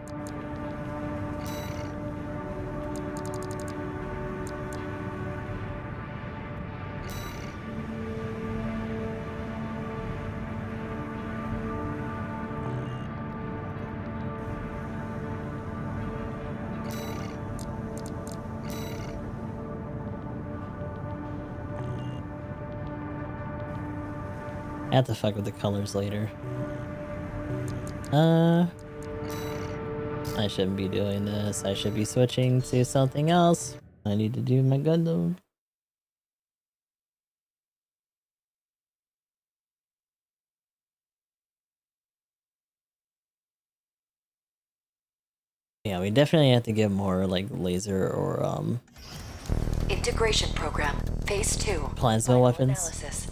Speaker 1: I have to fuck with the colors later. I shouldn't be doing this. I should be switching to something else. I need to do my Gundam. Yeah, we definitely have to get more like laser or
Speaker 10: Integration program, phase 2.
Speaker 1: plasma weapons.
Speaker 10: Analysis.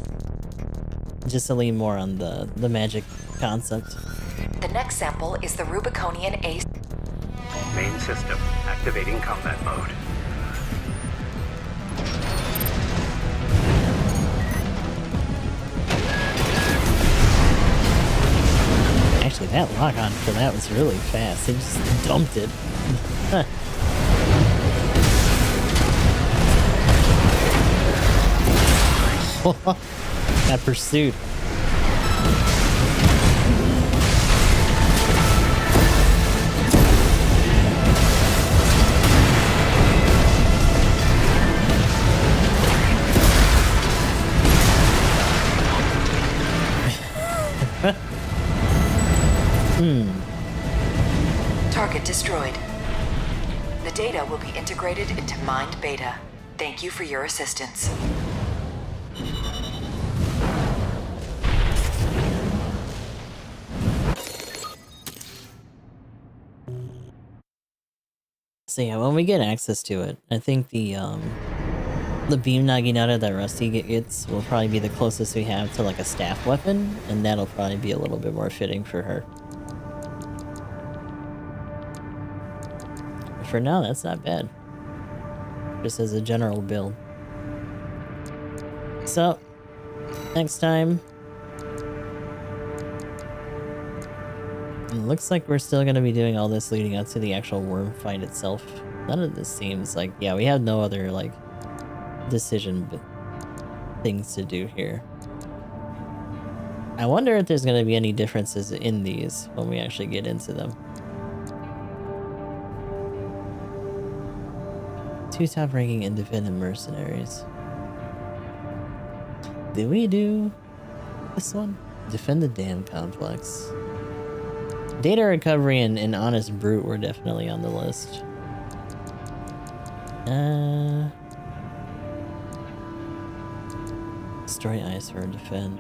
Speaker 1: Just to lean more on the magic concept.
Speaker 10: The next sample is the Rubiconian A.
Speaker 11: Main system activating combat mode.
Speaker 1: Actually, that lock-on for that was really fast. It just dumped it. That pursuit.
Speaker 10: Target destroyed. The data will be integrated into Mind Beta. Thank you for your assistance.
Speaker 1: So yeah, when we get access to it, I think the beam naginata that Rusty gets will probably be the closest we have to like a staff weapon, and that'll probably be a little bit more fitting for her. But for now, that's not bad. Just as a general build. So, next time... It looks like we're still going to be doing all this leading up to the actual worm fight itself. None of this seems like... Yeah, we have no other, like, decision things to do here. I wonder if there's going to be any differences in these when we actually get into them. 2 top-ranking independent mercenaries. Did we do this one? Defend the dam complex. Data recovery and honest brute were definitely on the list. Destroy ice for defend.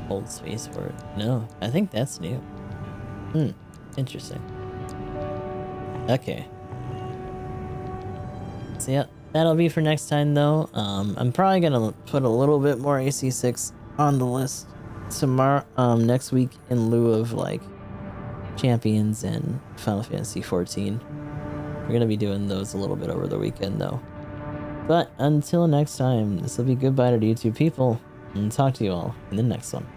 Speaker 1: Hold space for it. No, I think that's new. Interesting. Okay. So yeah, that'll be for next time though. I'm probably gonna put a little bit more AC6 on the list tomorrow, next week, in lieu of like Champions and Final Fantasy 14. We're gonna be doing those a little bit over the weekend though. But until next time, this will be goodbye to you two people, and talk to you all in the next one.